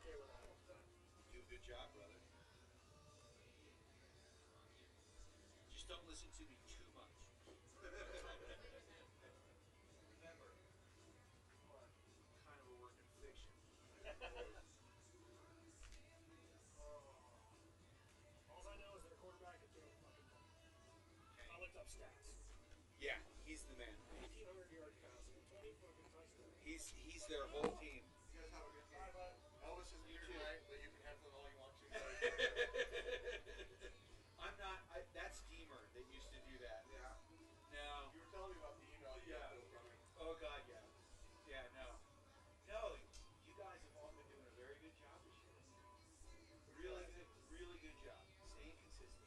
Do a good job, brother. Just don't listen to me too much. Remember, I'm kind of a work in fiction. All I know is that a quarterback can throw the fucking ball. I looked up stats. Yeah, he's the man. 1,800-yard passing, 20 fucking touchdowns. He's their whole team. You guys have a good game. Elvis is here tonight, but you can have them all you want to. I'm not. That's Deemer that used to do that. Yeah. No. You were telling me about the email you got Bill from him. Oh God, yeah. Yeah, no. No, you guys have all been doing a very good job this year. Really good job. Staying consistent.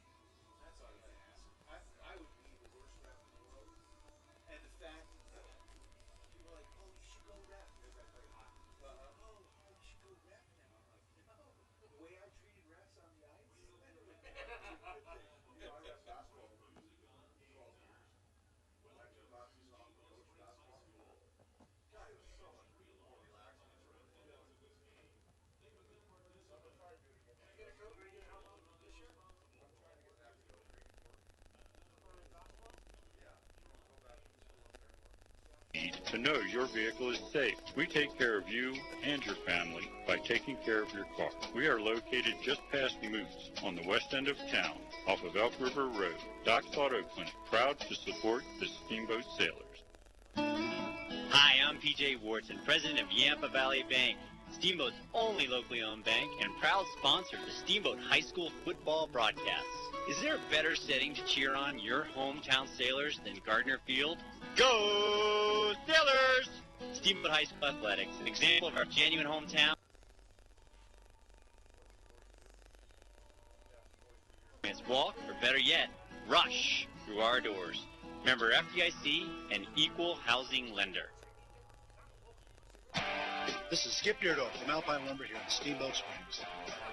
That's all you can ask. I would be the worst rep in the world. And the fact people are like, oh, you should go rep. Because I play hockey. Oh, you should go rep now. I'm like, no. The way I treated refs on the ice. You know, I got basketball for 12 years. I took classes off to coach basketball. God, it was so much more relaxing. So I'm gonna try to do it again. You gonna go? Are you gonna help out this year? I'm trying to get back to go training for it. For basketball? Yeah. Go back to the school up there and work. To know your vehicle is safe. We take care of you and your family by taking care of your car. We are located just past Moose on the west end of town off of Elk River Road. Doc's Auto Clinic, proud to support the Steamboat Sailors. Hi, I'm PJ Wharton, president of Yampa Valley Bank, Steamboat's only locally owned bank and proud sponsor of the Steamboat High School football broadcasts. Is there a better setting to cheer on your hometown Sailors than Gardner Field? Go Sailors! Steamboat High School Athletics, an example of our genuine hometown. Walk, or better yet, rush through our doors. Member FDIC, an equal housing lender. This is Skip Deerdorf from Alpine Lumber here in Steamboat Springs.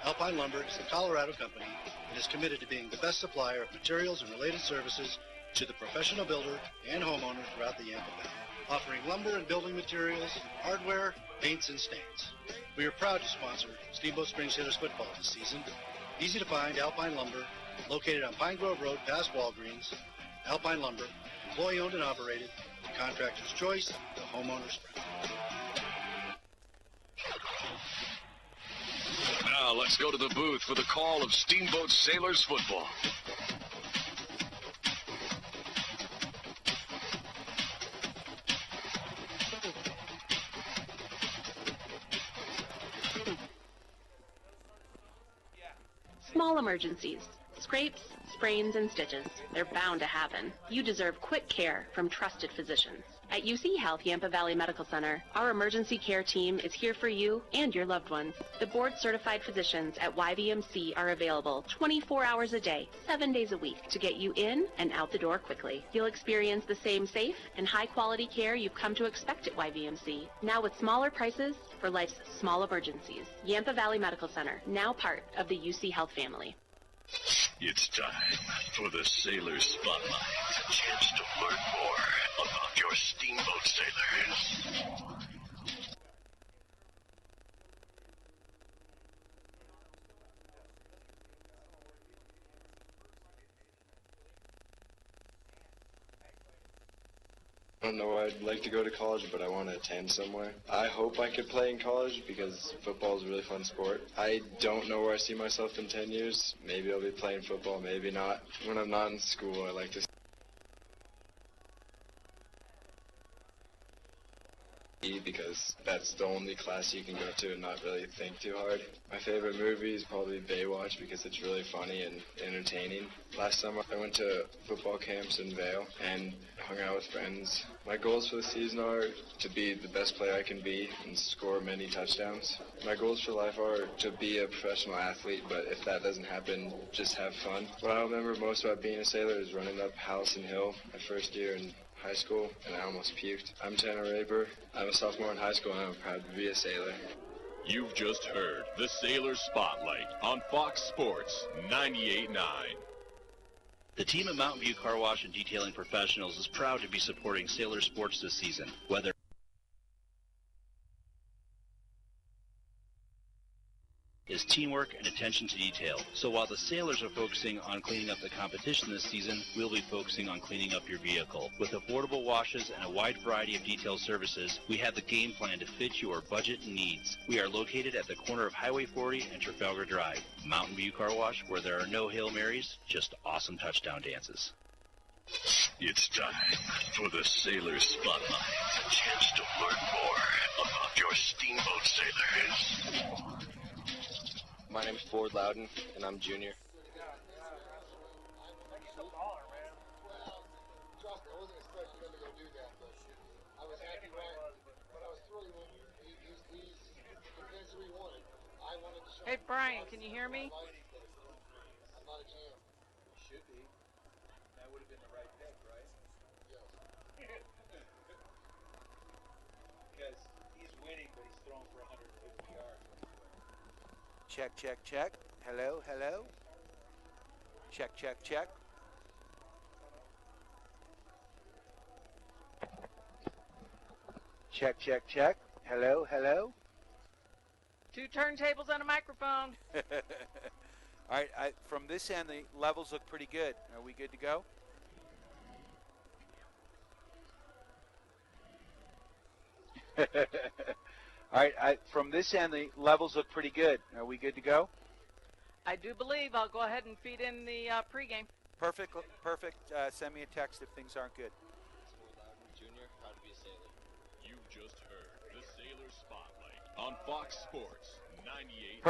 Alpine Lumber is a Colorado company and is committed to being the best supplier of materials and related services to the professional builder and homeowners throughout the Yampa Valley, offering lumber and building materials, hardware, paints, and stains. We are proud to sponsor Steamboat Springs Sailors football this season. Easy to find Alpine Lumber, located on Pine Grove Road past Walgreens. Alpine Lumber, employee owned and operated, the contractor's choice, the homeowner's friend. Now let's go to the booth for the call of Steamboat Sailors football. Small emergencies, scrapes, sprains, and stitches. They're bound to happen. You deserve quick care from trusted physicians. At UC Health Yampa Valley Medical Center, our emergency care team is here for you and your loved ones. The board-certified physicians at YVMC are available 24 hours a day, 7 days a week to get you in and out the door quickly. You'll experience the same safe and high-quality care you've come to expect at YVMC, now with smaller prices for life's small emergencies. Yampa Valley Medical Center, now part of the UC Health family. It's time for the Sailor Spotlight. A chance to learn more about your Steamboat Sailors. I don't know where I'd like to go to college, but I want to attend somewhere. I hope I could play in college because football is a really fun sport. I don't know where I see myself in 10 years. Maybe I'll be playing football, maybe not. When I'm not in school, I like to because that's the only class you can go to and not really think too hard. My favorite movie is probably Baywatch because it's really funny and entertaining. Last summer I went to football camps in Vail and hung out with friends. My goals for the season are to be the best player I can be and score many touchdowns. My goals for life are to be a professional athlete, but if that doesn't happen, just have fun. What I remember most about being a sailor is running up Hallison Hill my first year in high school, and I almost puked. I'm Tanner Raper. I'm a sophomore in high school, and I'm proud to be a sailor. You've just heard the Sailor Spotlight on Fox Sports 98.9. The team at Mountain View Car Wash and Detailing Professionals is proud to be supporting Sailor sports this season, whether is teamwork and attention to detail. So while the sailors are focusing on cleaning up the competition this season, we'll be focusing on cleaning up your vehicle. With affordable washes and a wide variety of detail services, we have the game plan to fit your budget and needs. We are located at the corner of Highway 40 and Trafalgar Drive. Mountain View Car Wash, where there are no Hail Marys, just awesome touchdown dances. It's time for the Sailor Spotlight. A chance to learn more about your Steamboat Sailors. My name's Ford Loudon, and I'm junior. Hey, Brian, can you hear me? Should be. That would have been the right pick, right? Yes. Because he's winning, but he's throwing for 150 yards. Check, check, check. Hello, hello. Check, check, check. Check, check, check. Hello, hello. 2 turntables and a microphone. All right, from this end, the levels look pretty good. Are we good to go? All right, from this end, the levels look pretty good. Are we good to go? I do believe I'll go ahead and feed in the pregame. Perfect, perfect. Send me a text if things aren't good. Junior, proud to be a sailor. You've just heard the Sailor Spotlight on Fox Sports 98.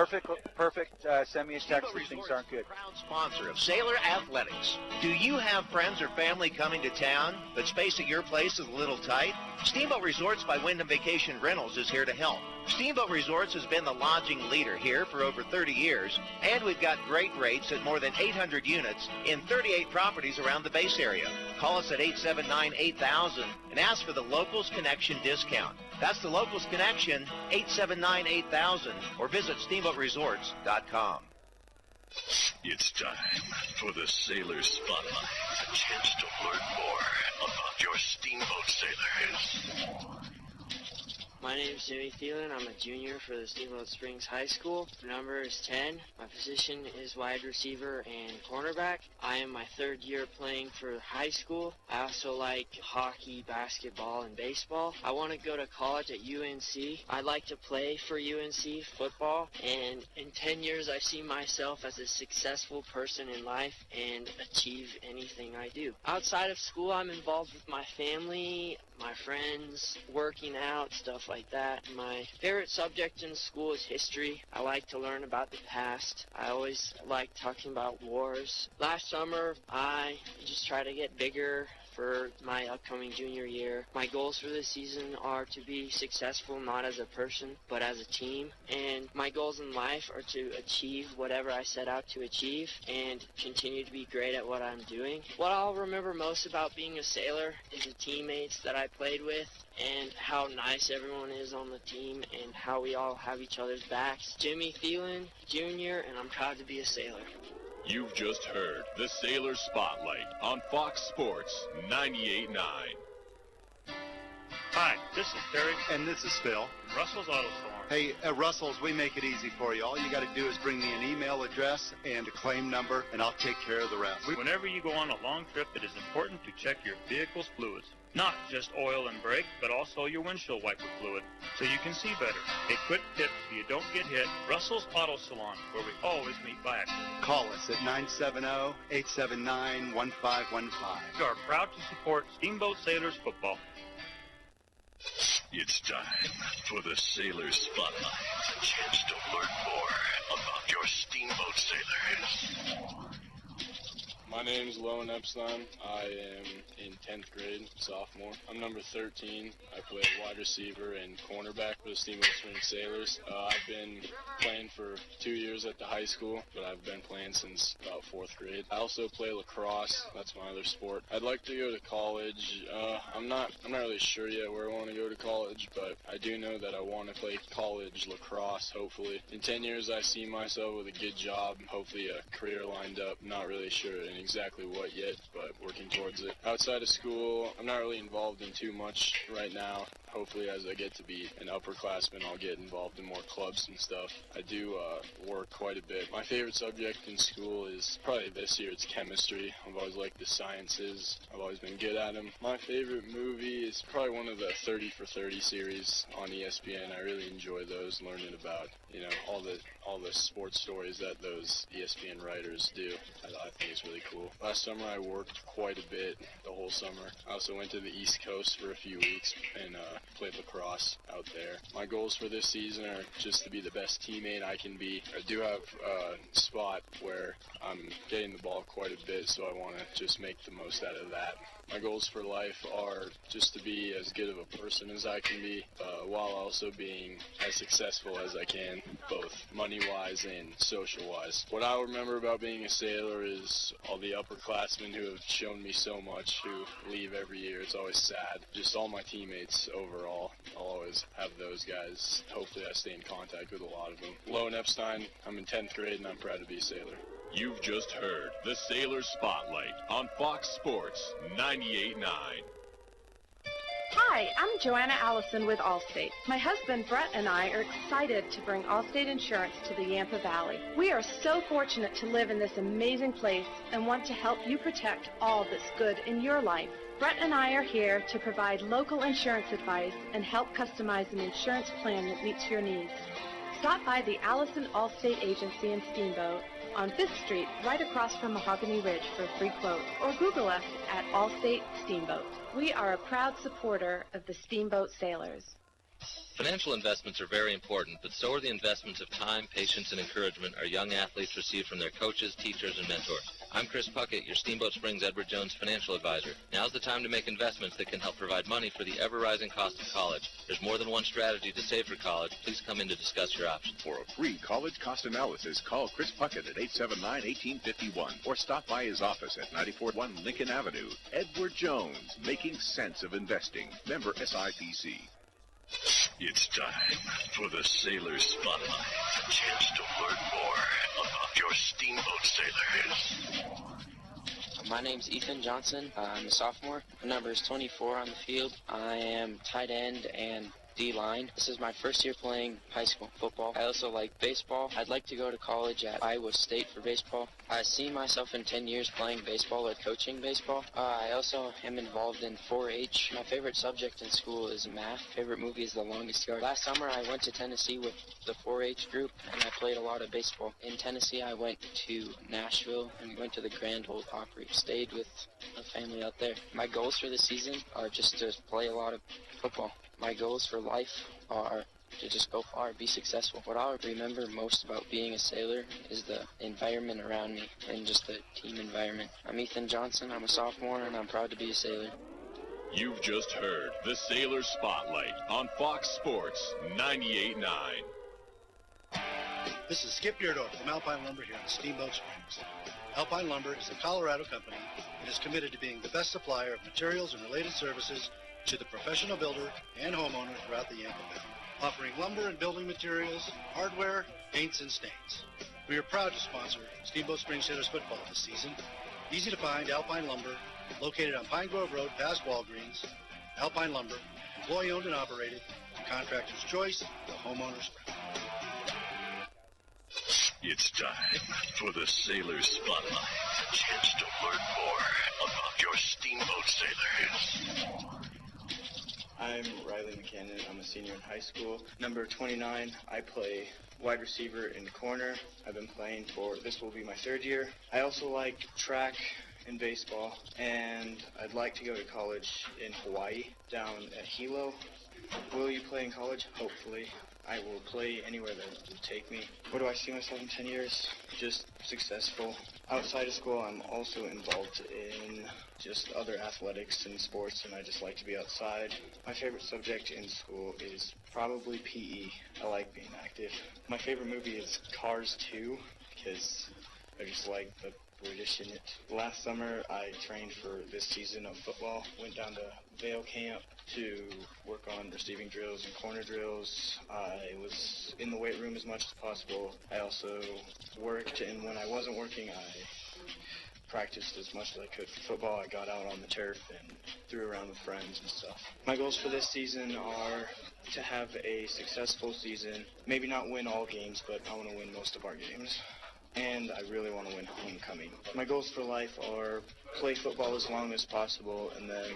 Perfect. Send me a text if things aren't good. Proud sponsor of Sailor Athletics. Do you have friends or family coming to town, but space at your place is a little tight? Steamboat Resorts by Wyndham Vacation Rentals is here to help. Steamboat Resorts has been the lodging leader here for over 30 years, and we've got great rates at more than 800 units in 38 properties around the base area. Call us at 879-8000 and ask for the Locals Connection discount. That's the Locals Connection, 879-8000, or visit steamboatresorts.com. It's time for the Sailor Spotlight. A chance to learn more about your Steamboat Sailors. My name is Jimmy Thielen. I'm a junior for the Steamboat Springs High School. My number is 10. My position is wide receiver and cornerback. I am my 3rd year playing for high school. I also like hockey, basketball, and baseball. I want to go to college at UNC. I'd like to play for UNC football, and in 10 years I see myself as a successful person in life and achieve anything I do. Outside of school, I'm involved with my family, my friends, working out, stuff like that. My favorite subject in school is history. I like to learn about the past. I always like talking about wars. Last summer, I just try to get bigger for my upcoming junior year. My goals for this season are to be successful not as a person, but as a team. And my goals in life are to achieve whatever I set out to achieve and continue to be great at what I'm doing. What I'll remember most about being a sailor is the teammates that I played with and how nice everyone is on the team and how we all have each other's backs. Jimmy Thielen, Jr., and I'm proud to be a sailor. You've just heard the Sailor Spotlight on Fox Sports 98.9. Hi, this is Terry. And this is Phil. Russell's Auto Salon. Hey, at Russell's, we make it easy for you. All you got to do is bring me an email address and a claim number, and I'll take care of the rest. Whenever you go on a long trip, it is important to check your vehicle's fluids. Not just oil and brake, but also your windshield wiper fluid, so you can see better. A quick tip so you don't get hit, Russell's Auto Salon, where we always meet by accident. Call us at 970-879-1515. We are proud to support Steamboat Sailors football. It's time for the Sailor Spotlight. A chance to learn more about your Steamboat Sailors. My name is Lowen Epstein. I am in 10th grade, sophomore. I'm number 13. I play wide receiver and cornerback for the Steamboat Springs Sailors. I've been playing for 2 years at the high school, but I've been playing since about 4th grade. I also play lacrosse. That's my other sport. I'd like to go to college. I'm not really sure yet where I want to go to college, but I do know that I want to play college lacrosse, hopefully. In 10 years, I see myself with a good job, hopefully a career lined up. Not really sure exactly what yet, but working towards it. Outside of school, I'm not really involved in too much right now. hopefully as I get to be an upperclassman, I'll get involved in more clubs and stuff. I do work quite a bit. My favorite subject in school is probably this year, it's chemistry. I've always liked the sciences. I've always been good at them. My favorite movie is probably one of the 30 for 30 series on ESPN. I really enjoy those, learning about, all the sports stories that those ESPN writers do. I think it's really cool. Last summer I worked quite a bit, the whole summer. I also went to the East Coast for a few weeks and played lacrosse out there. My goals for this season are just to be the best teammate I can be. I do have a spot where I'm getting the ball quite a bit, so I want to just make the most out of that. My goals for life are just to be as good of a person as I can be, while also being as successful as I can, both money-wise and social-wise. What I'll remember about being a sailor is all the upperclassmen who have shown me so much, who leave every year. It's always sad. Just all my teammates overall. I'll always have those guys. Hopefully I stay in contact with a lot of them. Lowen Epstein, I'm in 10th grade and I'm proud to be a sailor. You've just heard the Sailor Spotlight on Fox Sports 98.9. Hi, I'm Joanna Allison with Allstate. My husband Brett and I are excited to bring Allstate Insurance to the Yampa Valley. We are so fortunate to live in this amazing place and want to help you protect all that's good in your life. Brett and I are here to provide local insurance advice and help customize an insurance plan that meets your needs. Stop by the Allison Allstate Agency in Steamboat on 5th Street, right across from Mahogany Ridge for a free quote, or Google us at Allstate Steamboat. We are a proud supporter of the Steamboat Sailors. Financial investments are very important, but so are the investments of time, patience, and encouragement our young athletes receive from their coaches, teachers, and mentors. I'm Chris Puckett, your Steamboat Springs Edward Jones financial advisor. Now's the time to make investments that can help provide money for the ever-rising cost of college. There's more than one strategy to save for college. Please come in to discuss your options. For a free college cost analysis, call Chris Puckett at 879-1851 or stop by his office at 94-1 Lincoln Avenue. Edward Jones, making sense of investing. Member SIPC. It's time for the Sailor Spotlight. A chance to learn more about your Steamboat Sailors. My name's Ethan Johnson. I'm a sophomore. My number is 24 on the field. I am tight end and D-line. This is my first year playing high school football. I also like baseball. I'd like to go to college at Iowa State for baseball. I see myself in 10 years playing baseball or coaching baseball. I also am involved in 4-H. My favorite subject in school is math. Favorite movie is The Longest Yard. Last summer I went to Tennessee with the 4-H group and I played a lot of baseball. In Tennessee I went to Nashville and we went to the Grand Ole Opry. Stayed with a family out there. My goals for the season are just to play a lot of football. My goals for life are to just go far, be successful. What I'll remember most about being a sailor is the environment around me and just the team environment. I'm Ethan Johnson, I'm a sophomore, and I'm proud to be a sailor. You've just heard the Sailor Spotlight on Fox Sports 98.9. This is Skip Beardo from Alpine Lumber here in Steamboat Springs. Alpine Lumber is a Colorado company and is committed to being the best supplier of materials and related services to the professional builder and homeowner throughout the Yampa Valley, offering lumber and building materials, hardware, paints, and stains. We are proud to sponsor Steamboat Springs Sailors football this season. Easy to find Alpine Lumber, located on Pine Grove Road past Walgreens. Alpine Lumber, employee-owned and operated, contractor's choice, the homeowner's friend. It's time for the Sailor Spotlight. A chance to learn more about your Steamboat Sailors. I'm Riley McKinnon. I'm a senior in high school. Number 29, I play wide receiver in the corner. I've been playing this will be my third year. I also like track and baseball, and I'd like to go to college in Hawaii, down at Hilo. Will you play in college? Hopefully. I will play anywhere that will take me. Where do I see myself in 10 years? Just successful. Outside of school, I'm also involved in just other athletics and sports, and I just like to be outside. My favorite subject in school is probably PE. I like being active. My favorite movie is Cars 2, because I just like the British in it. Last summer, I trained for this season of football. Went down to Vail Camp to work on receiving drills and corner drills. I was in the weight room as much as possible. I also worked, and when I wasn't working, I practiced as much as I could for football. I got out on the turf and threw around with friends and stuff. My goals for this season are to have a successful season. Maybe not win all games, but I want to win most of our games. And I really want to win homecoming. My goals for life are play football as long as possible, and then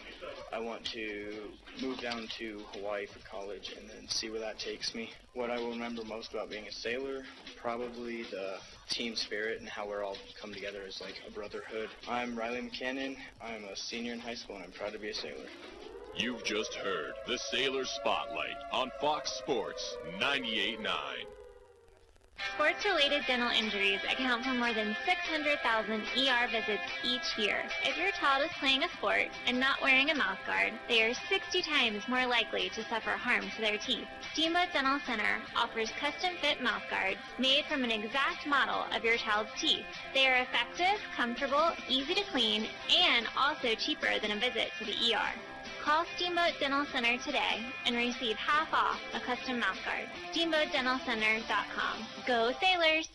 I want to move down to Hawaii for college and then see where that takes me. What I will remember most about being a sailor, probably the team spirit and how we're all come together as like a brotherhood. I'm Riley McCannon. I'm a senior in high school, and I'm proud to be a sailor. You've just heard the Sailor Spotlight on Fox Sports 98.9. Sports-related dental injuries account for more than 600,000 ER visits each year. If your child is playing a sport and not wearing a mouthguard, they are 60 times more likely to suffer harm to their teeth. Steamboat Dental Center offers custom-fit mouthguards made from an exact model of your child's teeth. They are effective, comfortable, easy to clean, and also cheaper than a visit to the ER. Call Steamboat Dental Center today and receive half off a custom mouthguard. SteamboatDentalCenter.com. Go Sailors!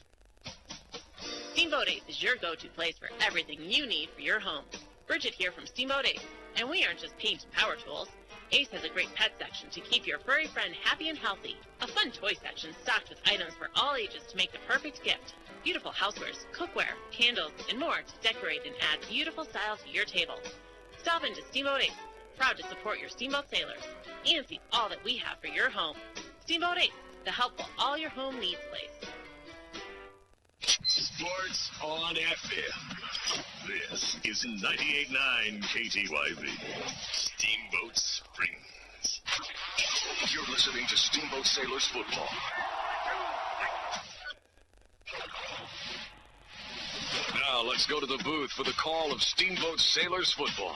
Steamboat Ace is your go-to place for everything you need for your home. Bridget here from Steamboat Ace, and we aren't just paint and power tools. Ace has a great pet section to keep your furry friend happy and healthy. A fun toy section stocked with items for all ages to make the perfect gift. Beautiful housewares, cookware, candles, and more to decorate and add beautiful style to your table. Stop into Steamboat Ace. Proud to support your Steamboat sailors and see all that we have for your home. Steamboat Ace, the helpful all your home needs place. Sports on FM. This is 98.9 KTYV. Steamboat Springs. You're listening to Steamboat Sailors Football. Now let's go to the booth for the call of Steamboat Sailors Football.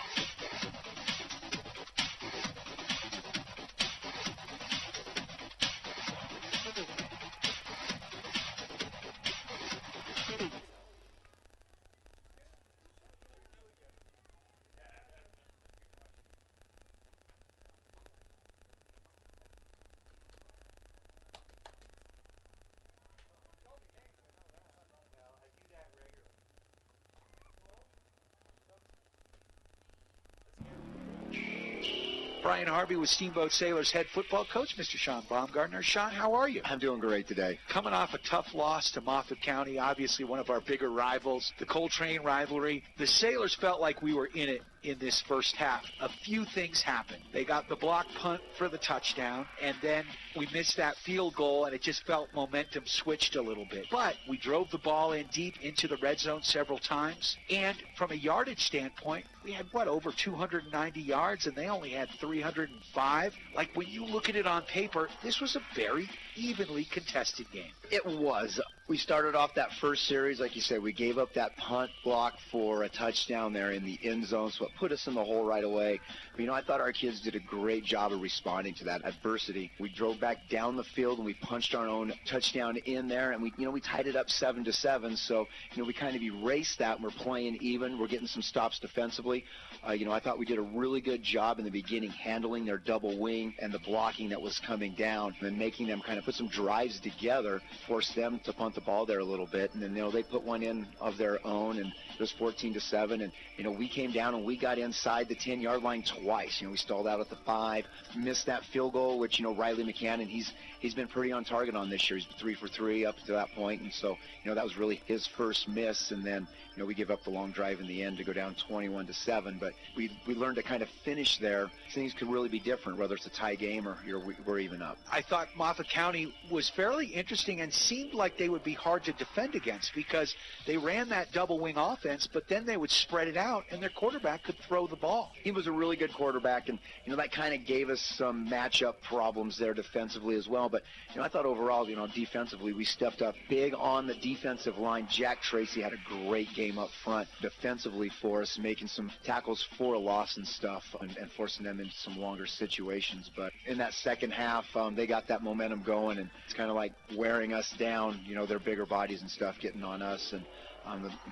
Brian Harvey with Steamboat Sailors head football coach, Mr. Sean Baumgartner. Sean, how are you? I'm doing great today. Coming off a tough loss to Moffat County, obviously one of our bigger rivals, the Coltrane rivalry. The Sailors felt like we were in it in this first half. A few things happened. They got the block punt for the touchdown, and then we missed that field goal, and it just felt momentum switched a little bit. But we drove the ball in deep into the red zone several times, and from a yardage standpoint, we had, over 290 yards, and they only had 305. Like, when you look at it on paper, this was a very evenly contested game. It was. We started off that first series, like you said, we gave up that punt block for a touchdown there in the end zone, so it put us in the hole right away. But, I thought our kids did a great job of responding to that adversity. We drove back down the field, and we punched our own touchdown in there, and we tied it up 7-7. So, we kind of erased that, and we're playing even. We're getting some stops defensively. I thought we did a really good job in the beginning handling their double wing and the blocking that was coming down and making them kind of put some drives together, force them to punt the ball there a little bit. And then, they put one in of their own, and it was 14-7. And, we came down and we got inside the 10-yard line twice. We stalled out at the 5, missed that field goal, which, Riley McCannon, he's been pretty on target on this year. He's been 3 for 3 up to that point. And so, that was really his first miss. And then, we give up the long drive in the end to go down 21-7. But we learned to kind of finish there. Things could really be different, whether it's a tie game or we're even up. I thought Moffat County was fairly interesting and seemed like they would be hard to defend against because they ran that double wing offense, but then they would spread it out and their quarterback could throw the ball. He was a really good quarterback, and that kind of gave us some matchup problems there defensively as well. But I thought overall, defensively we stepped up big on the defensive line. Jack Tracy had a great game up front defensively for us, making some tackles for a loss and stuff and forcing them into some longer situations. But in that second half, they got that momentum going, and it's kind of like wearing us down, their bigger bodies and stuff getting on us, and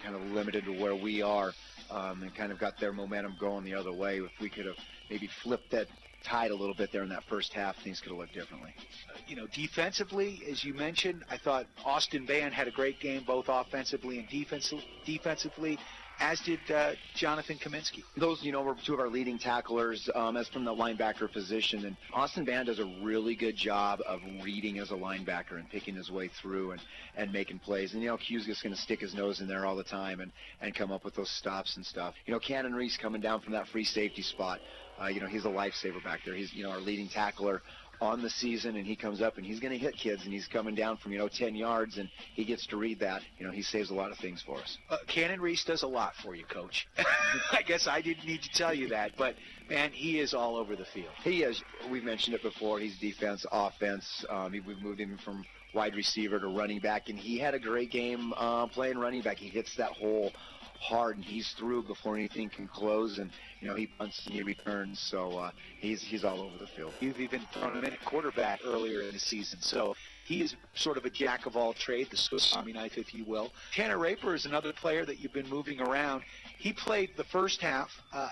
kind of limited to where we are, and kind of got their momentum going the other way. If we could have maybe flipped that tide a little bit there in that first half, things could have looked differently. Defensively, as you mentioned, I thought Austin Van had a great game, both offensively and defensively. as did Jonathan Kaminsky. Those, were two of our leading tacklers as from the linebacker position. And Austin Van does a really good job of reading as a linebacker and picking his way through and making plays. And, Q's just going to stick his nose in there all the time and come up with those stops and stuff. Cannon Reese coming down from that free safety spot, he's a lifesaver back there. He's, our leading tackler on the season, and he comes up and he's going to hit kids, and he's coming down from 10 yards, and he gets to read that. He saves a lot of things for us. Cannon Reese does a lot for you, Coach. I guess I didn't need to tell you that, but man, he is all over the field. He is. We've mentioned it before. He's defense, offense. We've moved him from wide receiver to running back, and he had a great game playing running back. He hits that hole hard, and he's through before anything can close, and he punts and he returns, so he's all over the field. You've even thrown him in at quarterback earlier in the season, so he is sort of a jack of all trades, the Swiss Army knife, if you will. Tanner Raper is another player that you've been moving around. He played the first half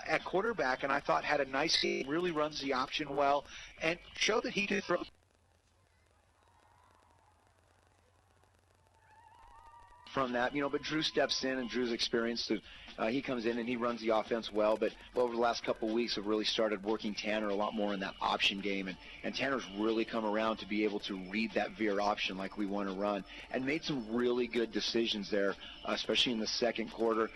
at quarterback, and I thought had a nice game, really runs the option well, and showed that he could throw. From that, but Drew steps in, and Drew's experienced. He comes in and he runs the offense well, but over the last couple of weeks have really started working Tanner a lot more in that option game, and Tanner's really come around to be able to read that veer option like we want to run, and made some really good decisions there, especially in the second quarter.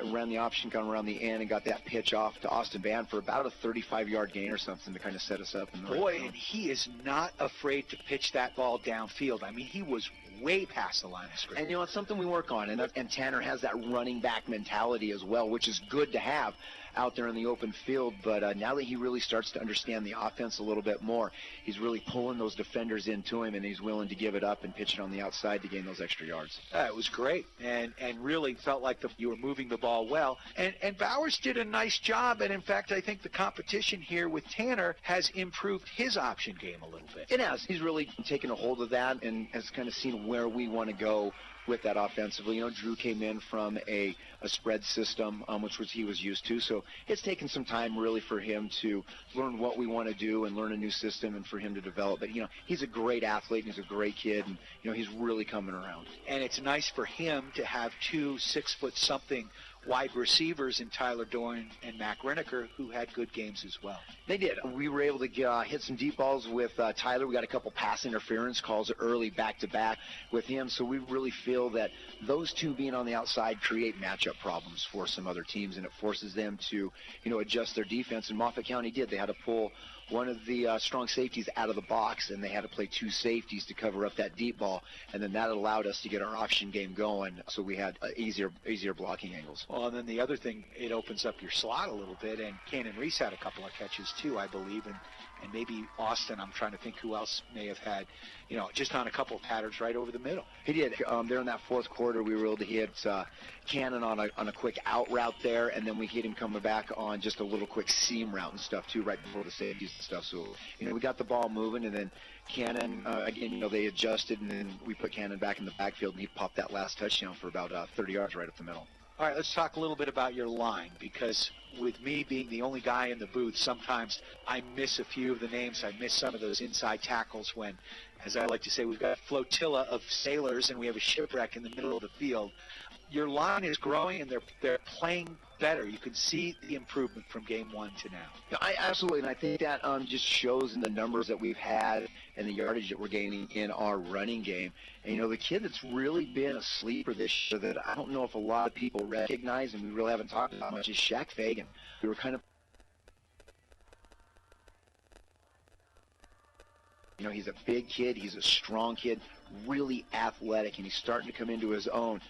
Ran the option, got around the end, and got that pitch off to Austin Van for about a 35-yard gain or something to kind of set us up. Boy, and he is not afraid to pitch that ball downfield. I mean, he was way past the line of scrimmage. And, it's something we work on, and Tanner has that running back mentality as well, which is good to have out there in the open field, but now that he really starts to understand the offense a little bit more, he's really pulling those defenders into him, and he's willing to give it up and pitch it on the outside to gain those extra yards. It was great, and really felt like you were moving the ball well, and Bowers did a nice job, and in fact I think the competition here with Tanner has improved his option game a little bit. It has. He's really taken a hold of that and has kind of seen where we want to go with that offensively. Drew came in from a spread system, which he was used to, so it's taken some time really for him to learn what we want to do and learn a new system and for him to develop. But, he's a great athlete, and he's a great kid, and, he's really coming around. And it's nice for him to have 2 6-foot-something wide receivers in Tyler Dorn and Mac Reneker, who had good games as well. They did. We were able to hit some deep balls with Tyler. We got a couple pass interference calls early back-to-back with him, so we really feel that those two being on the outside create matchup problems for some other teams, and it forces them to, adjust their defense, and Moffat County did. They had to pull one of the strong safeties out of the box, and they had to play 2 safeties to cover up that deep ball, and then that allowed us to get our option game going, so we had easier blocking angles. Well, and then the other thing, it opens up your slot a little bit, and Cannon Reese had a couple of catches too, I believe, and maybe Austin, I'm trying to think who else may have had, just on a couple of patterns right over the middle. He did. There in that fourth quarter, we were able to hit Cannon on a quick out route there, and then we hit him coming back on just a little quick seam route and stuff too, right before the safeties and stuff. So, we got the ball moving, and then Cannon, again, they adjusted, and then we put Cannon back in the backfield, and he popped that last touchdown for about 30 yards right up the middle. All right, let's talk a little bit about your line, because with me being the only guy in the booth, sometimes I miss a few of the names. I miss some of those inside tackles when, as I like to say, we've got a flotilla of sailors and we have a shipwreck in the middle of the field. Your line is growing, and they're playing better. You can see the improvement from game 1 to now. Yeah, absolutely, and I think that just shows in the numbers that we've had and the yardage that we're gaining in our running game. And, the kid that's really been a sleeper this year that I don't know if a lot of people recognize, and we really haven't talked about much, is Shaq Fagan. We were kind of, he's a big kid, he's a strong kid, really athletic, and he's starting to come into his own.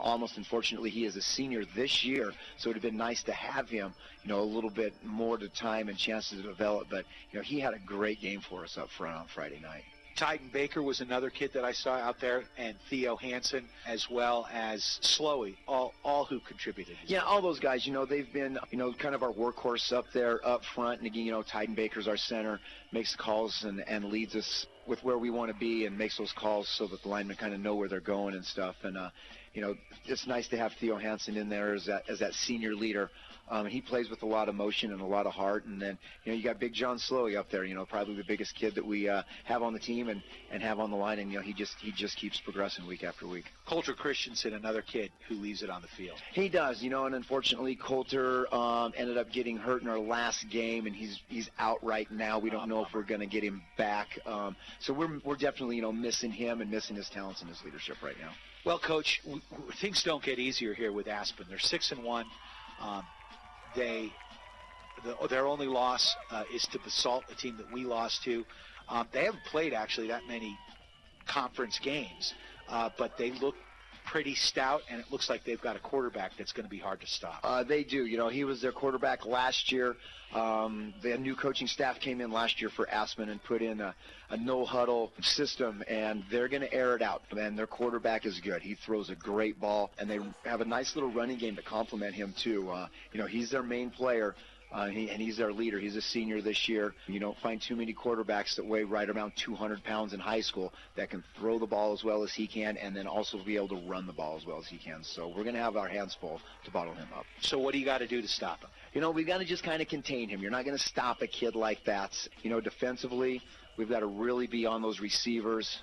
Almost unfortunately, he is a senior this year, so it would have been nice to have him, a little bit more to time and chances to develop. But, he had a great game for us up front on Friday night. Titan Baker was another kid that I saw out there, and Theo Hansen, as well as Slowey, all who contributed. Yeah, all those guys, they've been, kind of our workhorse up there up front. And again, Titan Baker's our center, makes the calls and leads us with where we want to be and makes those calls so that the linemen kind of know where they're going and stuff. And it's nice to have Theo Hansen in there as that senior leader. He plays with a lot of motion and a lot of heart. And then, you got Big John Slowey up there, probably the biggest kid that we have on the team and have on the line. And, he just keeps progressing week after week. Coulter Christensen, another kid who leaves it on the field. He does, and unfortunately Coulter ended up getting hurt in our last game, and he's out right now. We don't know if we're going to get him back. So we're definitely, missing him and missing his talents and his leadership right now. Well, Coach, things don't get easier here with Aspen. They're 6-1. Their only loss is to Basalt, a team that we lost to. They haven't played actually that many conference games, but they look pretty stout, and it looks like they've got a quarterback that's going to be hard to stop. They do. He was their quarterback last year. The new coaching staff came in last year for Aspen and put in a no-huddle system, and they're going to air it out. And their quarterback is good. He throws a great ball, and they have a nice little running game to complement him, too. He's their main player. And he's their leader. He's a senior this year. You don't find too many quarterbacks that weigh right around 200 pounds in high school that can throw the ball as well as he can and then also be able to run the ball as well as he can. So we're going to have our hands full to bottle him up. So what do you got to do to stop him? We've got to just kind of contain him. You're not going to stop a kid like that. Defensively, we've got to really be on those receivers,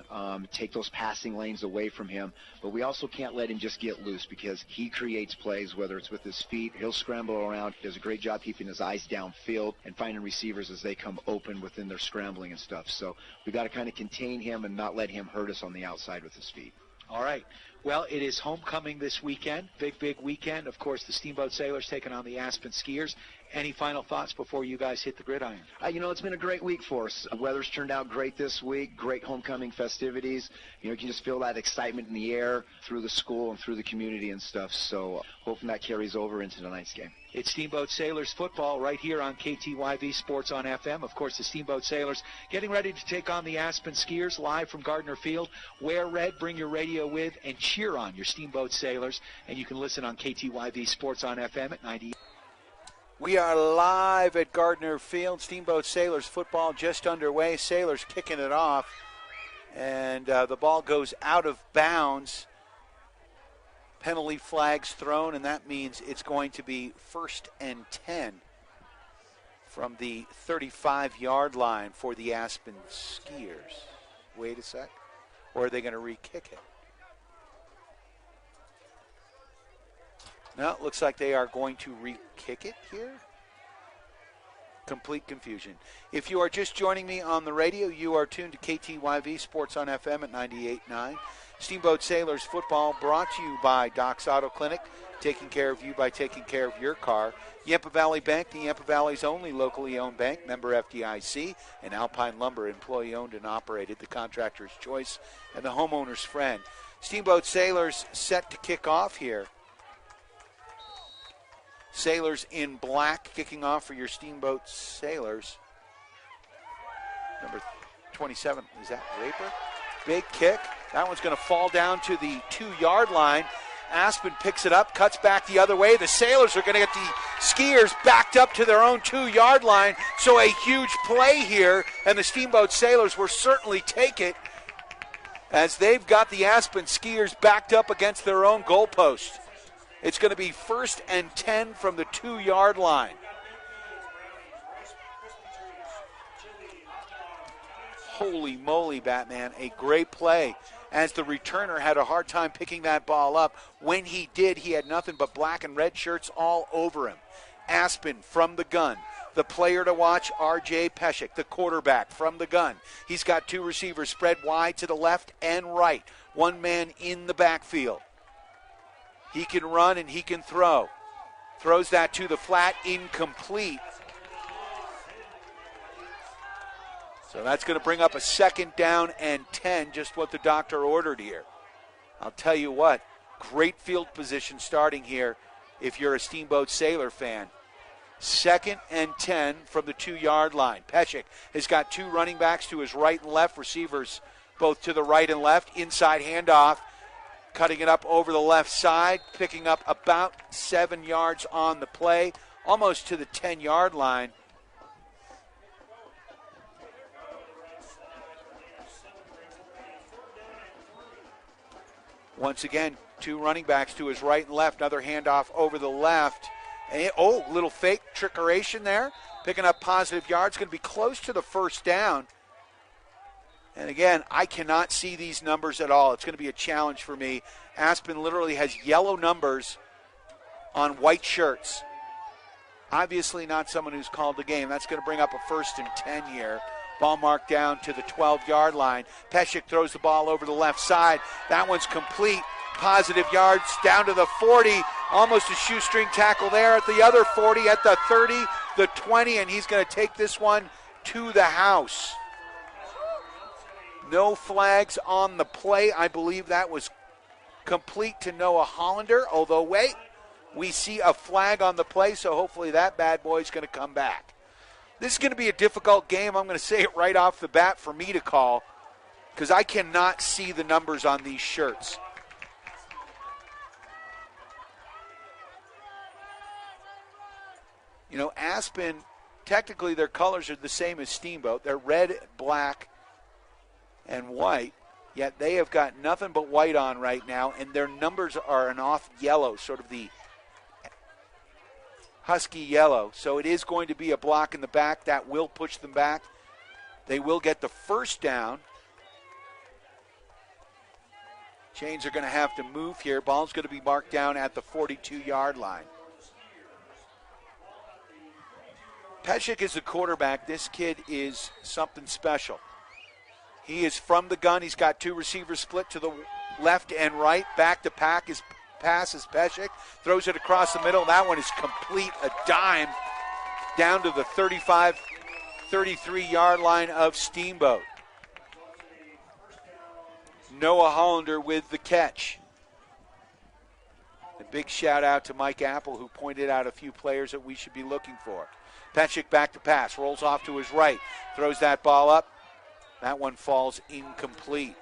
take those passing lanes away from him. But we also can't let him just get loose because he creates plays, whether it's with his feet. He'll scramble around. Does a great job keeping his eyes downfield and finding receivers as they come open within their scrambling and stuff. So we've got to kind of contain him and not let him hurt us on the outside with his feet. All right. Well, it is homecoming this weekend. Big weekend. Of course, the Steamboat Sailors taking on the Aspen Skiers. Any final thoughts before you guys hit the gridiron? It's been a great week for us. The weather's turned out great this week. Great homecoming festivities. You can just feel that excitement in the air through the school and through the community and stuff. So hoping that carries over into tonight's game. It's Steamboat Sailors football right here on KTYV Sports on FM. Of course, the Steamboat Sailors getting ready to take on the Aspen Skiers live from Gardner Field. Wear red, bring your radio with, and cheer on your Steamboat Sailors. And you can listen on KTYV Sports on FM at 90. We are live at Gardner Field. Steamboat Sailors football just underway. Sailors kicking it off. And the ball goes out of bounds. Penalty flags thrown, and that means it's going to be 1st and 10 from the 35-yard line for the Aspen Skiers. Wait a sec. Or are they going to re-kick it? No, it looks like they are going to re-kick it here. Complete confusion. If you are just joining me on the radio, you are tuned to KTYV Sports on FM at 98.9. Steamboat Sailors football brought to you by Doc's Auto Clinic, taking care of you by taking care of your car. Yampa Valley Bank, the Yampa Valley's only locally owned bank, member FDIC, and Alpine Lumber, employee-owned and operated, the contractor's choice and the homeowner's friend. Steamboat Sailors set to kick off here. Sailors in black kicking off for your Steamboat Sailors. Number 27, is that Raper? Big kick. That one's going to fall down to the 2-yard line. Aspen picks it up, cuts back the other way. The Sailors are going to get the Skiers backed up to their own 2-yard line. So a huge play here, and the Steamboat Sailors will certainly take it as they've got the Aspen Skiers backed up against their own goalpost. It's going to be 1st and 10 from the 2-yard line. Holy moly, Batman, a great play as the returner had a hard time picking that ball up. When he did, he had nothing but black and red shirts all over him. Aspen from the gun. The player to watch, R.J. Peshek, the quarterback from the gun. He's got 2 receivers spread wide to the left and right. 1 man in the backfield. He can run and he can throw. Throws that to the flat, incomplete. So that's going to bring up a 2nd down and 10, just what the doctor ordered here. I'll tell you what, great field position starting here if you're a Steamboat Sailor fan. 2nd and 10 from the 2-yard line. Peshek has got 2 running backs to his right and left, receivers both to the right and left. Inside handoff. Cutting it up over the left side, picking up about 7 yards on the play, almost to the 10-yard line. Once again, two running backs to his right and left. Another handoff over the left. And, little fake trickeration there. Picking up positive yards. Going to be close to the first down. And again, I cannot see these numbers at all. It's going to be a challenge for me. Aspen literally has yellow numbers on white shirts. Obviously not someone who's called the game. That's going to bring up a 1st and 10 here. Ball marked down to the 12-yard line. Peshek throws the ball over the left side. That one's complete. Positive yards down to the 40. Almost a shoestring tackle there at the other 40, at the 30, the 20, and he's going to take this one to the house. No flags on the play. I believe that was complete to Noah Hollander, although, wait, we see a flag on the play, so hopefully that bad boy's going to come back. This is going to be a difficult game. I'm going to say it right off the bat for me to call because I cannot see the numbers on these shirts. You know, Aspen, technically their colors are the same as Steamboat. They're red, black, and white, yet they have got nothing but white on right now, and their numbers are an off yellow, sort of the husky yellow. So it is going to be a block in the back. That will push them back. They will get the first down. Chains are going to have to move here. Ball's going to be marked down at the 42-yard line. Peshek is the quarterback. This kid is something special. He is from the gun. He's got two receivers split to the left and right. Back to pack. His pass is Peshek. Throws it across the middle. That one is complete. A dime down to the 35, 33-yard line of Steamboat. Noah Hollander with the catch. A big shout out to Mike Apple, who pointed out a few players that we should be looking for. Peshek back to pass. Rolls off to his right. Throws that ball up. That one falls incomplete.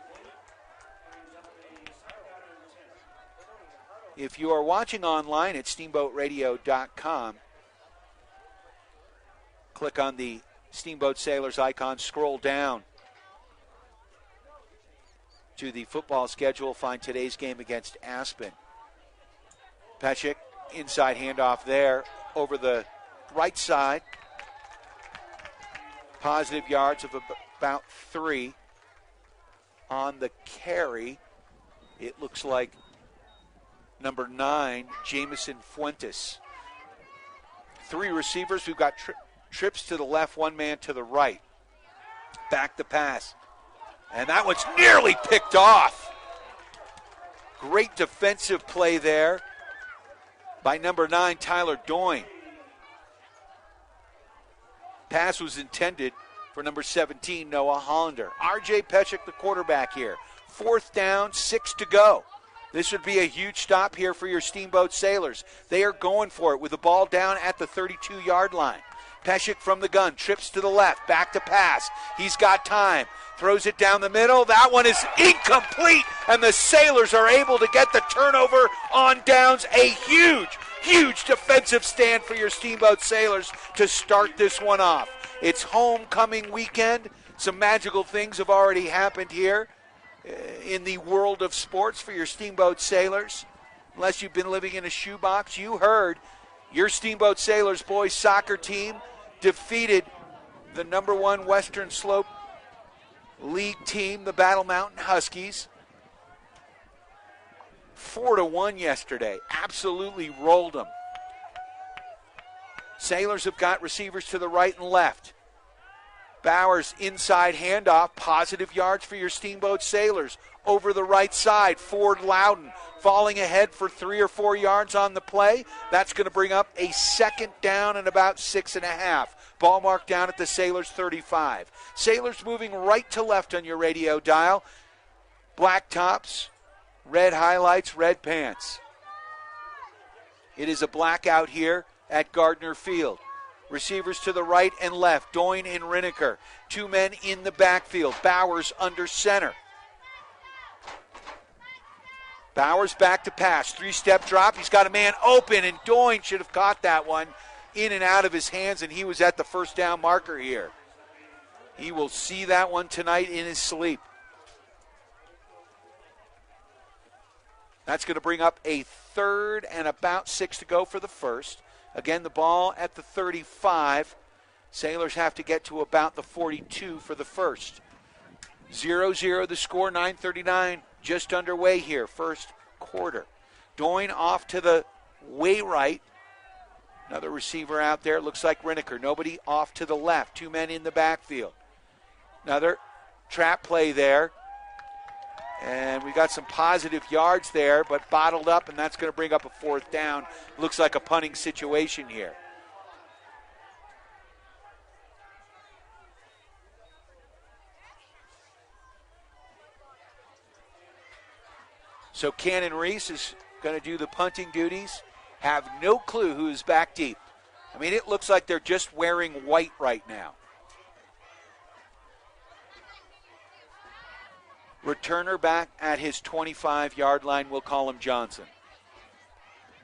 If you are watching online at steamboatradio.com, click on the Steamboat Sailors icon, scroll down to the football schedule, find today's game against Aspen. Peshek, inside handoff there, over the right side. Positive yards of about 3 on the carry. It looks like number 9, Jamison Fuentes. 3 receivers. We've got trips to the left, 1 man to the right. Back to pass. And that one's nearly picked off. Great defensive play there by number 9, Tyler Doyne. Pass was intended for number 17, Noah Hollander. R.J. Peshek, the quarterback here. 4th down, 6 to go. This would be a huge stop here for your Steamboat Sailors. They are going for it with the ball down at the 32-yard line. Peshek from the gun, trips to the left, back to pass. He's got time. Throws it down the middle. That one is incomplete, and the Sailors are able to get the turnover on downs. A huge defensive stand for your Steamboat Sailors to start this one off. It's homecoming weekend. Some magical things have already happened here in the world of sports for your Steamboat Sailors. Unless you've been living in a shoebox, you heard your Steamboat Sailors boys soccer team defeated the number 1 Western Slope League team, the Battle Mountain Huskies, 4-1 yesterday. Absolutely rolled them. Sailors have got receivers to the right and left. Bowers inside handoff. Positive yards for your Steamboat Sailors. Over the right side, Ford Loudon falling ahead for 3 or 4 yards on the play. That's going to bring up a 2nd down and about 6.5. Ball marked down at the Sailors 35. Sailors moving right to left on your radio dial. Black tops, red highlights, red pants. It is a blackout here at Gardner Field. Receivers to the right and left, Doyne and Rineker. 2 men in the backfield. Bowers under center. Bowers back to pass. 3-step drop. He's got a man open, and Doyne should have caught that one in and out of his hands, and he was at the first down marker here. He will see that one tonight in his sleep. That's going to bring up a third and about 6 to go for the first. Again, the ball at the 35. Sailors have to get to about the 42 for the first. 0-0 the score, 9:39 just underway here, first quarter. Doyne off to the way right. Another receiver out there. Looks like Riniker. Nobody off to the left. 2 men in the backfield. Another trap play there. And we got some positive yards there, but bottled up, and that's going to bring up a fourth down. Looks like a punting situation here. So Cannon Reese is going to do the punting duties. Have no clue who's back deep. I mean, it looks like they're just wearing white right now. Returner back at his 25-yard line. We'll call him Johnson.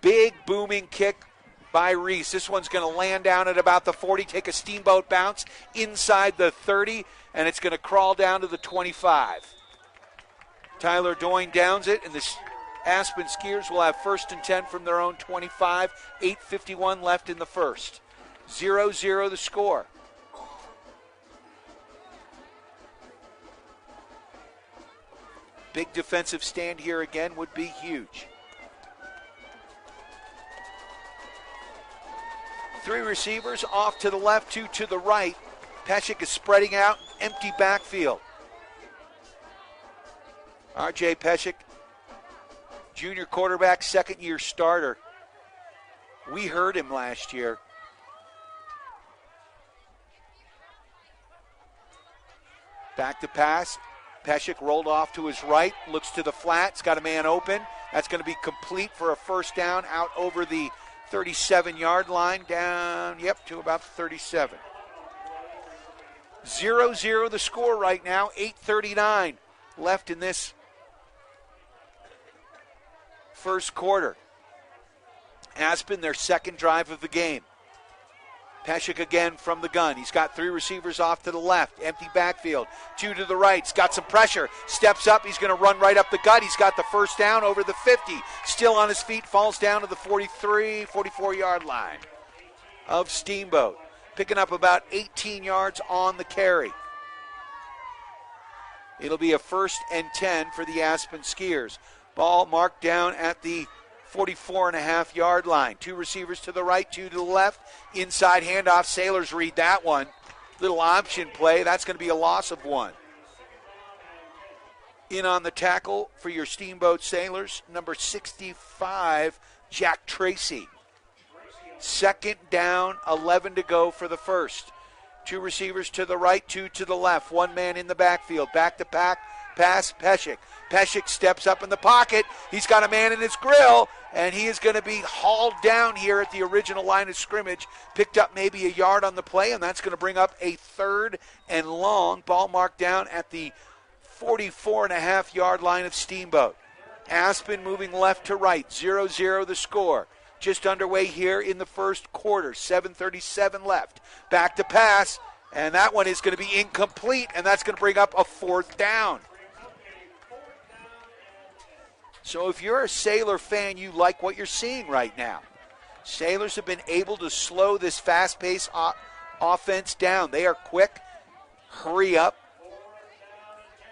Big booming kick by Reese. This one's going to land down at about the 40, take a steamboat bounce inside the 30, and it's going to crawl down to the 25. Tyler Doyne downs it, and the Aspen Skiers will have 1st and 10 from their own 25. 8:51 left in the first. 0-0 the score. Big defensive stand here again would be huge. 3 receivers off to the left, 2 to the right. Pesek is spreading out, empty backfield. R.J. Pesek, junior quarterback, 2nd-year starter. We heard him last year. Back to pass. Pesek rolled off to his right, looks to the flat, it's got a man open. That's going to be complete for a first down out over the 37-yard line, down, to about 37. 0-0 the score right now, 8:39 left in this first quarter. Aspen, their second drive of the game. Pesek again from the gun. He's got 3 receivers off to the left. Empty backfield. 2 to the right. He's got some pressure. Steps up. He's going to run right up the gut. He's got the first down over the 50. Still on his feet. Falls down to the 43, 44-yard line of Steamboat. Picking up about 18 yards on the carry. It'll be a 1st and 10 for the Aspen Skiers. Ball marked down at the 44.5-yard line. 2 receivers to the right, 2 to the left. Inside handoff. Sailors read that one. Little option play. That's going to be a loss of 1. In on the tackle for your Steamboat Sailors, number 65, Jack Tracy. 2nd down, 11 to go for the first. 2 receivers to the right, 2 to the left. 1 man in the backfield. Back to pass, Pesek. Pesek steps up in the pocket. He's got a man in his grill, and he is going to be hauled down here at the original line of scrimmage. Picked up maybe a yard on the play, and that's going to bring up a 3rd and long. Ball marked down at the 44.5-yard line of Steamboat. Aspen moving left to right. 0-0 the score. Just underway here in the first quarter. 7:37 left. Back to pass, and that one is going to be incomplete, and that's going to bring up a 4th down. So if you're a Sailor fan, you like what you're seeing right now. Sailors have been able to slow this fast-paced offense down. They are quick. Hurry up.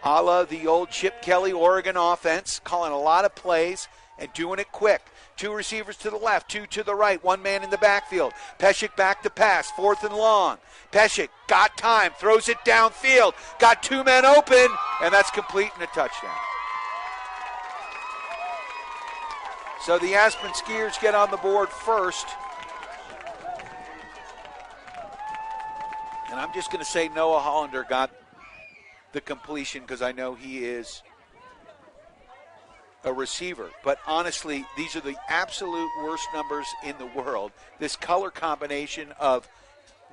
A la the old Chip Kelly Oregon offense, calling a lot of plays and doing it quick. 2 receivers to the left, 2 to the right, 1 man in the backfield. Pesek back to pass, 4th and long. Pesek got time, throws it downfield, got 2 men open, and that's complete and a touchdown. So the Aspen Skiers get on the board first. And I'm just going to say Noah Hollander got the completion because I know he is a receiver. But honestly, these are the absolute worst numbers in the world. This color combination of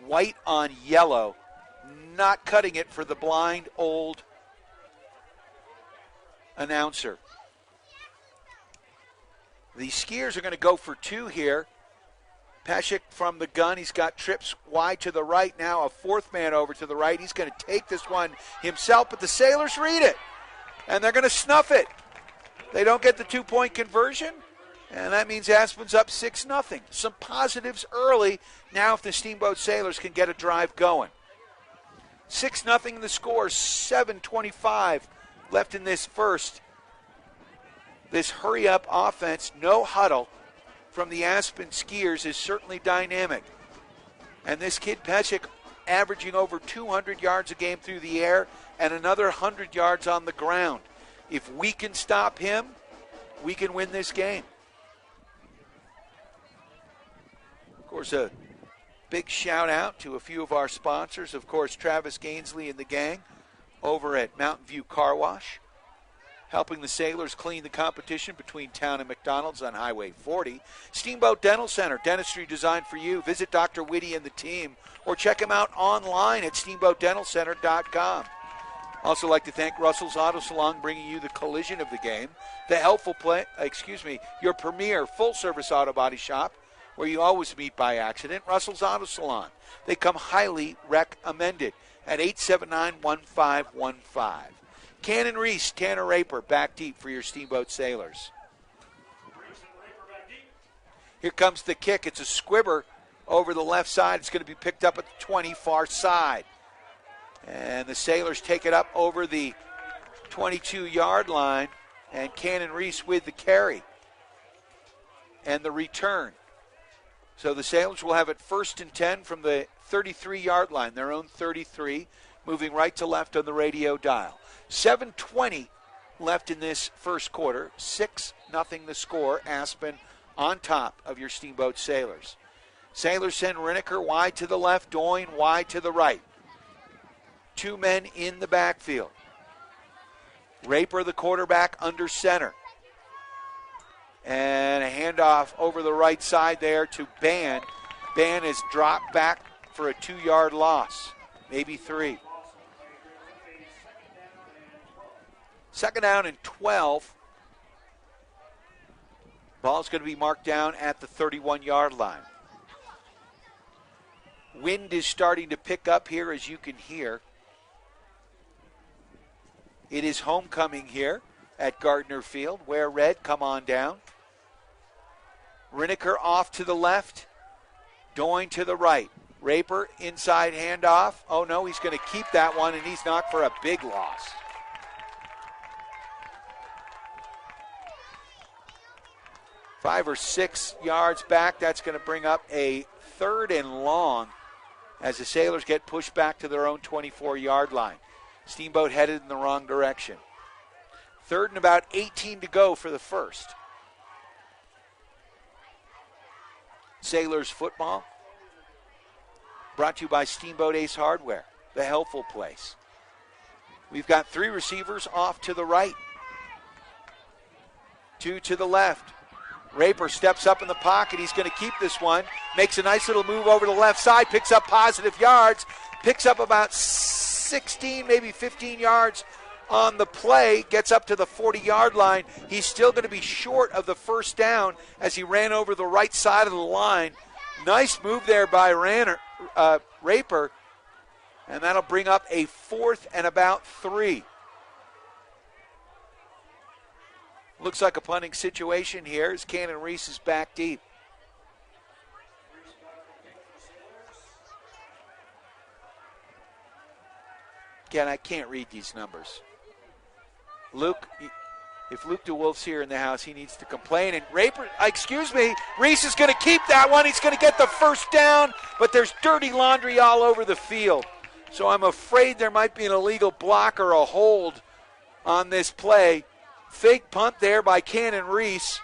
white on yellow, not cutting it for the blind old announcer. The Skiers are going to go for 2 here. Pesek from the gun. He's got trips wide to the right now. A 4th man over to the right. He's going to take this one himself, but the Sailors read it, and they're going to snuff it. They don't get the 2-point conversion, and that means Aspen's up 6-0. Some positives early. Now if the Steamboat Sailors can get a drive going. 6-0 the score, 7:25 left in this first. This hurry-up offense, no huddle from the Aspen Skiers is certainly dynamic. And this kid Peshek averaging over 200 yards a game through the air and another 100 yards on the ground. If we can stop him, we can win this game. Of course, a big shout out to a few of our sponsors. Of course, Travis Gainsley and the gang over at Mountain View Car Wash, helping the Sailors clean the competition between town and McDonald's on Highway 40. Steamboat Dental Center, dentistry designed for you. Visit Dr. Whitty and the team or check him out online at steamboatdentalcenter.com. Also like to thank Russell's Auto Salon, bringing you the collision of the game. Your premier full-service auto body shop, where you always meet by accident, Russell's Auto Salon. They come highly recommended at 879-1515. Cannon Reese, Tanner Raper, back deep for your Steamboat Sailors. Here comes the kick. It's a squibber over the left side. It's going to be picked up at the 20, far side. And the Sailors take it up over the 22-yard line, and Cannon Reese with the carry and the return. So the Sailors will have it 1st and 10 from the 33-yard line, their own 33, moving right to left on the radio dial. 7:20 left in this first quarter. 6-0 the score. Aspen on top of your Steamboat Sailors. Sailors send Rineker wide to the left, Doyne wide to the right. 2 men in the backfield. Raper, the quarterback, under center. And a handoff over the right side there to Ban. Ban is dropped back for a 2-yard loss, maybe 3. 2nd down and 12. Ball's going to be marked down at the 31-yard line. Wind is starting to pick up here, as you can hear. It is homecoming here at Gardner Field. Wear red, come on down. Rineker off to the left. Doyne to the right. Raper inside handoff. Oh no, he's going to keep that one, and he's knocked for a big loss. Five or 6 yards back. That's going to bring up a 3rd and long as the Sailors get pushed back to their own 24-yard line. Steamboat headed in the wrong direction. 3rd and about 18 to go for the first. Sailors football brought to you by Steamboat Ace Hardware, the helpful place. We've got 3 receivers off to the right, 2 to the left. Raper steps up in the pocket. He's going to keep this one. Makes a nice little move over the left side. Picks up positive yards. Picks up about 16, maybe 15 yards on the play. Gets up to the 40-yard line. He's still going to be short of the 1st down as he ran over the right side of the line. Nice move there by Raper. And that'll bring up a 4th and about 3. Looks like a punting situation here as Cannon Reese is back deep. Again, I can't read these numbers. Luke, if Luke DeWolf's here in the house, he needs to complain. And Reese is going to keep that one. He's going to get the 1st down, but there's dirty laundry all over the field. So I'm afraid there might be an illegal block or a hold on this play. Fake punt there by Cannon Reese.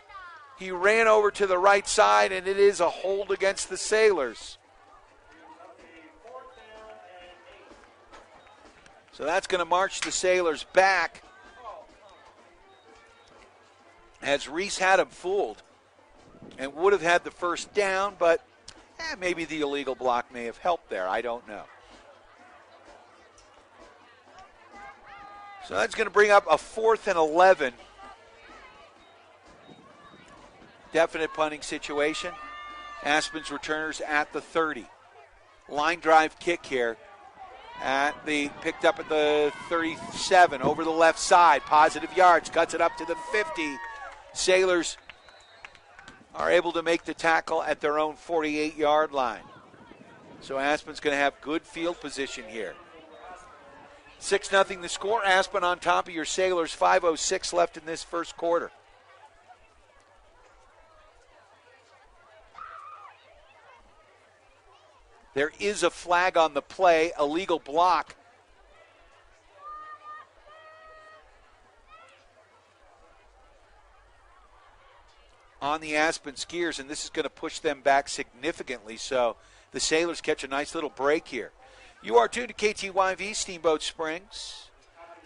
He ran over to the right side, and it is a hold against the Sailors. So that's going to march the Sailors back as Reese had him fooled and would have had the 1st down, but maybe the illegal block may have helped there. I don't know. So that's going to bring up a 4th and 11. Definite punting situation. Aspen's returners at the 30. Line drive kick here Picked up at the 37, over the left side, positive yards, cuts it up to the 50. Sailors are able to make the tackle at their own 48-yard line. So Aspen's going to have good field position here. 6-0 the score. Aspen on top of your Sailors. 5:06 left in this first quarter. There is a flag on the play, a legal block. On the Aspen Skiers, and this is going to push them back significantly. So the Sailors catch a nice little break here. You are tuned to KTYV Steamboat Springs.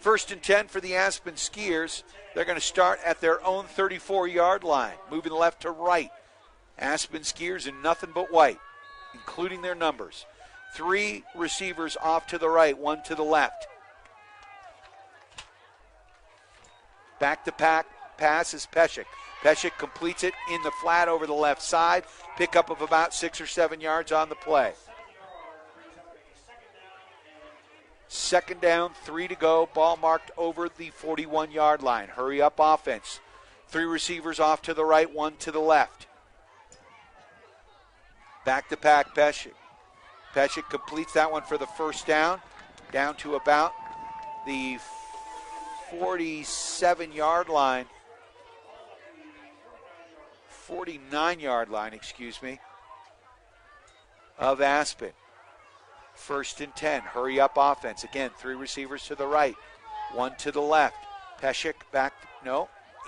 1st and 10 for the Aspen Skiers. They're going to start at their own 34-yard line, moving left to right. Aspen Skiers in nothing but white, including their numbers. 3 receivers off to the right, 1 to the left. Back to pass is Peshek. Peshek completes it in the flat over the left side. Pickup of about 6 or 7 yards on the play. 2nd down, 3 to go. Ball marked over the 41-yard line. Hurry up offense. 3 receivers off to the right, 1 to the left. Back to Peshek. Peshek completes that one for the 1st down. Down to about the 47-yard line. 49-yard line, of Aspen. 1st and 10. Hurry up offense. Again, 3 receivers to the right, 1 to the left. Peshek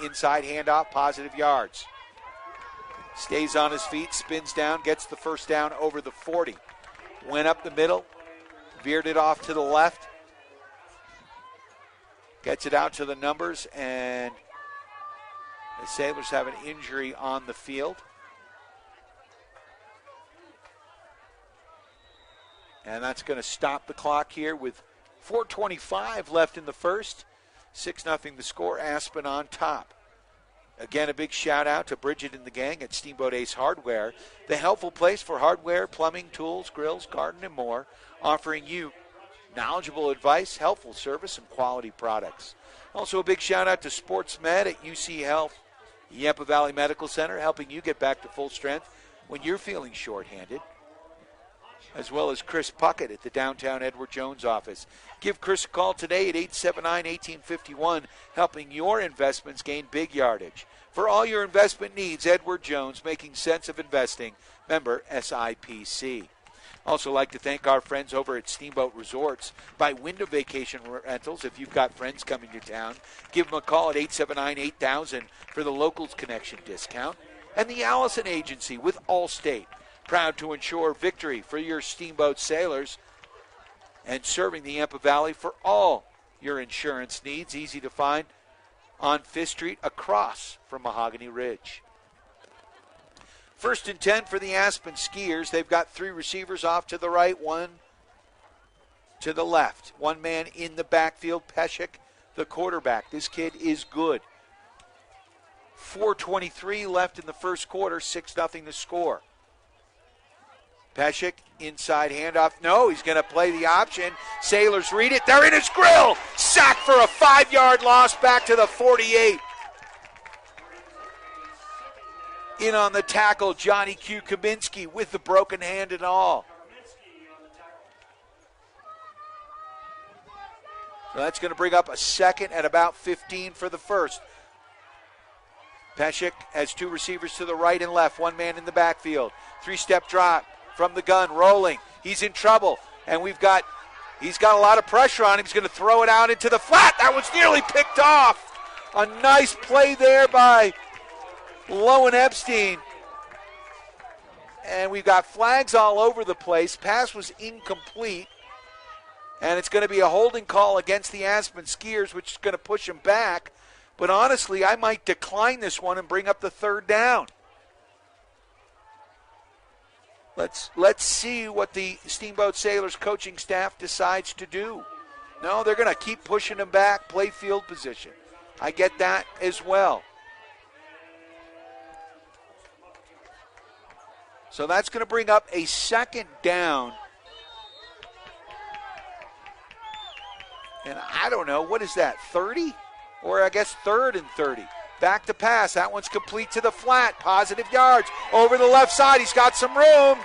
inside handoff, positive yards. Stays on his feet, spins down, gets the 1st down over the 40. Went up the middle, veered it off to the left. Gets it out to the numbers, and the Sailors have an injury on the field. And that's going to stop the clock here with 4:25 left in the first. 6-0 the score, Aspen on top. Again, a big shout out to Bridget and the gang at Steamboat Ace Hardware, the helpful place for hardware, plumbing, tools, grills, garden, and more, offering you knowledgeable advice, helpful service, and quality products. Also a big shout out to Sports Med at UC Health, Yampa Valley Medical Center, helping you get back to full strength when you're feeling shorthanded, as well as Chris Puckett at the downtown Edward Jones office. Give Chris a call today at 879-1851, helping your investments gain big yardage. For all your investment needs, Edward Jones, making sense of investing. Member SIPC. Also like to thank our friends over at Steamboat Resorts by Wyndham Vacation Rentals. If you've got friends coming to town, give them a call at 879-8000 for the Locals Connection discount. And the Allison Agency with Allstate, proud to ensure victory for your Steamboat Sailors and serving the Yampa Valley for all your insurance needs. Easy to find on 5th Street across from Mahogany Ridge. 1st and 10 for the Aspen Skiers. They've got 3 receivers off to the right, 1 to the left. 1 man in the backfield, Peshek, the quarterback. This kid is good. 4:23 left in the first quarter, 6-0 the score. Peshek, inside handoff. No, he's going to play the option. Sailors read it. They're in his grill. Sack for a 5-yard loss back to the 48. In on the tackle, Johnny Q. Kaminsky with the broken hand and all. So that's going to bring up a 2nd at about 15 for the first. Peshek has 2 receivers to the right and left, 1 man in the backfield. 3-step drop from the gun, rolling. He's in trouble, and he's got a lot of pressure on him. He's going to throw it out into the flat. That was nearly picked off. A nice play there by Lowen Epstein. And we've got flags all over the place. Pass was incomplete. And it's going to be a holding call against the Aspen Skiers, which is going to push them back. But honestly, I might decline this one and bring up the 3rd down. Let's see what the Steamboat Sailors coaching staff decides to do. No, they're going to keep pushing them back, play field position. I get that as well. So that's going to bring up a 2nd down And I don't know, what is that, 30? Or I guess 3rd and 30. Back to pass. That one's complete to the flat. Positive yards. Over the left side. He's got some room.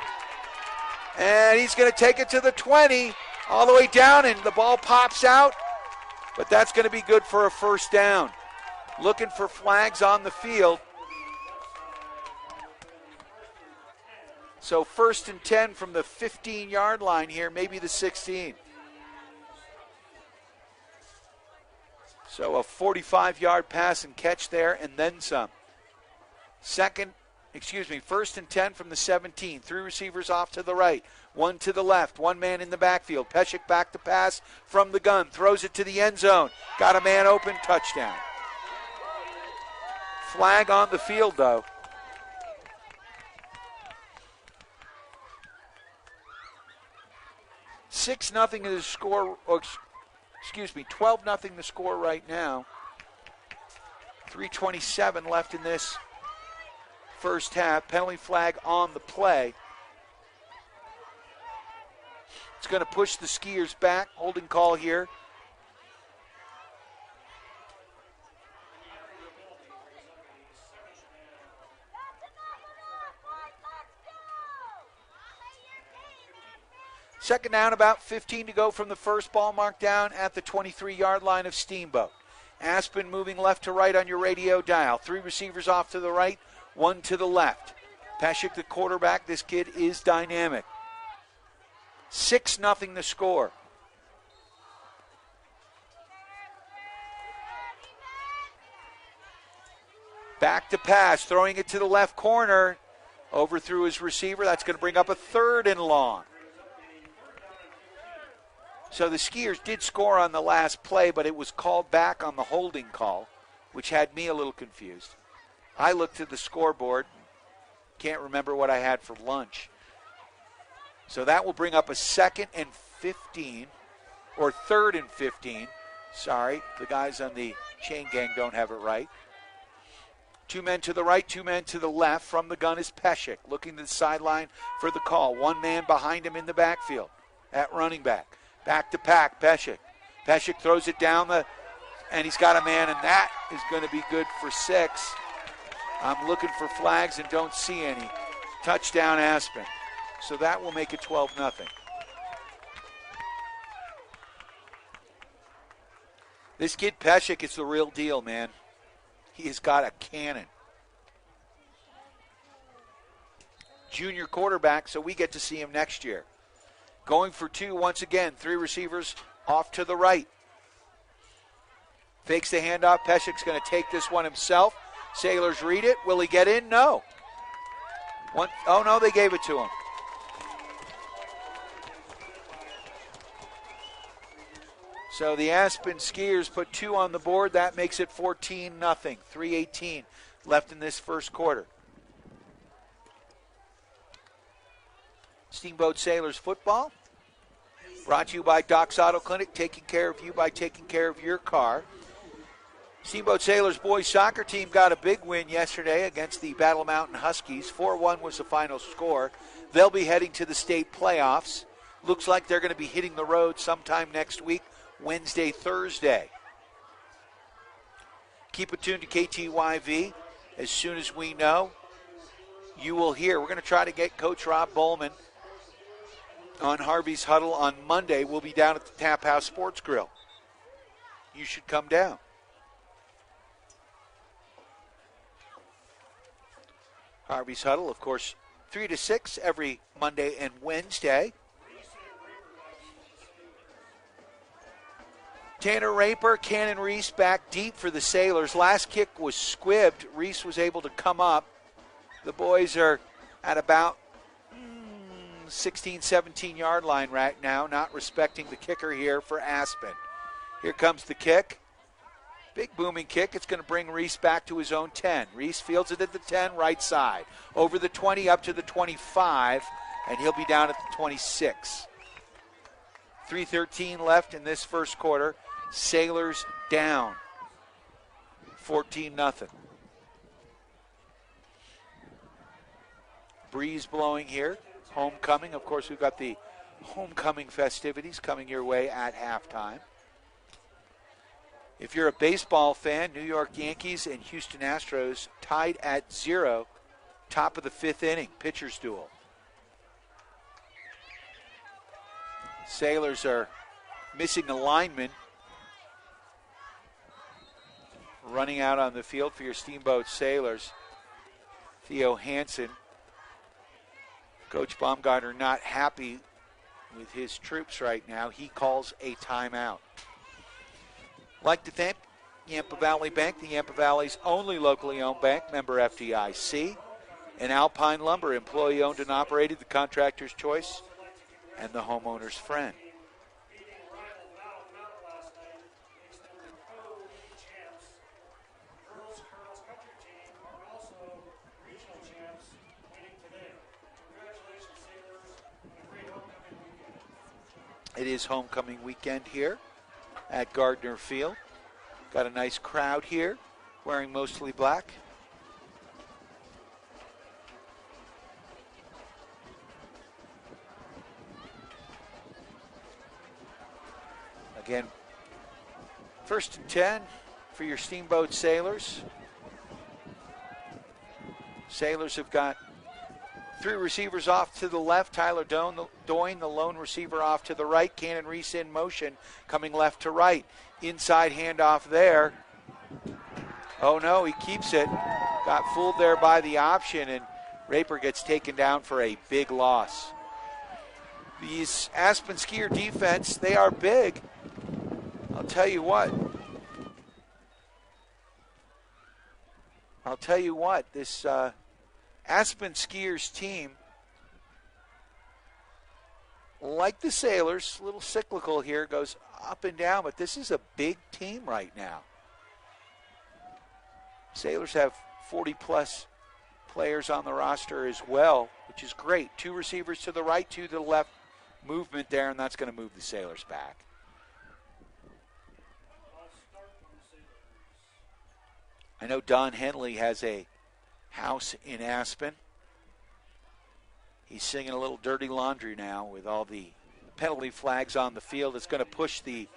And he's going to take it to the 20. All the way down, and the ball pops out. But that's going to be good for a first down. Looking for flags on the field. So 1st and 10 from the 15-yard line here, maybe the 16. So a 45-yard pass and catch there, and then some. 1st and 10 from the 17. 3 receivers off to the right, 1 to the left, 1 man in the backfield. Peshek back to pass from the gun, throws it to the end zone. Got a man open, touchdown. Flag on the field, though. $6-0 is the score. 12-0 the score right now. 3:27 left in this first half. Penalty flag on the play. It's going to push the Skiers back. Holding call here. Second down, about 15 to go from the first. Ball marked down at the 23-yard line of Steamboat. Aspen moving left to right on your radio dial. 3 receivers off to the right, 1 to the left. Peshek, the quarterback. This kid is dynamic. 6-0 the score. Back to pass, throwing it to the left corner. Overthrew his receiver. That's going to bring up a 3rd and long. So the Skiers did score on the last play, but it was called back on the holding call, which had me a little confused. I looked at the scoreboard. Can't remember what I had for lunch. So that will bring up a 2nd and 15, or 3rd and 15. Sorry, the guys on the chain gang don't have it right. 2 men to the right, 2 men to the left. From the gun is Peshek, looking to the sideline for the call. 1 man behind him in the backfield at running back. Back to pack, Peshek. Peshek throws it down and he's got a man, and that is going to be good for 6. I'm looking for flags and don't see any. Touchdown, Aspen. So that will make it 12-0. This kid Peshek is the real deal, man. He has got a cannon. Junior quarterback, so we get to see him next year. Going for 2 once again. 3 receivers off to the right. Fakes the handoff. Peshek's going to take this one himself. Sailors read it. Will he get in? No. Oh, no, they gave it to him. So the Aspen Skiers put 2 on the board. That makes it 14-0. 3:18 left in this first quarter. Steamboat Sailors football, brought to you by Doc's Auto Clinic, taking care of you by taking care of your car. Steamboat Sailors boys soccer team got a big win yesterday against the Battle Mountain Huskies. 4-1 was the final score. They'll be heading to the state playoffs. Looks like they're going to be hitting the road sometime next week, Wednesday, Thursday. Keep it tuned to KTYV. As soon as we know, you will hear. We're going to try to get Coach Rob Bowman on Harvey's Huddle on Monday. We'll be down at the Tap House Sports Grill. You should come down. Harvey's Huddle, of course, 3 to 6 every Monday and Wednesday. Tanner Raper, Cannon Reese back deep for the Sailors. Last kick was squibbed. Reese was able to come up. The boys are at about 16, 17-yard line right now, not respecting the kicker here for Aspen. Here comes the kick. Big booming kick. It's going to bring Reese back to his own 10. Reese fields it at the 10, right side. Over the 20, up to the 25, and he'll be down at the 26. 3:13 left in this first quarter. Sailors down 14-0. Breeze blowing here. Homecoming. Of course, we've got the homecoming festivities coming your way at halftime. If you're a baseball fan, New York Yankees and Houston Astros tied at 0, top of the 5th inning, pitcher's duel. Sailors are missing a lineman. Running out on the field for your Steamboat Sailors, Theo Hansen. Coach Baumgartner not happy with his troops right now. He calls a timeout. I'd like to thank Yampa Valley Bank, the Yampa Valley's only locally owned bank, member FDIC, and Alpine Lumber, employee owned and operated, the contractor's choice, and the homeowner's friend. It is homecoming weekend here at Gardner Field. Got a nice crowd here, wearing mostly black. Again, 1st and 10 for your Steamboat Sailors. Sailors have got 3 receivers off to the left. Tyler Doyne, the lone receiver, off to the right. Cannon Reese in motion, coming left to right. Inside handoff there. Oh no, he keeps it. Got fooled there by the option, and Raper gets taken down for a big loss. These Aspen Skier defense, they are big. I'll tell you what, this Aspen Skiers team, like the Sailors, a little cyclical here, goes up and down, but this is a big team right now. Sailors have 40-plus players on the roster as well, which is great. 2 receivers to the right, 2 to the left. Movement there, and that's going to move the Sailors back. I know Don Henley has a house in Aspen. He's singing a little dirty laundry now with all the penalty flags on the field. It's going to push the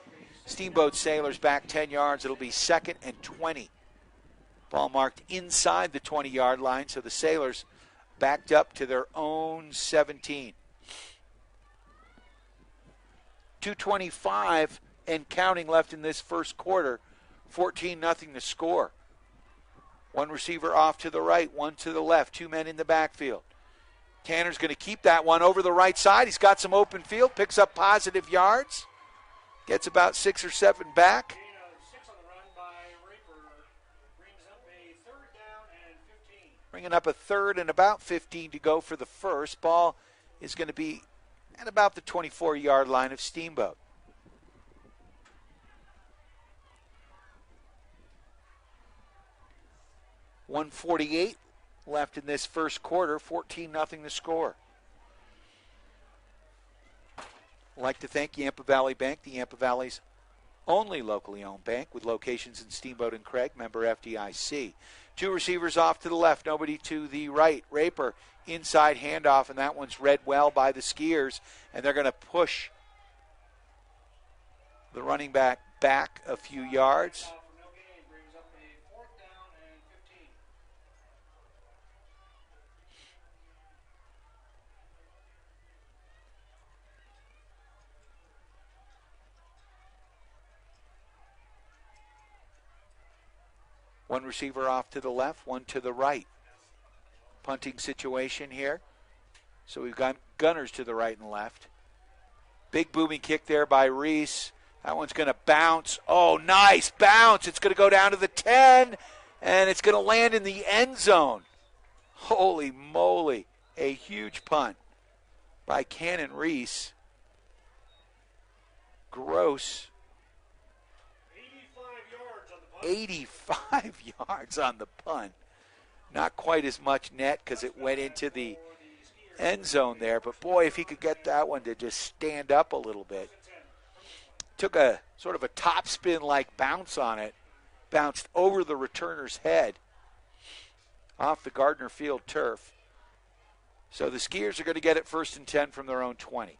Steamboat Sailors back 10 yards. It'll be 2nd and 20. Ball marked inside the 20-yard line, so the Sailors backed up to their own 17. 2:25 and counting left in this first quarter. 14-0 to score. 1 receiver off to the right, 1 to the left, 2 men in the backfield. Tanner's going to keep that one over the right side. He's got some open field, picks up positive yards, gets about 6 or 7 back. Bringing up a 3rd and about 15 to go for the first. Ball is going to be at about the 24-yard line of Steamboat. .148 left in this first quarter, 14-0 to score. I'd like to thank Yampa Valley Bank, the Yampa Valley's only locally owned bank with locations in Steamboat and Craig, member FDIC. 2 receivers off to the left, nobody to the right. Raper, inside handoff, and that one's read well by the Skiers, and they're going to push the running back a few yards. One receiver off to the left, 1 to the right. Punting situation here. So we've got gunners to the right and left. Big booming kick there by Reese. That one's going to bounce. Oh, nice bounce. It's going to go down to the 10, and it's going to land in the end zone. Holy moly. A huge punt by Cannon Reese. Gross. 85 yards on the punt. Not quite as much net because it went into the end zone there. But, boy, if he could get that one to just stand up a little bit. Took a sort of a topspin-like bounce on it. Bounced over the returner's head off the Gardner Field turf. So the Skiers are going to get it 1st and 10 from their own 20.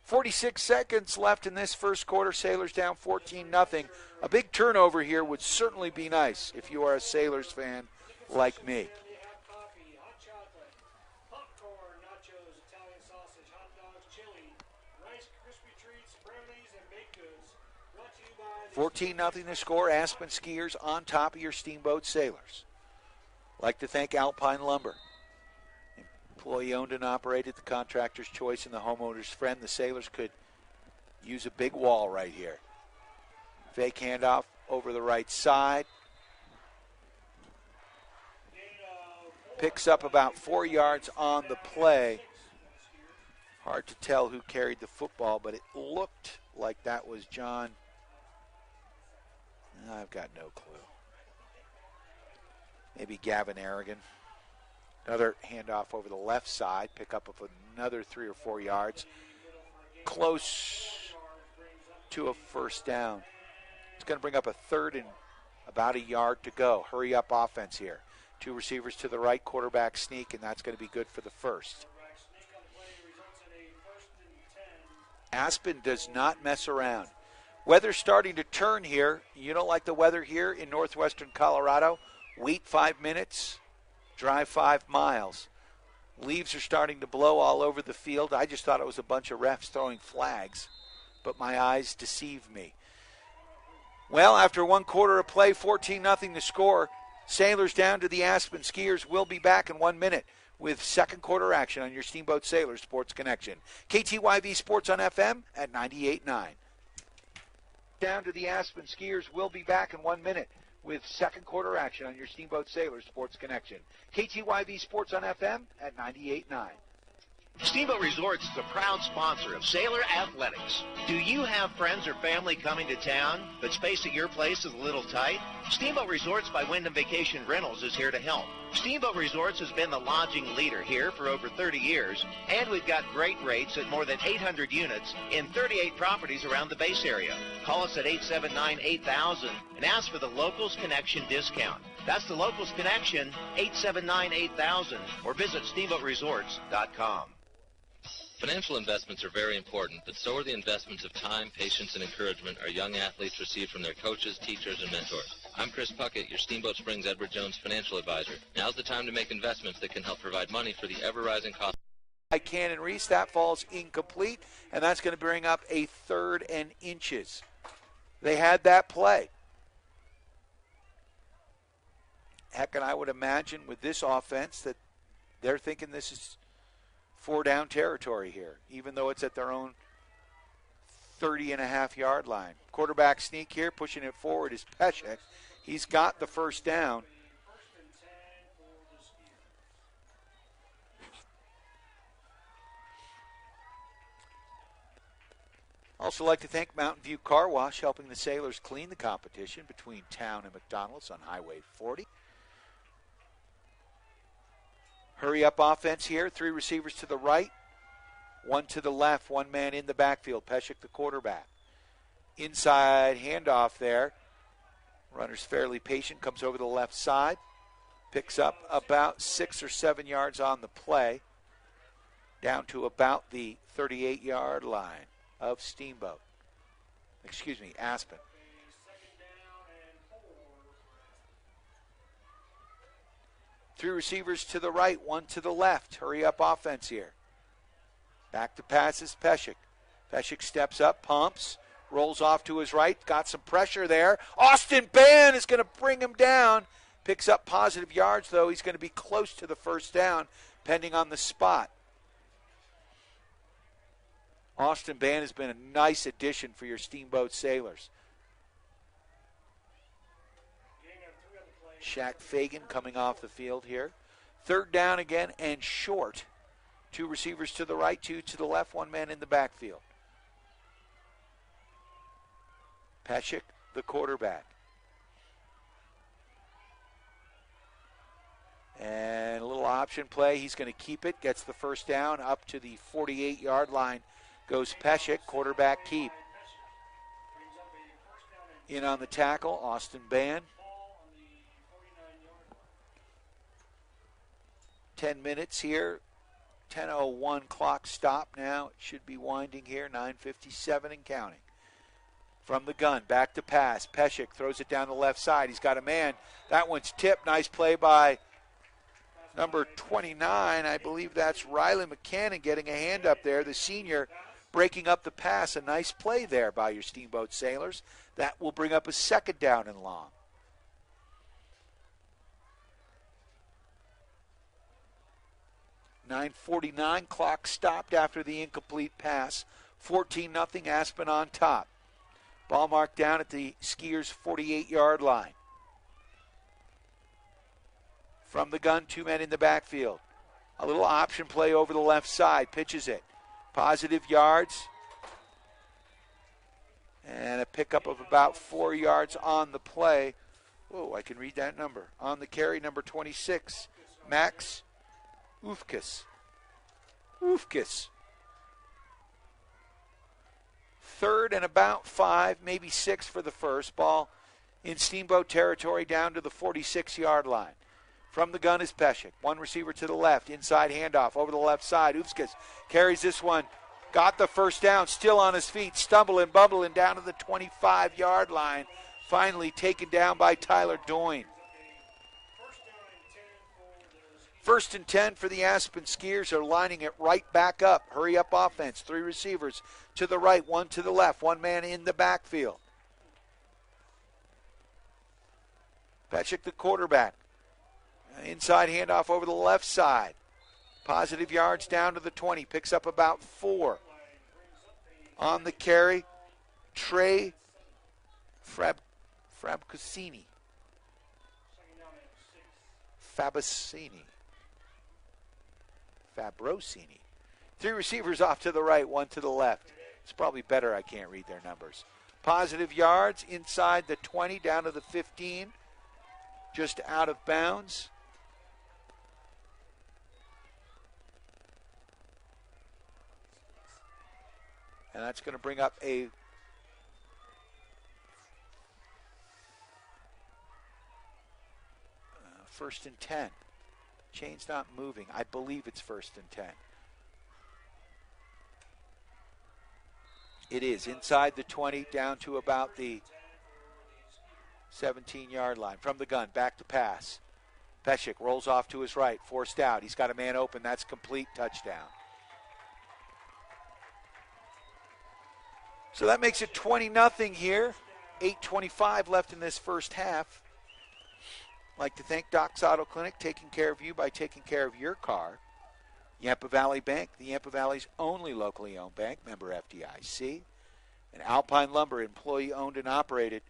46 seconds left in this first quarter. Sailors down 14-0. A big turnover here would certainly be nice if you are a Sailors fan like me. 14-0 the score. Aspen Skiers on top of your Steamboat Sailors. Like to thank Alpine Lumber. Employee owned and operated, the contractor's choice and the homeowner's friend. The Sailors could use a big wall right here. Fake handoff over the right side. Picks up about 4 yards on the play. Hard to tell who carried the football, but it looked like that was John. I've got no clue. Maybe Gavin Aragon. Another handoff over the left side. Pick up of another 3 or 4 yards. Close to a first down. It's going to bring up a third and about a yard to go. Hurry up offense here. 2 receivers to the right, quarterback sneak, and that's going to be good for the first. Aspen does not mess around. Weather's starting to turn here. You don't like the weather here in northwestern Colorado? Wait 5 minutes, drive 5 miles. Leaves are starting to blow all over the field. I just thought it was a bunch of refs throwing flags, but my eyes deceive me. Well, after 1 quarter of play, 14-0 to score. Sailors down to the Aspen Skiers. We'll be back in 1 minute with second quarter action on your Steamboat Sailors Sports Connection. KTYV Sports on FM at 98.9. Down to the Aspen Skiers. We'll be back in 1 minute with second quarter action on your Steamboat Sailors Sports Connection. KTYV Sports on FM at 98.9. Steamboat Resorts is a proud sponsor of Sailor Athletics. Do you have friends or family coming to town, but space at your place is a little tight? Steamboat Resorts by Wyndham Vacation Rentals is here to help. Steamboat Resorts has been the lodging leader here for over 30 years, and we've got great rates at more than 800 units in 38 properties around the base area. Call us at 879-8000 and ask for the Locals Connection discount. That's the Locals Connection, 879-8000, or visit steamboatresorts.com. Financial investments are very important, but so are the investments of time, patience, and encouragement our young athletes receive from their coaches, teachers, and mentors. I'm Chris Puckett, your Steamboat Springs Edward Jones financial advisor. Now's the time to make investments that can help provide money for the ever-rising cost. Cannon Reese, that falls incomplete, and that's going to bring up a 3rd and inches. They had that play. Heck, and I would imagine with this offense that they're thinking this is 4-down territory here, even though it's at their own 30.5-yard line. Quarterback sneak here, pushing it forward is Peshek. He's got the first down. Also like to thank Mountain View Car Wash, helping the Sailors clean the competition between Town and McDonald's on Highway 40. Hurry up offense here. 3 receivers to the right, 1 to the left, 1 man in the backfield. Peshek, the quarterback. Inside handoff there. Runner's fairly patient, comes over the left side. Picks up about 6 or 7 yards on the play. Down to about the 38-yard line of Steamboat. Aspen. Three receivers to the right, 1 to the left. Hurry up offense here. Back to passes, Peshek. Peshek steps up, pumps, rolls off to his right. Got some pressure there. Austin Ban is going to bring him down. Picks up positive yards, though. He's going to be close to the first down, depending on the spot. Austin Ban has been a nice addition for your Steamboat Sailors. Shaq Fagan coming off the field here. 3rd down again and short. 2 receivers to the right, 2 to the left, 1 man in the backfield. Peshek, the quarterback. And a little option play. He's going to keep it. Gets the first down up to the 48-yard line. Goes Peshek, quarterback keep. In on the tackle, Austin Ban. 10 minutes here 10:01 clock stop now. It should be winding here, 9:57 and counting. From the gun, back to pass. Peshek throws it down the left side. He's got a man. That one's tipped. Nice play by number 29. I believe that's Riley McCannon getting a hand up there. The senior breaking up the pass. A nice play there by your Steamboat Sailors. That will bring up a second down and long. .949 clock stopped after the incomplete pass. 14-0 Aspen on top. Ball marked down at the Skiers' 48-yard line. From the gun, 2 men in the backfield. A little option play over the left side. Pitches it. Positive yards. And a pickup of about 4 yards on the play. Whoa, I can read that number. On the carry, number 26, Max Ufkis. Third and about 5, maybe 6 for the first. Ball in Steamboat territory down to the 46-yard line. From the gun is Peshek. One receiver to the left. Inside handoff over the left side. Ufkis carries this one. Got the first down. Still on his feet. Stumbling, bumbling down to the 25-yard line. Finally taken down by Tyler Doyne. 1st and 10 for the Aspen Skiers. Are lining it right back up. Hurry up offense. 3 receivers to the right, 1 to the left. 1 man in the backfield. Peshek, the quarterback. Inside handoff over the left side. Positive yards down to the 20. Picks up about 4. On the carry, Trey Fabrosini. 3 receivers off to the right, 1 to the left. It's probably better I can't read their numbers. Positive yards inside the 20, down to the 15. Just out of bounds. And that's going to bring up a first and 10. Chain's not moving. I believe it's 1st and 10. It is inside the 20, down to about the 17-yard line. From the gun, back to pass. Peshek rolls off to his right, forced out. He's got a man open. That's complete. Touchdown. So that makes it 20-0 here. 8:25 left in this first half. I'd like to thank Doc's Auto Clinic, taking care of you by taking care of your car. Yampa Valley Bank, the Yampa Valley's only locally owned bank, member FDIC. And Alpine Lumber, employee owned and operated.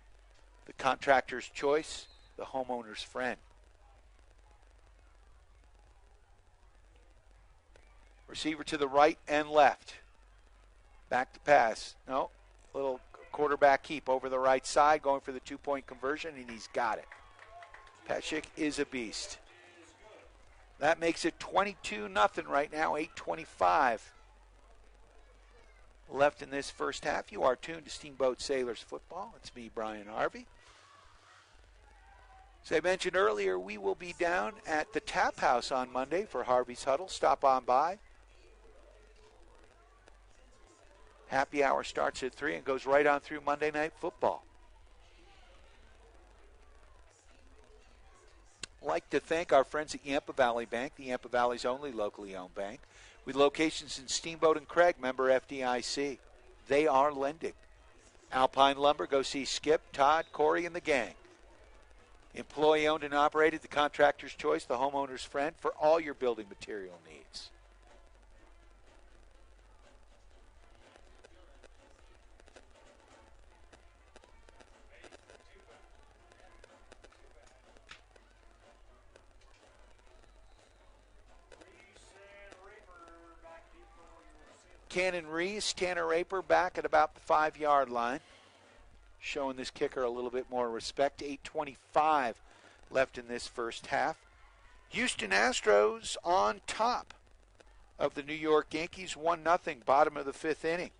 The contractor's choice, the homeowner's friend. Receiver to the right and left. Back to pass. No, little quarterback keep over the right side, going for the 2-point conversion, and he's got it. Peshek is a beast. That makes it 22-0 right now, 8:25 left in this first half. You are tuned to Steamboat Sailors football. It's me, Brian Harvey. As I mentioned earlier, we will be down at the Tap House on Monday for Harvey's Huddle. Stop on by. Happy hour starts at 3 and goes right on through Monday Night Football. I'd like to thank our friends at Yampa Valley Bank, the Yampa Valley's only locally owned bank, with locations in Steamboat and Craig, member FDIC. They are lending. Alpine Lumber, go see Skip, Todd, Corey, and the gang. Employee owned and operated, the contractor's choice, the homeowner's friend for all your building material needs. Cannon Reese, Tanner Raper back at about the 5-yard line. Showing this kicker a little bit more respect. 8:25 left in this first half. Houston Astros on top of the New York Yankees, 1-0, bottom of the 5th inning.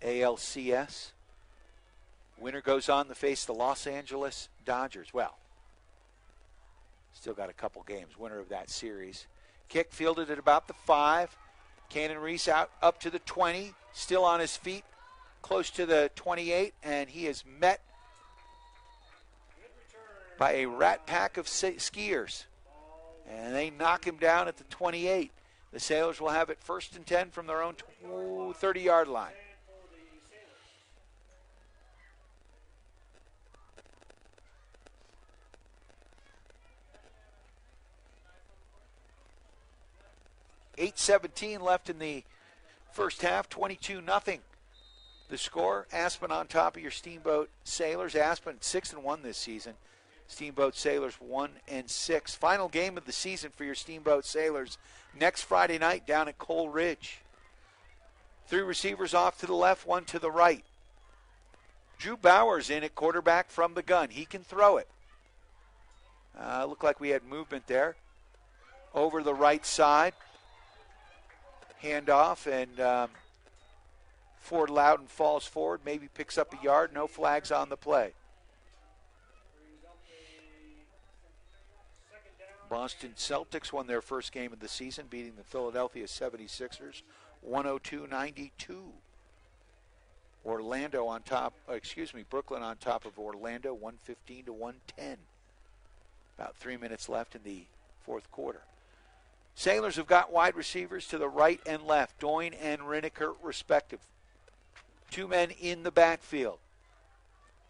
ALCS. Winner goes on to face the Los Angeles Dodgers. Well, still got a couple games. Winner of that series. Kick fielded at about the 5. Cannon Reese out up to the 20. Still on his feet. Close to the 28. And he is met by a rat pack of skiers. And they knock him down at the 28. The Sailors will have it 1st and 10 from their own 30-yard line. .8:17 left in the first half, 22-0. The score, Aspen on top of your Steamboat Sailors. Aspen 6-1 this season. Steamboat Sailors 1-6. Final game of the season for your Steamboat Sailors next Friday night down at Coal Ridge. 3 receivers off to the left, 1 to the right. Drew Bowers in at quarterback from the gun. He can throw it. Looked like we had movement there. Over the right side. Handoff, and Ford Loudon falls forward, maybe picks up a yard. No flags on the play. Boston Celtics won their first game of the season, beating the Philadelphia 76ers 102-92. Brooklyn on top of Orlando 115-110. About 3 minutes left in the fourth quarter. Sailors have got wide receivers to the right and left, Doyne and Rineker respective. 2 men in the backfield.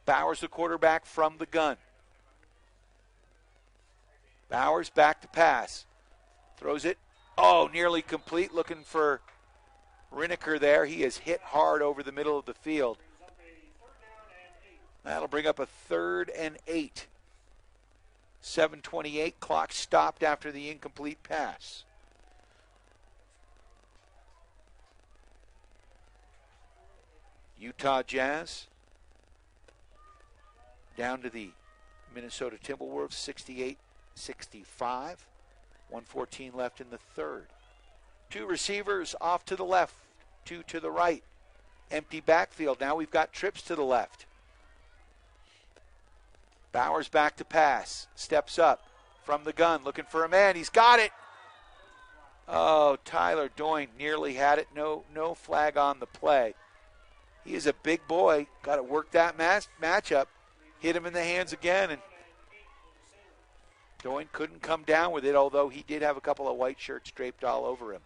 Bowers the quarterback from the gun. Bowers back to pass. Throws it. Oh, nearly complete. Looking for Rineker there. He is hit hard over the middle of the field. That'll bring up a 3rd and 8. 7:28. Clock stopped after the incomplete pass. Utah Jazz down to the Minnesota Timberwolves 68-65. 1:14 left in the third. 2 receivers off to the left, 2 to the right. Empty backfield. Now we've got trips to the left. Bowers back to pass. Steps up from the gun. Looking for a man. He's got it. Oh, Tyler Doyne nearly had it. No flag on the play. He is a big boy. Got to work that matchup. Hit him in the hands again. And Doyne couldn't come down with it, although he did have a couple of white shirts draped all over him.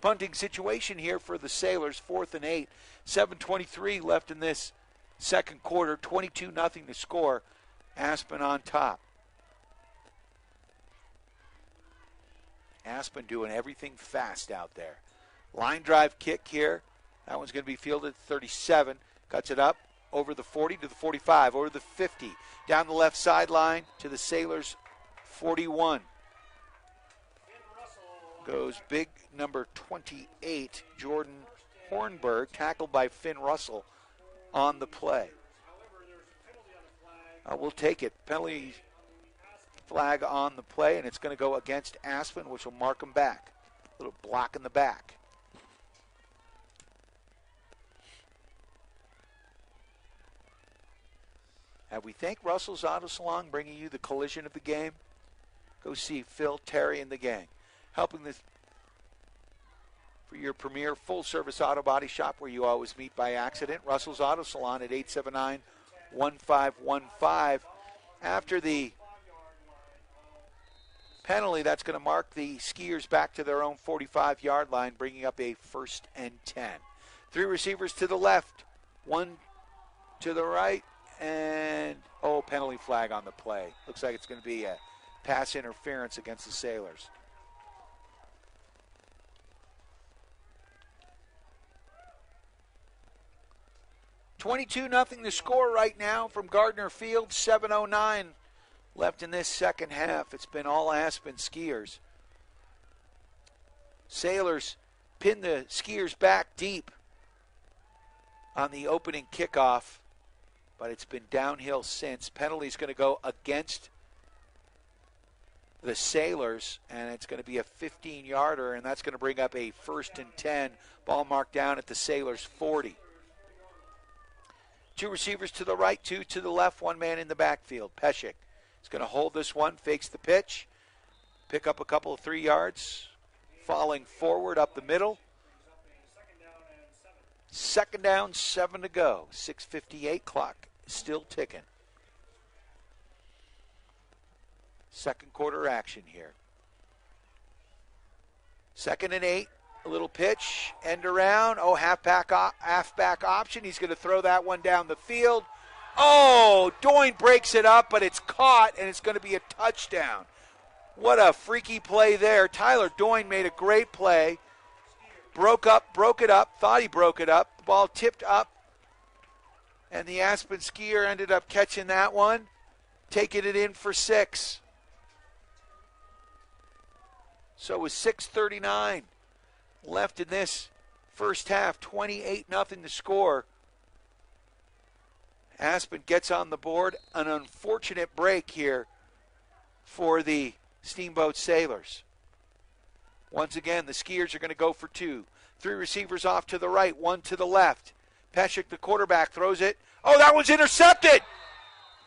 Punting situation here for the Sailors. 4th and 8. 7:23 left in this second quarter. 22-0 to score. Aspen on top. Aspen doing everything fast out there. Line drive kick here. That one's going to be fielded at 37. Cuts it up over the 40 to the 45, over the 50. Down the left sideline to the Sailors' 41. Goes big number 28, Jordan Hornberg, tackled by Finn Russell on the play. We'll take it. Penalty flag on the play, and it's going to go against Aspen, which will mark them back. A little block in the back. And we thank Russell's Auto Salon bringing you the collision of the game. Go see Phil, Terry, and the gang. Helping this for your premier full-service auto body shop where you always meet by accident. Russell's Auto Salon at 879-1515. After the penalty, that's going to mark the Skiers back to their own 45-yard line, bringing up a 1st and 10. 3 receivers to the left, 1 to the right, and, penalty flag on the play. Looks like it's going to be a pass interference against the Sailors. $22-0 to score right now from Gardner Field. 7:09 left in this second half. It's been all Aspen Skiers. Sailors pin the Skiers back deep on the opening kickoff, but it's been downhill since. Penalty's going to go against the Sailors, and it's going to be a 15-yarder, and that's going to bring up a 1st and 10. Ball marked down at the Sailors' 40. Two receivers to the right, two to the left, one man in the backfield. Peshek is going to hold this one, fakes the pitch, pick up a couple of 3 yards, falling forward up the middle. Second down, 7 to go. 6:58 clock, still ticking. Second quarter action here. 2nd and 8, a little pitch, end around. Oh, halfback option. He's going to throw that one down the field. Oh, Doyne breaks it up, but it's caught, and it's going to be a touchdown. What a freaky play there. Tyler Doyne made a great play. Broke it up, thought he broke it up. The ball tipped up, and the Aspen Skier ended up catching that one, taking it in for 6. So with 6:39 left in this first half, 28-0 to score. Aspen gets on the board. An unfortunate break here for the Steamboat Sailors. Once again, the Skiers are going to go for 2. 3 receivers off to the right, 1 to the left. Peshek, the quarterback, throws it. Oh, that one's intercepted!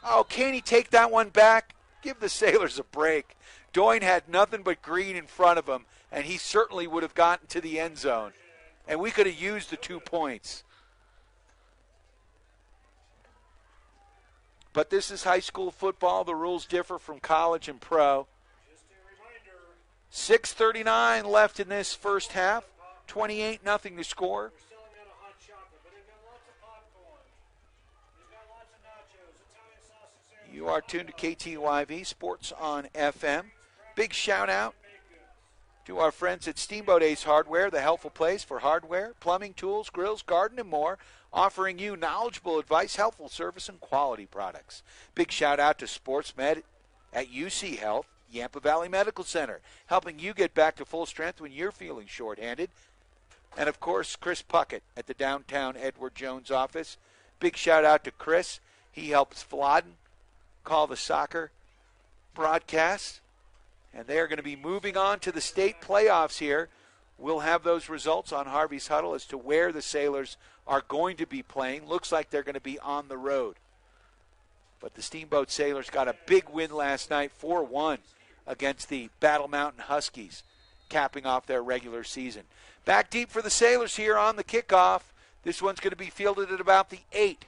Oh, can he take that one back? Give the Sailors a break. Doyne had nothing but green in front of him, and he certainly would have gotten to the end zone. And we could have used the 2 points. But this is high school football. The rules differ from college and pro. 6:39 left in this first half. 28-0 to score. You are tuned to KTYV Sports on FM. Big shout out to our friends at Steamboat Ace Hardware, the helpful place for hardware, plumbing, tools, grills, garden, and more, offering you knowledgeable advice, helpful service, and quality products. Big shout out to Sports Med at UC Health, Yampa Valley Medical Center, helping you get back to full strength when you're feeling shorthanded. And, of course, Chris Puckett at the downtown Edward Jones office. Big shout out to Chris. He helps Flodden call the soccer broadcast. And they are going to be moving on to the state playoffs here. We'll have those results on Harvey's Huddle as to where the Sailors are going to be playing. Looks like they're going to be on the road. But the Steamboat Sailors got a big win last night, 4-1, against the Battle Mountain Huskies, capping off their regular season. Back deep for the Sailors here on the kickoff. This one's going to be fielded at about the 8.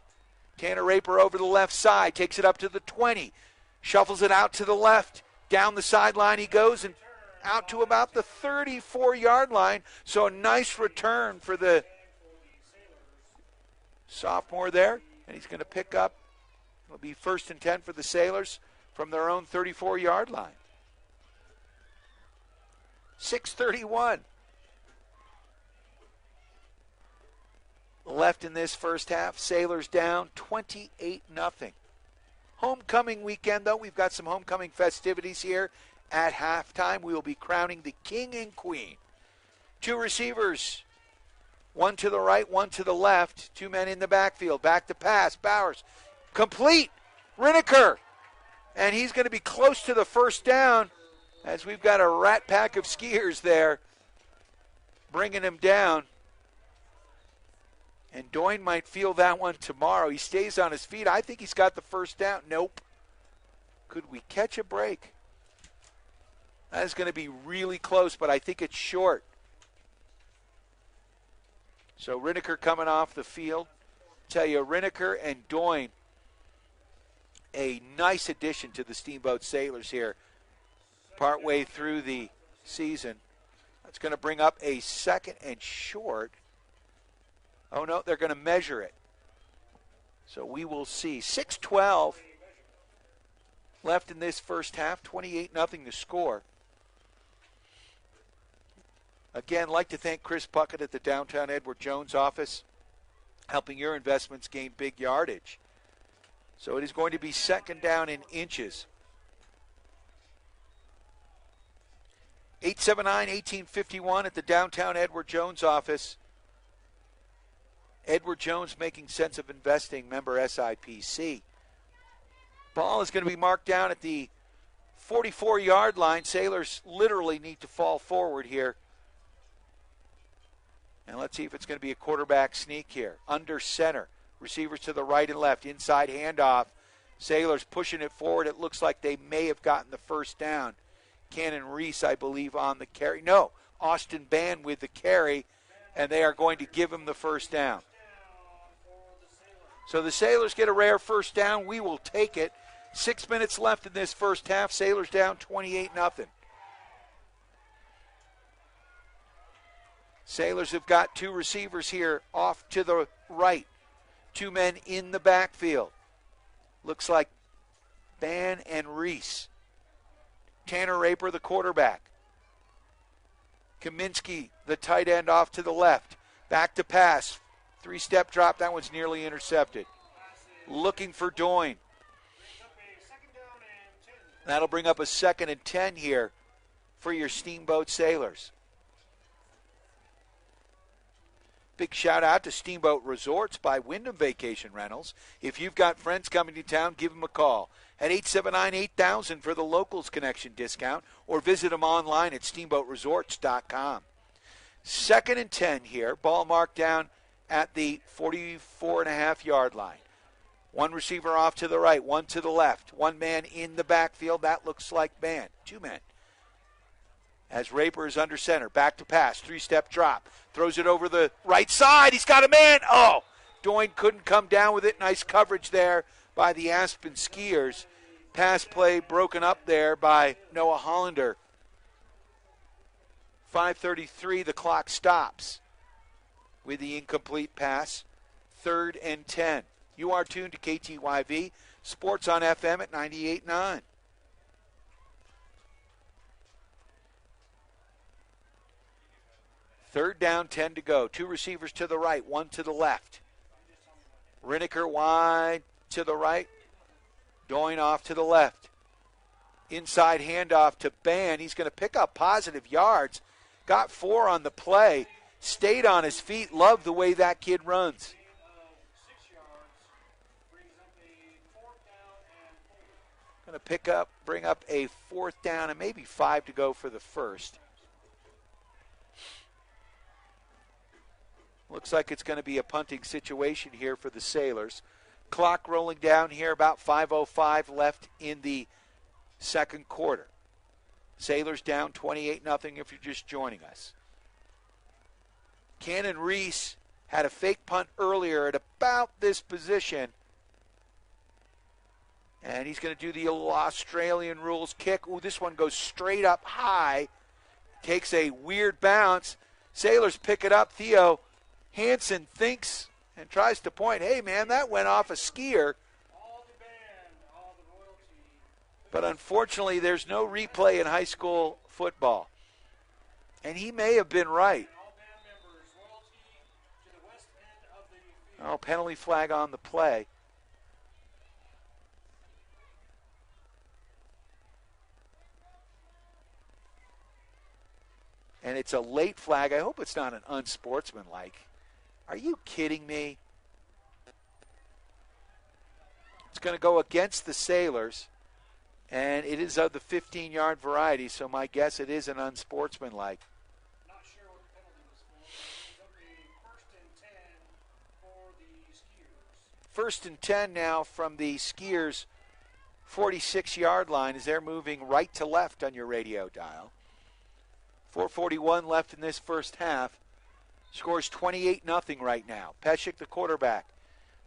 Tanner Raper over the left side, takes it up to the 20, shuffles it out to the left. Down the sideline he goes and out to about the 34-yard line. So a nice return for the sophomore there. And he's going to pick up, it'll be 1st and 10 for the Sailors from their own 34-yard line. 6:31 left in this first half. Sailors down 28-0. Homecoming weekend, though. We've got some homecoming festivities here at halftime. We will be crowning the king and queen. 2 receivers, 1 to the right, 1 to the left. 2 men in the backfield. Back to pass. Bowers. Complete. Riniker. And he's going to be close to the first down as we've got a rat pack of skiers there bringing him down. And Doyne might feel that one tomorrow. He stays on his feet. I think he's got the first down. Nope. Could we catch a break? That is going to be really close, but I think it's short. So Riniker coming off the field. Tell you, Riniker and Doyne, a nice addition to the Steamboat Sailors here partway through the season. That's going to bring up a 2nd and short. Oh, no, they're going to measure it. So we will see. 6:12 left in this first half. 28-0 to score. Again, like to thank Chris Puckett at the downtown Edward Jones office, helping your investments gain big yardage. So it is going to be 2nd down in inches. 879-1851 at the downtown Edward Jones office. Edward Jones, making sense of investing, member SIPC. Ball is going to be marked down at the 44-yard line. Sailors literally need to fall forward here. And let's see if it's going to be a quarterback sneak here. Under center. Receivers to the right and left. Inside handoff. Sailors pushing it forward. It looks like they may have gotten the first down. Cannon Reese, I believe, on the carry. No, Austin Band with the carry, and they are going to give him the first down. So the Sailors get a rare first down. We will take it. 6 minutes left in this first half. Sailors down 28-0. Sailors have got two receivers here off to the right. Two men in the backfield. Looks like Ban and Reese. Tanner Raper, the quarterback. Kaminsky, the tight end, off to the left. Back to pass. Three-step drop. That one's nearly intercepted. Looking for Doyne. That'll bring up a 2nd and 10 here for your Steamboat Sailors. Big shout out to Steamboat Resorts by Wyndham Vacation Rentals. If you've got friends coming to town, give them a call at 879-8000 for the Locals Connection discount, or visit them online at steamboatresorts.com. 2nd and 10 here. Ball marked down at the 44.5-yard line. One receiver off to the right, one to the left. One man in the backfield. That looks like Ban. Two men. As Raper is under center. Back to pass. Three-step drop. Throws it over the right side. He's got a man. Oh! Doyne couldn't come down with it. Nice coverage there by the Aspen Skiers. Pass play broken up there by Noah Hollander. 5:33, the clock stops with the incomplete pass. 3rd and 10. You are tuned to KTYV Sports on FM at 98.9. Third down, 10 to go. Two receivers to the right, one to the left. Riniker wide to the right. Doyne off to the left. Inside handoff to Ban. He's going to pick up positive yards. Got 4 on the play. Stayed on his feet. Love the way that kid runs. Going to bring up a 4th down and maybe 5 to go for the first. Looks like it's going to be a punting situation here for the Sailors. Clock rolling down here, about 5:05 left in the second quarter. Sailors down 28-0 if you're just joining us. Cannon Reese had a fake punt earlier at about this position. And he's going to do the Australian rules kick. Ooh, this one goes straight up high. Takes a weird bounce. Sailors pick it up. Theo Hansen thinks and tries to point, hey, man, that went off a skier. But unfortunately, there's no replay in high school football. And he may have been right. Oh, penalty flag on the play. And it's a late flag. I hope it's not an unsportsmanlike. Are you kidding me? It's going to go against the Sailors, and it is of the 15-yard variety, so my guess it is an unsportsmanlike. Not sure what the penalty was for. It'll be 1st and 10 for the Skiers. 1st and 10 now from the Skiers' 46-yard line as they're moving right to left on your radio dial. 4:41 left in this first half. Scores 28-0 right now. Peshek, the quarterback.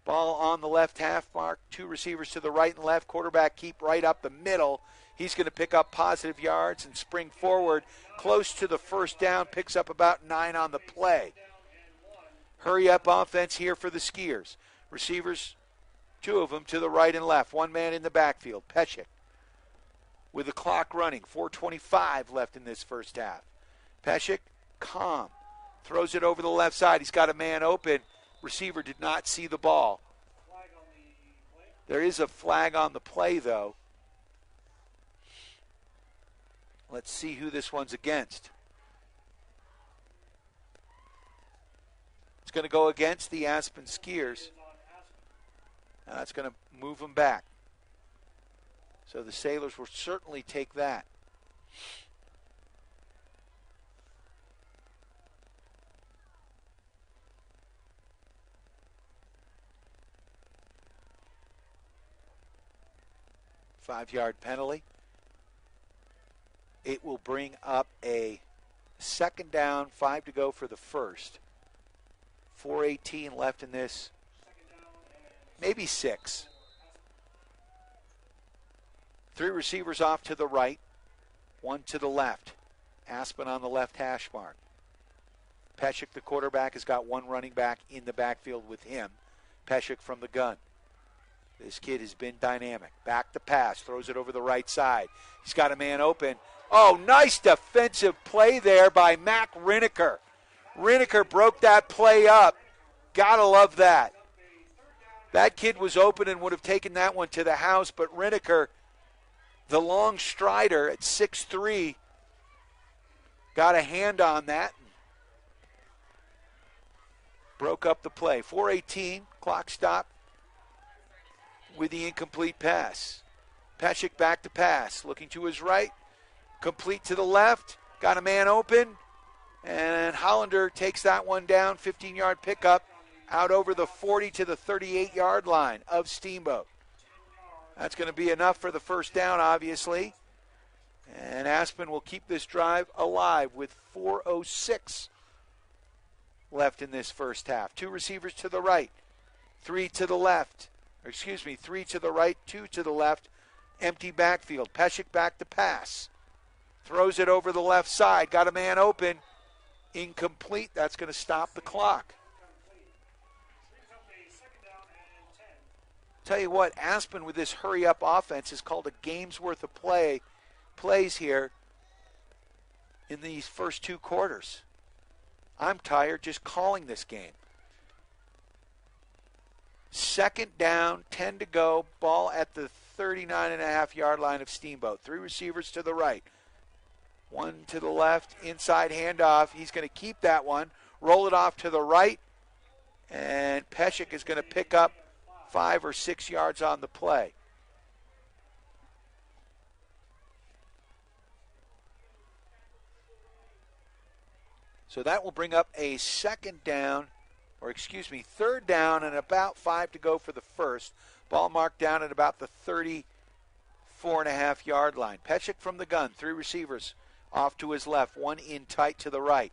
Ball on the left half mark. Two receivers to the right and left. Quarterback keep right up the middle. He's going to pick up positive yards and spring forward close to the first down. Picks up about 9 on the play. Hurry up offense here for the Skiers. Receivers, 2 of them to the right and left. One man in the backfield. Peshek with the clock running. 4:25 left in this first half. Peshek, calm. Throws it over the left side. He's got a man open. Receiver did not see the ball. There is a flag on the play, though. Let's see who this one's against. It's going to go against the Aspen Skiers. And that's going to move them back. So the Sailors will certainly take that. 5-yard penalty. It will bring up a second down, 5 to go for the first. 4:18 left in this. Maybe 6. 3 receivers off to the right, 1 to the left. Aspen on the left hash mark. Peshek, the quarterback, has got 1 running back in the backfield with him. Peshek from the gun. This kid has been dynamic. Back to pass, throws it over the right side. He's got a man open. Oh, nice defensive play there by Mac Riniker. Riniker broke that play up. Gotta love that. That kid was open and would have taken that one to the house, but Riniker, the long strider at 6'3", got a hand on that. Broke up the play. 4:18, clock stop with the incomplete pass. Peshek back to pass, looking to his right, complete to the left, got a man open, and Hollander takes that one down, 15-yard pickup, out over the 40 to the 38-yard line of Steamboat. That's going to be enough for the first down, obviously, and Aspen will keep this drive alive with 4:06 left in this first half. 2 receivers to the right, 3 to the left. 3 to the right, 2 to the left. Empty backfield. Peshek back to pass. Throws it over the left side. Got a man open. Incomplete. That's going to stop the clock. Tell you what, Aspen with this hurry-up offense has called a game's worth of plays here in these first 2 quarters. I'm tired just calling this game. Second down, 10 to go, ball at the 39.5-yard line of Steamboat. 3 receivers to the right, 1 to the left, inside handoff. He's going to keep that one, roll it off to the right, and Peshek is going to pick up 5 or 6 yards on the play. So that will bring up a third down and about 5 to go for the first. Ball marked down at about the 34.5-yard line. Peshek from the gun, 3 receivers off to his left, 1 in tight to the right.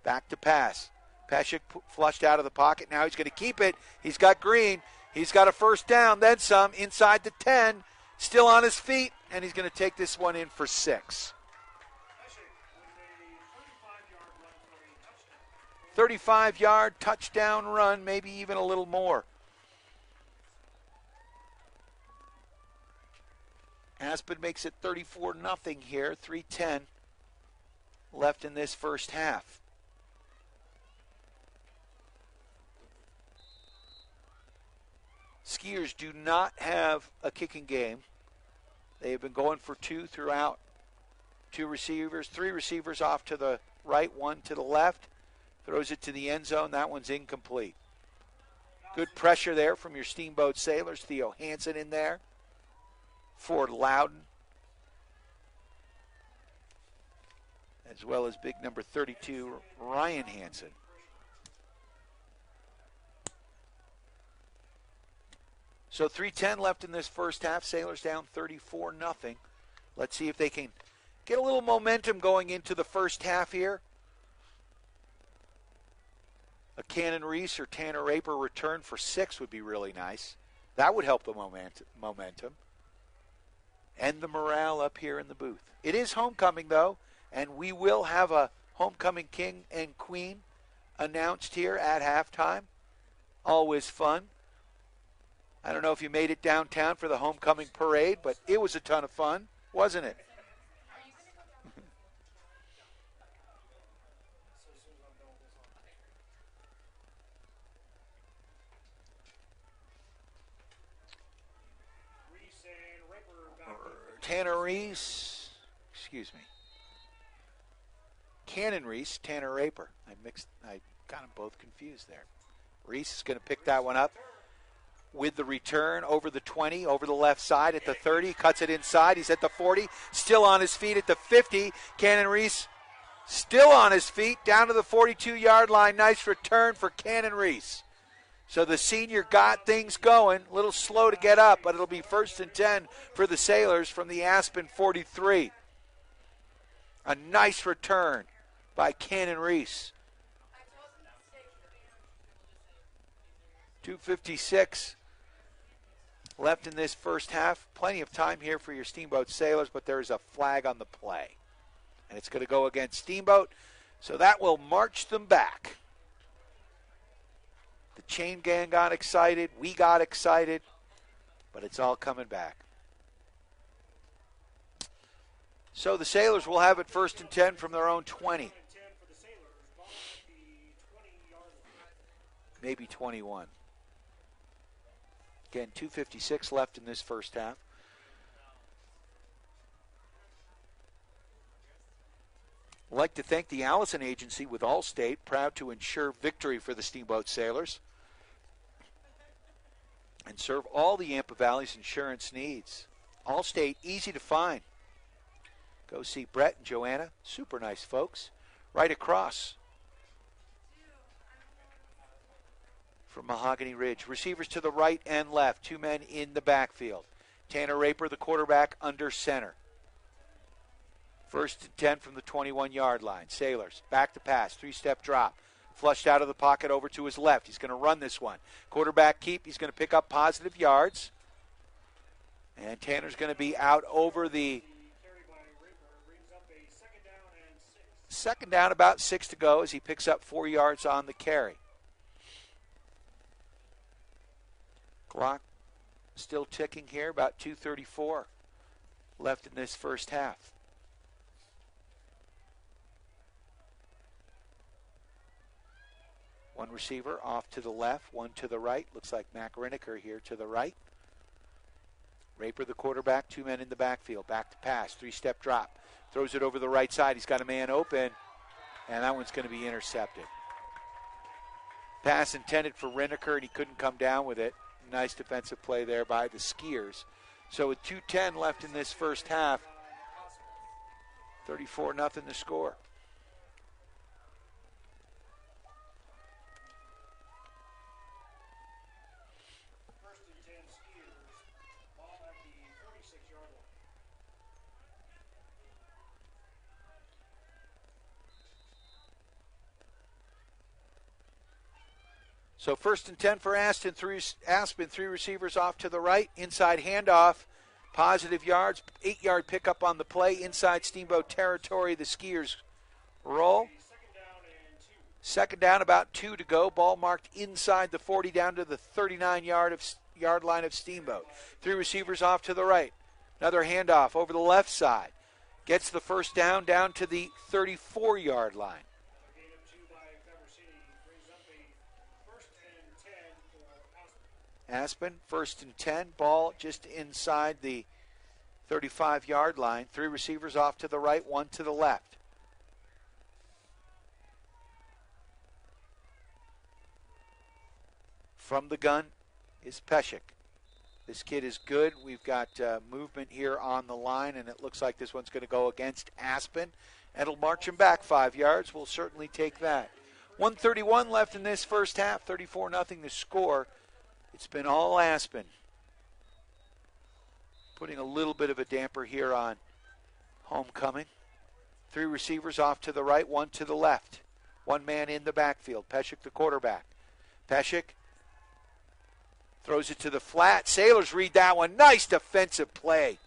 Back to pass. Peshek flushed out of the pocket. Now he's going to keep it. He's got Green. He's got a first down, then some, inside the 10. Still on his feet, and he's going to take this one in for 6. 35-yard touchdown run, maybe even a little more. Aspen makes it 34-0 here, 3:10 left in this first half. Skiers do not have a kicking game. They have been going for 2 throughout. 2 receivers, 3 receivers off to the right, 1 to the left. Throws it to the end zone. That one's incomplete. Good pressure there from your Steamboat Sailors. Theo Hansen in there. Ford Loudon. As well as big number 32, Ryan Hansen. So 3:10 left in this first half. Sailors down 34-0. Let's see if they can get a little momentum going into the first half here. A Cannon Reese or Tanner Raper return for 6 would be really nice. That would help the momentum. And the morale up here in the booth. It is homecoming, though, and we will have a homecoming king and queen announced here at halftime. Always fun. I don't know if you made it downtown for the homecoming parade, but it was a ton of fun, wasn't it? Tanner Reese, Cannon Reese, Tanner Raper. I got them both confused there. Reese is going to pick that one up with the return over the 20, over the left side at the 30, cuts it inside. He's at the 40, still on his feet at the 50. Cannon Reese still on his feet, down to the 42-yard line. Nice return for Cannon Reese. So the senior got things going. A little slow to get up, but it'll be 1st and 10 for the Sailors from the Aspen 43. A nice return by Cannon Reese. 2:56 left in this first half. Plenty of time here for your Steamboat Sailors, but there's a flag on the play. And it's going to go against Steamboat, so that will march them back. The chain gang got excited. We got excited. But it's all coming back. So the Sailors will have it 1st and 10 from their own 20. Maybe 21. Again, 2:56 left in this first half. I'd like to thank the Allison Agency with Allstate, proud to ensure victory for the Steamboat Sailors and serve all the Yampa Valley's insurance needs. Allstate, easy to find. Go see Brett and Joanna, super nice folks, right across from Mahogany Ridge. Receivers to the right and left, 2 men in the backfield. Tanner Raper, the quarterback, under center. 1st and 10 from the 21-yard line. Sailors, back to pass, 3-step drop. Flushed out of the pocket over to his left. He's going to run this one. Quarterback keep. He's going to pick up positive yards. And Tanner's going to be out over the second down, about 6 to go as he picks up 4 yards on the carry. Clock still ticking here, about 2:34 left in this first half. One receiver off to the left, one to the right. Looks like Mac Riniker here to the right. Raper, the quarterback, 2 men in the backfield. Back to pass, 3-step drop. Throws it over the right side. He's got a man open, and that one's going to be intercepted. Pass intended for Riniker, and he couldn't come down with it. Nice defensive play there by the Skiers. So with 2:10 left in this first half, 34-0 to score. So 1st and 10 for Aspen, 3 receivers off to the right. Inside handoff, positive yards, 8-yard pickup on the play. Inside Steamboat territory, the Skiers roll. 2nd down, about 2 to go. Ball marked inside the 40 down to the 39-yard line of Steamboat. 3 receivers off to the right. Another handoff over the left side. Gets the 1st down to the 34-yard line. Aspen, 1st and 10, ball just inside the 35-yard line. 3 receivers off to the right, 1 to the left. From the gun is Peshek. This kid is good. We've got movement here on the line, and it looks like this one's going to go against Aspen. And it'll march him back 5 yards. We'll certainly take that. 1:31 left in this first half, 34-0 to score. It's been all Aspen. Putting a little bit of a damper here on homecoming. 3 receivers off to the right, 1 to the left. 1 man in the backfield. Peshek, the quarterback. Peshek throws it to the flat. Sailors read that one. Nice defensive play.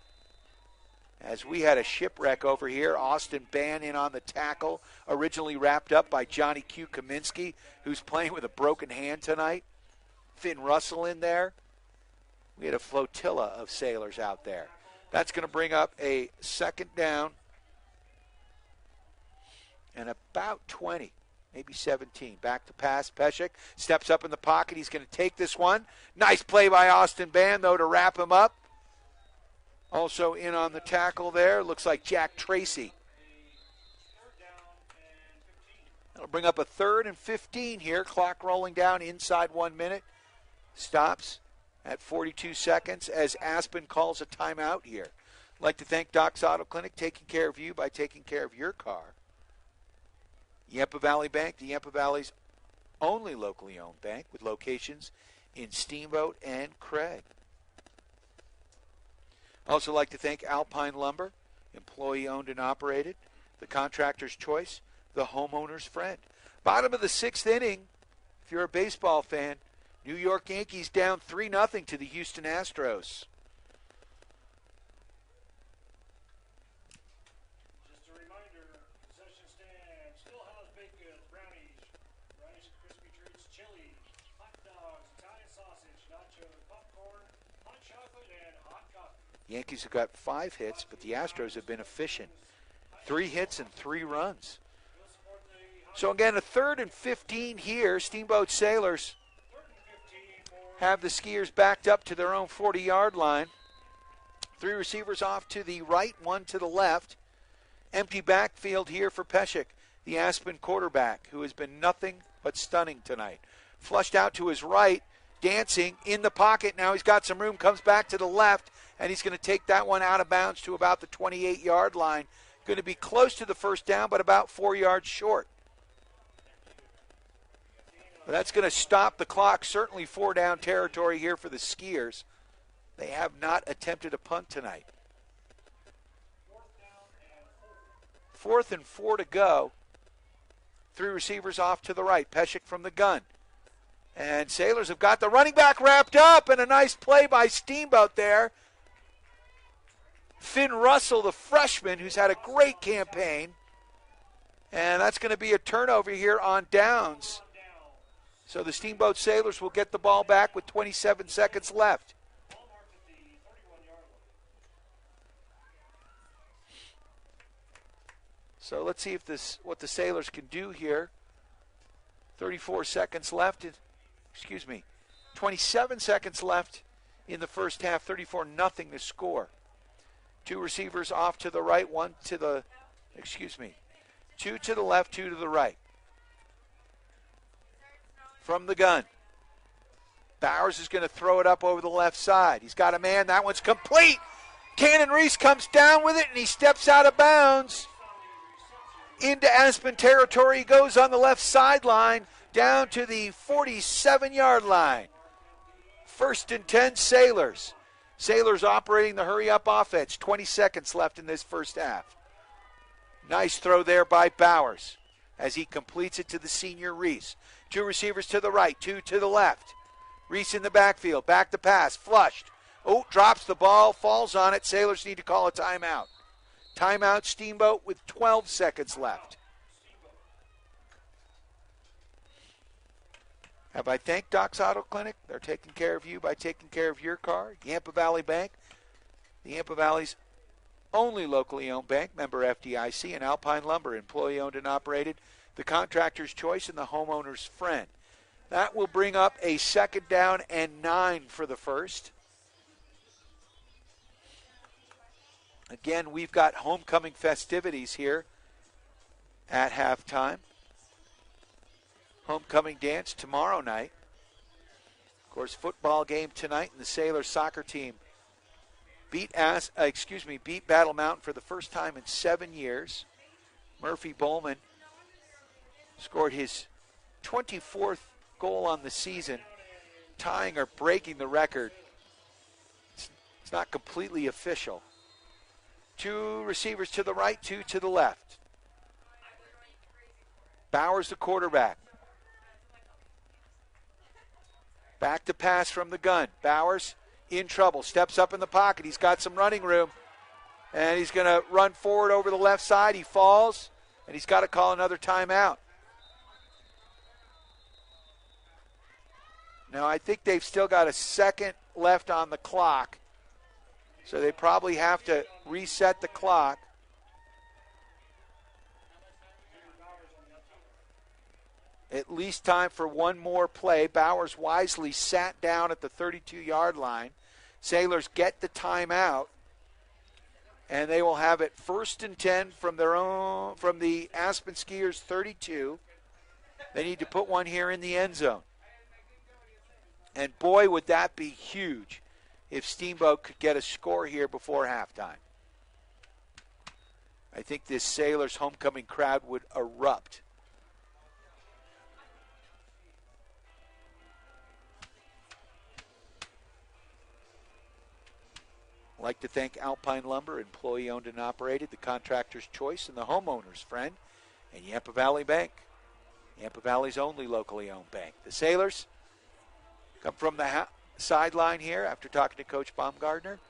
As we had a shipwreck over here. Austin Bann in on the tackle. Originally wrapped up by Johnny Q. Kaminsky, who's playing with a broken hand tonight. Finn Russell in there. We had a flotilla of Sailors out there. That's going to bring up a 2nd down and about 20, maybe 17. Back to pass. Peshek steps up in the pocket. He's going to take this one. Nice play by Austin Bann, though, to wrap him up. Also in on the tackle there. Looks like Jack Tracy. That'll bring up a 3rd and 15 here. Clock rolling down inside 1 minute. Stops at 42 seconds as Aspen calls a timeout here. I'd like to thank Doc's Auto Clinic, taking care of you by taking care of your car. Yampa Valley Bank, the Yampa Valley's only locally owned bank with locations in Steamboat and Craig. Also like to thank Alpine Lumber, employee owned and operated, the contractor's choice, the homeowner's friend. Bottom of the 6th inning, if you're a baseball fan, New York Yankees down 3-0 to the Houston Astros. Just a reminder, concession stand still has baked goods, brownies, rice, crispy treats, chili, hot dogs, Italian sausage, nachos, popcorn, hot chocolate, and hot coffee. Yankees have got 5 hits, but the Astros have been efficient. 3 hits and 3 runs. So again, a 3rd and 15 here. Steamboat Sailors have the Skiers backed up to their own 40-yard line. 3 receivers off to the right, 1 to the left. Empty backfield here for Peshek, the Aspen quarterback, who has been nothing but stunning tonight. Flushed out to his right, dancing in the pocket. Now he's got some room, comes back to the left, and he's going to take that one out of bounds to about the 28-yard line. Going to be close to the first down, but about 4 yards short. But that's going to stop the clock. Certainly 4-down territory here for the Skiers. They have not attempted a punt tonight. 4th and 4 to go. 3 receivers off to the right. Peshek from the gun. And Sailors have got the running back wrapped up, and a nice play by Steamboat there. Finn Russell, the freshman, who's had a great campaign. And that's going to be a turnover here on downs. So the Steamboat Sailors will get the ball back with 27 seconds left. So let's see if what the Sailors can do here. 34 seconds left. 27 seconds left in the first half. 34-0 to score. 2 receivers off to the right, 2 to the left, 2 to the right. From the gun. Bowers is going to throw it up over the left side. He's got a man. That one's complete. Cannon Reese comes down with it, and he steps out of bounds into Aspen territory. He goes on the left sideline down to the 47-yard line. 1st and 10, Sailors. Sailors operating the hurry-up offense. 20 seconds left in this first half. Nice throw there by Bowers as he completes it to the senior Reese. 2 receivers to the right, 2 to the left. Reese in the backfield, back to pass, flushed. Oh, drops the ball, falls on it. Sailors need to call a timeout. Timeout, Steamboat, with 12 seconds left. Have I thanked Doc's Auto Clinic? They're taking care of you by taking care of your car. Yampa Valley Bank, the Yampa Valley's only locally owned bank, member FDIC, and Alpine Lumber, employee owned and operated, the contractor's choice and the homeowner's friend. That will bring up a 2nd down and 9 for the first. Again, we've got homecoming festivities here at halftime. Homecoming dance tomorrow night. Of course, football game tonight, and the Sailor soccer team beat Battle Mountain for the first time in 7 years. Murphy Bowman scored his 24th goal on the season, tying or breaking the record. It's not completely official. 2 receivers to the right, 2 to the left. Bowers, the quarterback. Back to pass from the gun. Bowers in trouble. Steps up in the pocket. He's got some running room. And he's going to run forward over the left side. He falls, and he's got to call another timeout. Now, I think they've still got a second left on the clock. So they probably have to reset the clock. At least time for one more play. Bowers wisely sat down at the 32-yard line. Sailors get the timeout, and they will have it 1st and 10 from the Aspen Skiers 32. They need to put one here in the end zone. And boy, would that be huge if Steamboat could get a score here before halftime. I think this Sailors homecoming crowd would erupt. I'd like to thank Alpine Lumber, employee-owned and operated, the contractor's choice, and the homeowner's friend, and Yampa Valley Bank, Yampa Valley's only locally owned bank. The Sailors come from the sideline here after talking to Coach Baumgartner.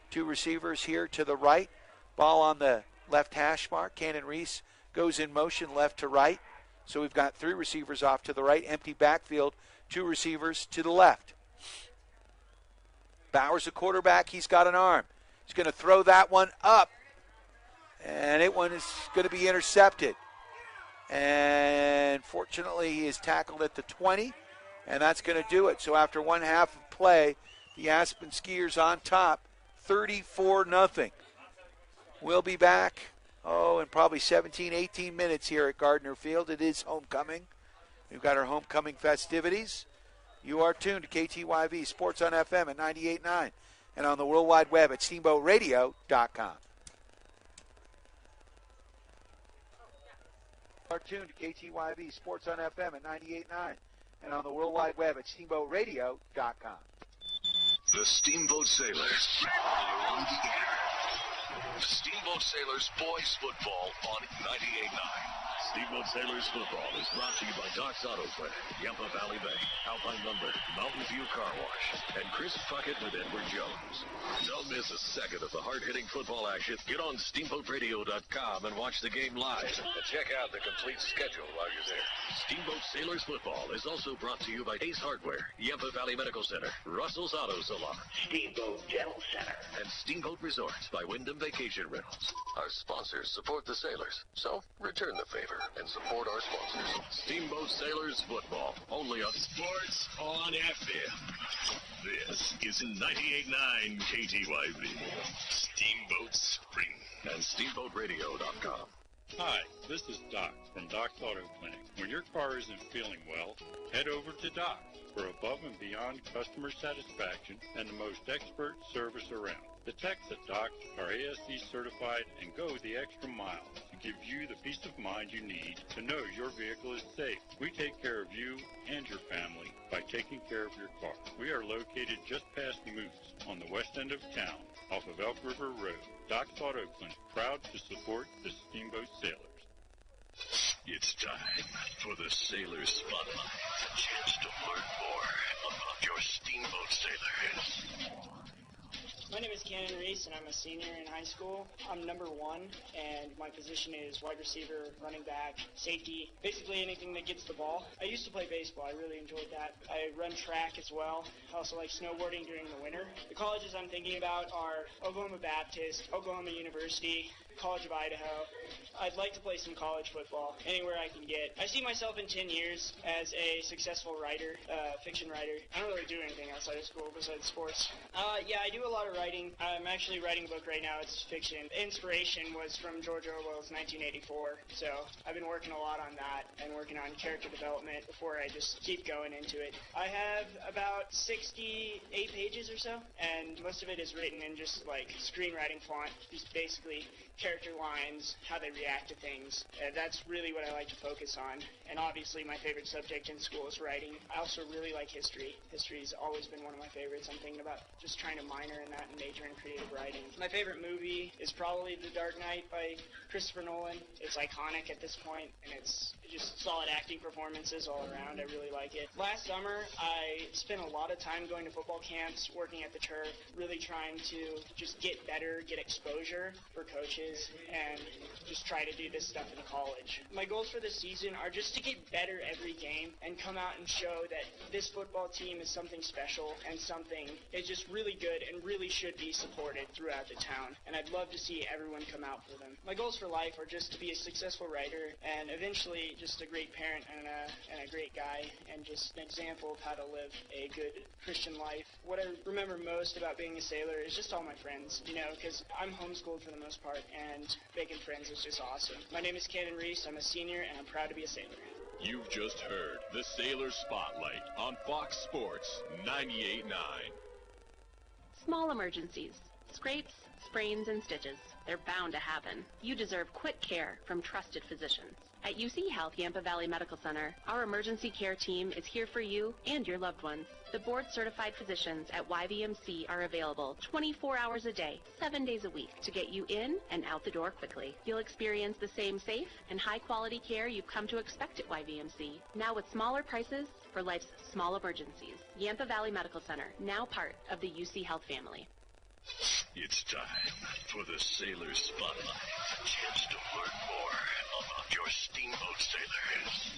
Two receivers here to the right. Ball on the left hash mark. Cannon Reese goes in motion left to right. So we've got three receivers off to the right. Empty backfield. Two receivers to the left. Bowers, a quarterback. He's got an arm. He's going to throw that one up. And it one is going to be intercepted. And fortunately, he is tackled at the 20. And that's going to do it. So after one half of play, the Aspen Skiers on top, 34-0. We'll be back, in probably 17, 18 minutes here at Gardner Field. It is homecoming. We've got our homecoming festivities. You are tuned to KTYV Sports on FM at 98.9 and on the World Wide Web at SteamboatRadio.com. You are tuned to KTYV Sports on FM at 98.9 and on the World Wide Web at SteamboatRadio.com. The Steamboat Sailors are on the air. The Steamboat Sailors boys football on 98.9. Steamboat Sailors football is brought to you by Doc's Auto Clinic, Yampa Valley Bank, Alpine Lumber, Mountain View Car Wash, and Chris Puckett with Edward Jones. Don't miss a second of the hard-hitting football action. Get on SteamboatRadio.com and watch the game live. And check out the complete schedule while you're there. Steamboat Sailors football is also brought to you by Ace Hardware, Yampa Valley Medical Center, Russell's Auto Salon, Steamboat Dental Center, and Steamboat Resorts by Wyndham Vacation Rentals. Our sponsors support the Sailors, so return the favor and support our sponsors. Steamboat Sailors football, only on Sports on FM. This is 98.9 KTYV. Steamboat Spring. And SteamboatRadio.com. Hi, this is Doc from Doc's Auto Clinic. When your car isn't feeling well, head over to Doc for above and beyond customer satisfaction and the most expert service around. The techs at Doc are ASC certified and go the extra mile to give you the peace of mind you need to know your vehicle is safe. We take care of you and your family by taking care of your car. We are located just past Moose on the west end of town off of Elk River Road. Doc's Auto Clinic, proud to support the Steamboat Sailors. It's time for the Sailors Spotlight. A chance to learn more about your Steamboat Sailors. My name is Cannon Reese, and I'm a senior in high school. I'm number 1, and my position is wide receiver, running back, safety, basically anything that gets the ball. I used to play baseball. I really enjoyed that. I run track as well. I also like snowboarding during the winter. The colleges I'm thinking about are Oklahoma Baptist, Oklahoma University, College of Idaho. I'd like to play some college football anywhere I can get. I see myself in 10 years as a successful writer, fiction writer. I don't really do anything outside of school besides sports. Yeah, I do a lot of writing. I'm actually writing a book right now. It's fiction. Inspiration was from George Orwell's 1984. So I've been working a lot on that and working on character development before I just keep going into it. I have about 68 pages or so, and most of it is written in just like screenwriting font, just basically character lines, how they react to things. That's really what I like to focus on. And obviously my favorite subject in school is writing. I also really like history. History's always been one of my favorites. I'm thinking about just trying to minor in that and major in creative writing. My favorite movie is probably The Dark Knight by Christopher Nolan. It's iconic at this point, and it's just solid acting performances all around. I really like it. Last summer, I spent a lot of time going to football camps, working at the turf, really trying to just get better, get exposure for coaches, and just try to do this stuff in college. My goals for the season are just to get better every game and come out and show that this football team is something special and something is just really good and really should be supported throughout the town. And I'd love to see everyone come out for them. My goals for life are just to be a successful writer and eventually just a great parent and a great guy and just an example of how to live a good Christian life. What I remember most about being a sailor is just all my friends, because I'm homeschooled for the most part, and making friends is just awesome. My name is Cannon Reese. I'm a senior, and I'm proud to be a sailor. You've just heard the Sailor Spotlight on Fox Sports 98.9. Small emergencies, scrapes, sprains, and stitches. They're bound to happen. You deserve quick care from trusted physicians. At UC Health Yampa Valley Medical Center, our emergency care team is here for you and your loved ones. The board-certified physicians at YVMC are available 24 hours a day, 7 days a week to get you in and out the door quickly. You'll experience the same safe and high-quality care you've come to expect at YVMC, now with smaller prices for life's small emergencies. Yampa Valley Medical Center, now part of the UC Health family. It's time for the Sailor Spotlight. A chance to learn more about your Steamboat Sailors.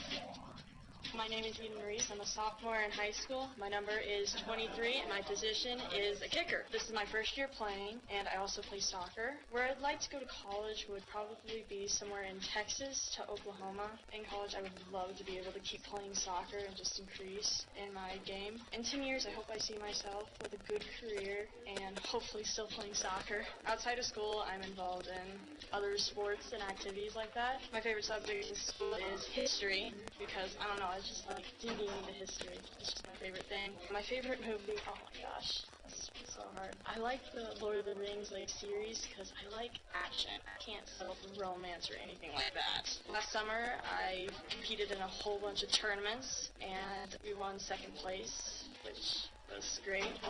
My name is Eden Reese. I'm a sophomore in high school. My number is 23, and my position is a kicker. This is my first year playing, and I also play soccer. Where I'd like to go to college would probably be somewhere in Texas to Oklahoma. In college, I would love to be able to keep playing soccer and just increase in my game. In 10 years, I hope I see myself with a good career and hopefully still playing soccer. Outside of school, I'm involved in other sports and activities like that. My favorite subject in school is history because, I don't know, I just like digging into history. It's just my favorite thing. My favorite movie, oh my gosh, that's so hard. I like the Lord of the Rings series because I like action. I can't settle for romance or anything like that. Last summer, I competed in a whole bunch of tournaments and we won second place, which was great.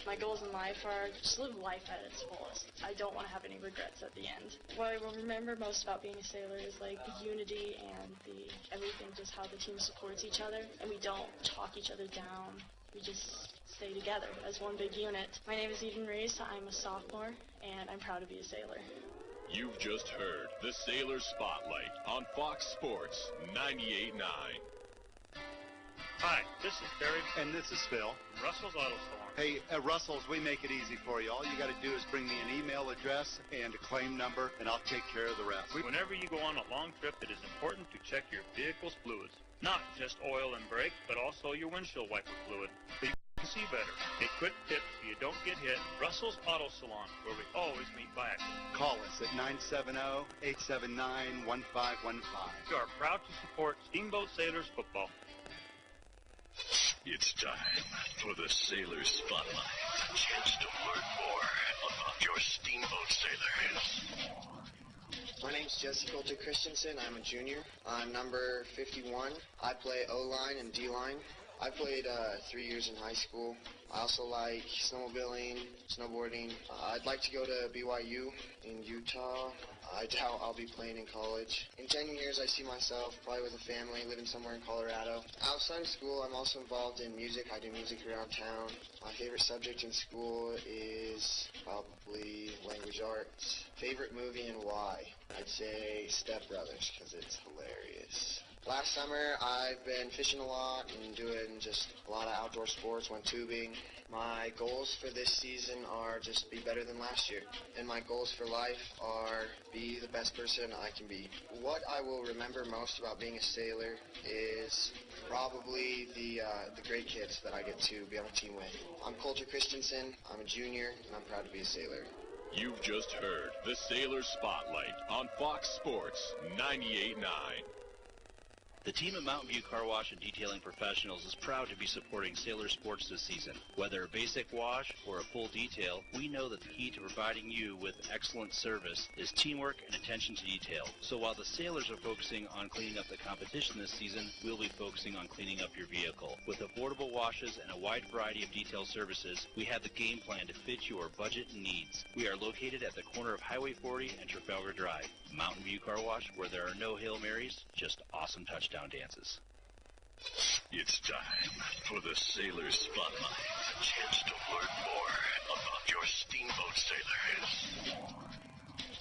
My goals in life are just live life at its fullest. I don't want to have any regrets at the end. What I will remember most about being a sailor is like the unity and the everything, just how the team supports each other and we don't talk each other down. We just stay together as one big unit. My name is Eden Reese. I'm a sophomore and I'm proud to be a sailor. You've just heard the Sailor Spotlight on Fox Sports 98.9. Hi, this is Barry. And this is Phil. Russell's Auto Salon. Hey, at Russell's, we make it easy for you. All you got to do is bring me an email address and a claim number, and I'll take care of the rest. Whenever you go on a long trip, it is important to check your vehicle's fluids. Not just oil and brakes, but also your windshield wiper fluid. So you can see better. A quick tip so you don't get hit. Russell's Auto Salon, where we always meet by accident. Call us at 970-879-1515. We are proud to support Steamboat Sailors football. It's time for the Sailor Spotlight. A chance to learn more about your Steamboat Sailors. My name's Jesse Coulter Christensen. I'm a junior. I'm number 51. I play O-line and D-line. I played 3 years in high school. I also like snowmobiling, snowboarding. I'd like to go to BYU in Utah. I doubt I'll be playing in college. In 10 years, I see myself probably with a family living somewhere in Colorado. Outside of school, I'm also involved in music. I do music around town. My favorite subject in school is probably language arts. Favorite movie and why? I'd say Step Brothers because it's hilarious. Last summer, I've been fishing a lot and doing just a lot of outdoor sports, went tubing. My goals for this season are just be better than last year. And my goals for life are be the best person I can be. What I will remember most about being a sailor is probably the great kids that I get to be on a team with. I'm Coulter Christensen, I'm a junior, and I'm proud to be a sailor. You've just heard the Sailor Spotlight on Fox Sports 98.9. The team at Mountain View Car Wash and Detailing Professionals is proud to be supporting Sailor Sports this season. Whether a basic wash or a full detail, we know that the key to providing you with excellent service is teamwork and attention to detail. So while the Sailors are focusing on cleaning up the competition this season, we'll be focusing on cleaning up your vehicle. With affordable washes and a wide variety of detail services, we have the game plan to fit your budget and needs. We are located at the corner of Highway 40 and Trafalgar Drive. Mountain View Car Wash, where there are no Hail Marys, just awesome touchdown dances. It's time for the Sailor Spotlight. A chance to learn more about your Steamboat Sailors.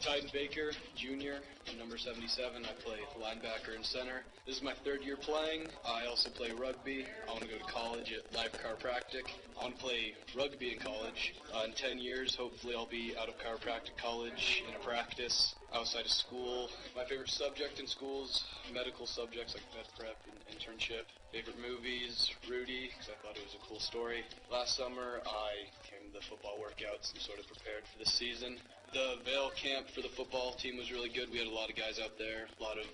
Titan Baker, junior, I'm number 77. I play linebacker and center. This is my third year playing. I also play rugby. I want to go to college at Life Chiropractic. I want to play rugby in college. In 10 years, hopefully I'll be out of chiropractic college in a practice outside of school. My favorite subject in school is medical subjects like med prep and internship. Favorite movies, Rudy, because I thought it was a cool story. Last summer, I came to the football workouts and sort of prepared for the season. The Vail camp for the football team was really good. We had a lot of guys out there, a lot of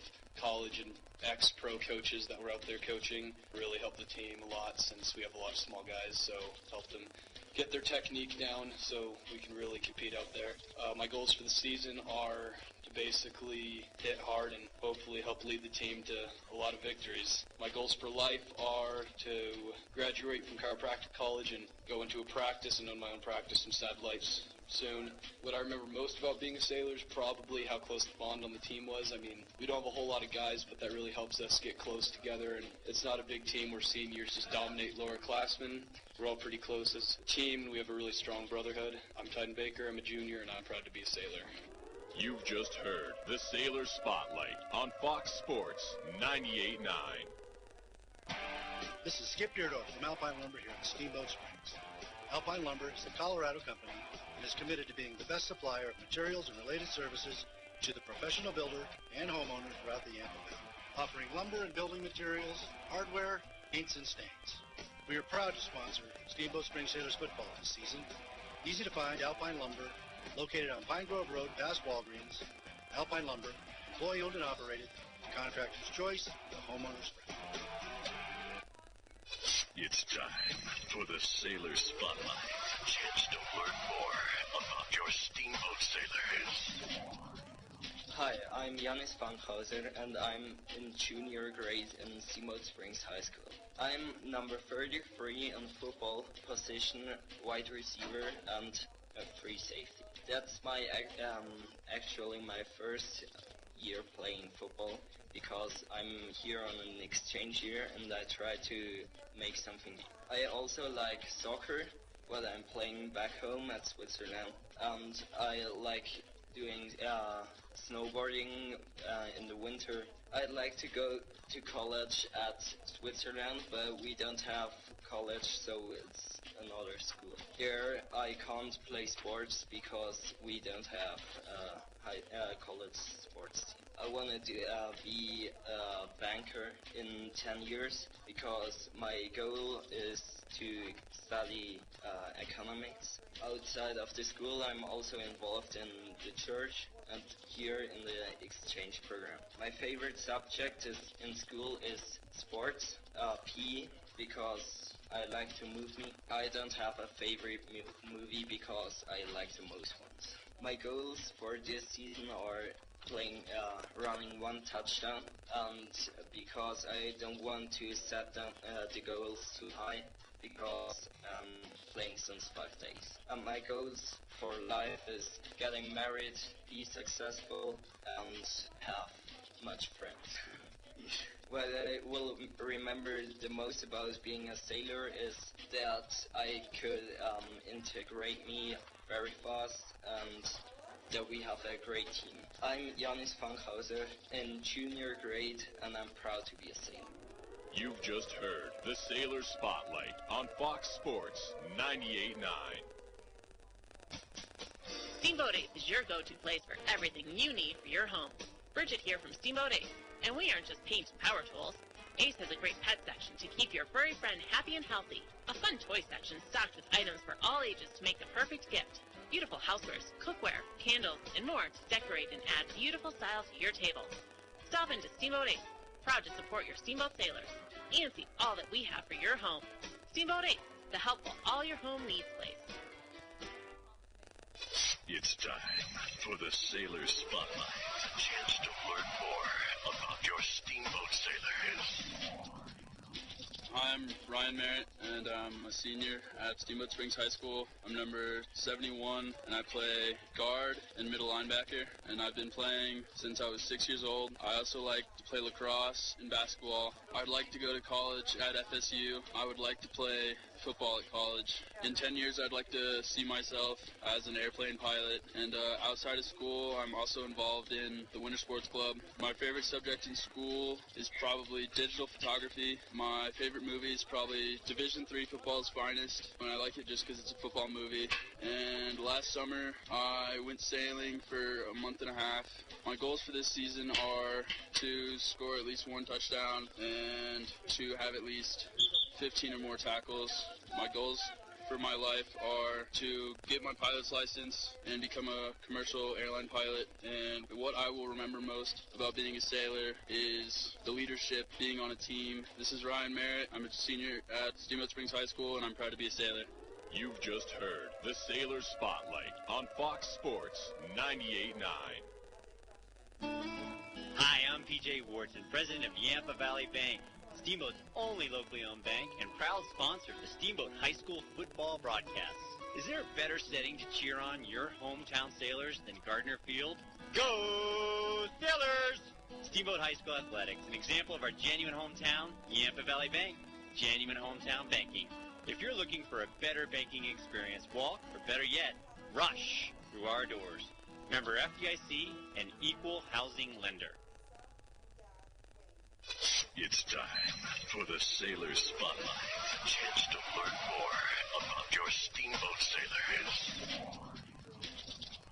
college and ex-pro coaches that were out there coaching. Really helped the team a lot since we have a lot of small guys, so helped them get their technique down so we can really compete out there. My goals for the season are to basically hit hard and hopefully help lead the team to a lot of victories. My goals for life are to graduate from chiropractic college and go into a practice and own my own practice in satellites soon. What I remember most about being a Sailor is probably how close the bond on the team was. I mean, we don't have a whole lot of guys, but that really helps us get close together, and it's not a big team where seniors just dominate lower classmen. We're all pretty close as a team, and we have a really strong brotherhood. I'm Titan Baker, I'm a junior, and I'm proud to be a Sailor. You've just heard the Sailor Spotlight on Fox Sports 98.9. This is Skip Deerdorf from Alpine Lumber here in Steamboat Springs. Alpine Lumber is the Colorado company and is committed to being the best supplier of materials and related services to the professional builder and homeowner throughout the Yampa Valley, offering lumber and building materials, hardware, paints, and stains. We are proud to sponsor Steamboat Springs Sailors football this season. Easy to find Alpine Lumber, located on Pine Grove Road past Walgreens. Alpine Lumber, employee owned and operated, contractor's choice, the homeowner's friend. It's time for the Sailor Spotlight. A chance to learn more about your Steamboat Sailors. Hi, I'm Yannis Fankhauser, and I'm in junior grade in Steamboat Springs High School. I'm number 33 on football position, wide receiver, and a free safety. That's my actually my first year playing football, because I'm here on an exchange year and I try to make something. I also like soccer, what I'm playing back home at Switzerland, and I like doing snowboarding in the winter. I'd like to go to college at Switzerland, but we don't have college, so it's another school. Here I can't play sports because we don't have college sports team. I want to be a banker in 10 years because my goal is to study economics. Outside of the school, I'm also involved in the church and here in the exchange program. My favorite subject in school is sports, PE, because I like to move me. I don't have a favorite movie because I like the most ones. My goals for this season are running one touchdown, and because I don't want to set down the goals too high, because I'm playing since 5 days. And my goals for life is getting married, be successful, and have much friends. What I will remember the most about being a sailor is that I could integrate me very fast and that we have a great team. I'm Yannis Fankhauser in junior grade and I'm proud to be a sailor. You've just heard the Sailor Spotlight on Fox Sports 98.9. Steamboat Ace is your go-to place for everything you need for your home. Bridget here from Steamboat Ace, and we aren't just paint and power tools. Ace has a great pet section to keep your furry friend happy and healthy. A fun toy section stocked with items for all ages to make the perfect gift. Beautiful housewares, cookware, candles, and more to decorate and add beautiful style to your table. Stop into Steamboat Ace, proud to support your Steamboat Sailors, and see all that we have for your home. Steamboat Ace, the helpful all your home needs place. It's time for the Sailor Spotlight. A chance to learn more about your Steamboat Sailors. I'm Ryan Merritt, and I'm a senior at Steamboat Springs High School. I'm number 71, and I play guard and middle linebacker, and I've been playing since I was 6 years old. I also like to play lacrosse and basketball. I'd like to go to college at FSU. I would like to play football at college. In 10 years, I'd like to see myself as an airplane pilot, and outside of school, I'm also involved in the Winter Sports Club. My favorite subject in school is probably digital photography. My favorite movie is probably Division III Football's Finest, and I like it just because it's a football movie. And last summer, I went sailing for a month and a half. My goals for this season are to score at least one touchdown and to have at least 15 or more tackles. My goals for my life are to get my pilot's license and become a commercial airline pilot. And what I will remember most about being a sailor is the leadership, being on a team. This is Ryan Merritt. I'm a senior at Steamboat Springs High School, and I'm proud to be a sailor. You've just heard the Sailor Spotlight on Fox Sports 98.9. Hi, I'm PJ Wharton, president of Yampa Valley Bank, Steamboat's only locally owned bank and proud sponsor of the Steamboat High School football broadcasts. Is there a better setting to cheer on your hometown Sailors than Gardner Field? Go Sailors! Steamboat High School Athletics, an example of our genuine hometown, Yampa Valley Bank. Genuine hometown banking. If you're looking for a better banking experience, walk, or better yet, rush through our doors. Member FDIC, an equal housing lender. It's time for the Sailor Spotlight. A chance to learn more about your Steamboat Sailors.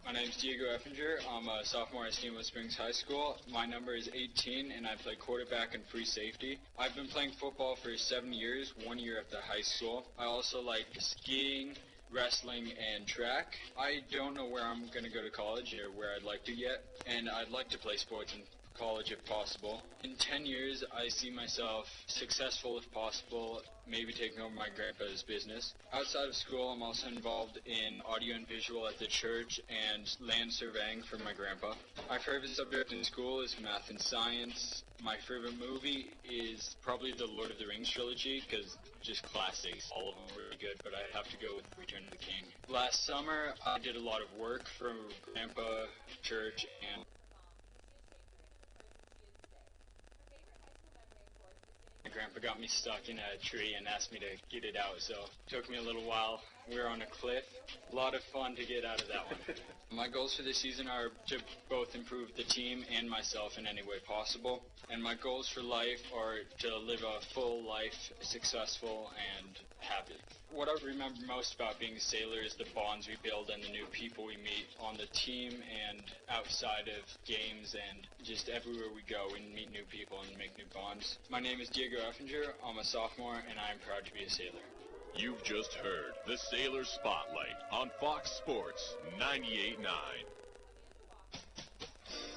My name's Diego Effinger. I'm a sophomore at Steamboat Springs High School. My number is 18, and I play quarterback and free safety. I've been playing football for 7 years, 1 year at the high school. I also like skiing, wrestling, and track. I don't know where I'm going to go to college or where I'd like to yet, and I'd like to play sports in college if possible. In 10 years, I see myself successful if possible, maybe taking over my grandpa's business. Outside of school, I'm also involved in audio and visual at the church and land surveying for my grandpa. My favorite subject in school is math and science. My favorite movie is probably the Lord of the Rings trilogy, because just classics. All of them were really good, but I'd have to go with Return of the King. Last summer, I did a lot of work for grandpa, church, and my grandpa got me stuck in a tree and asked me to get it out, so it took me a little while. We were on a cliff. A lot of fun to get out of that one. My goals for this season are to both improve the team and myself in any way possible. And my goals for life are to live a full life, successful and happy. What I remember most about being a sailor is the bonds we build and the new people we meet on the team and outside of games, and just everywhere we go we meet new people and make new bonds. My name is Diego Effinger. I'm a sophomore and I am proud to be a sailor. You've just heard the Sailor Spotlight on Fox Sports 98.9.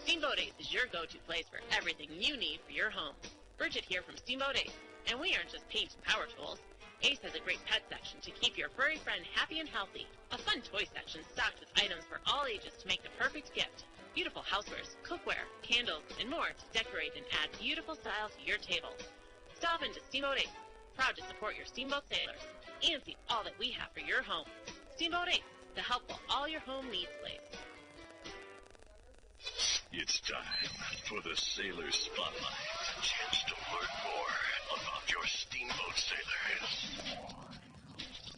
Steamboat Ace is your go-to place for everything you need for your home. Bridget here from Steamboat Ace, and we aren't just paints and power tools. Ace has a great pet section to keep your furry friend happy and healthy. A fun toy section stocked with items for all ages to make the perfect gift. Beautiful housewares, cookware, candles, and more to decorate and add beautiful style to your table. Stop into Steamboat Ace, proud to support your Steamboat Sailors, and see all that we have for your home. Steamboat Ace, the helpful all your home needs place. It's time for the Sailor Spotlight. A chance to learn more about your Steamboat Sailors.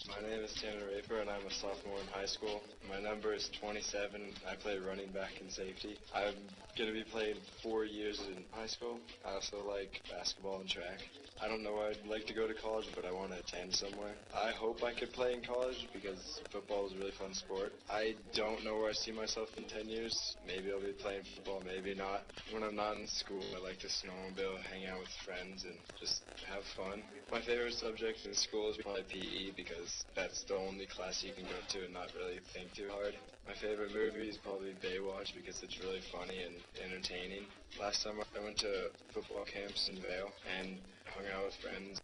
My name is Tanner Raper, and I'm a sophomore in high school. My number is 27. I play running back and safety. I'm going to be playing 4 years in high school. I also like basketball and track. I don't know where I'd like to go to college, but I want to attend somewhere. I hope I could play in college because football is a really fun sport. I don't know where I see myself in 10 years. Maybe I'll be playing football, maybe not. When I'm not in school, I like to snowmobile, hang out with friends, and just have fun. My favorite subject in school is probably PE because that's the only class you can go to and not really think too hard. My favorite movie is probably Baywatch because it's really funny and entertaining. Last summer I went to football camps in Vail and hung out with friends.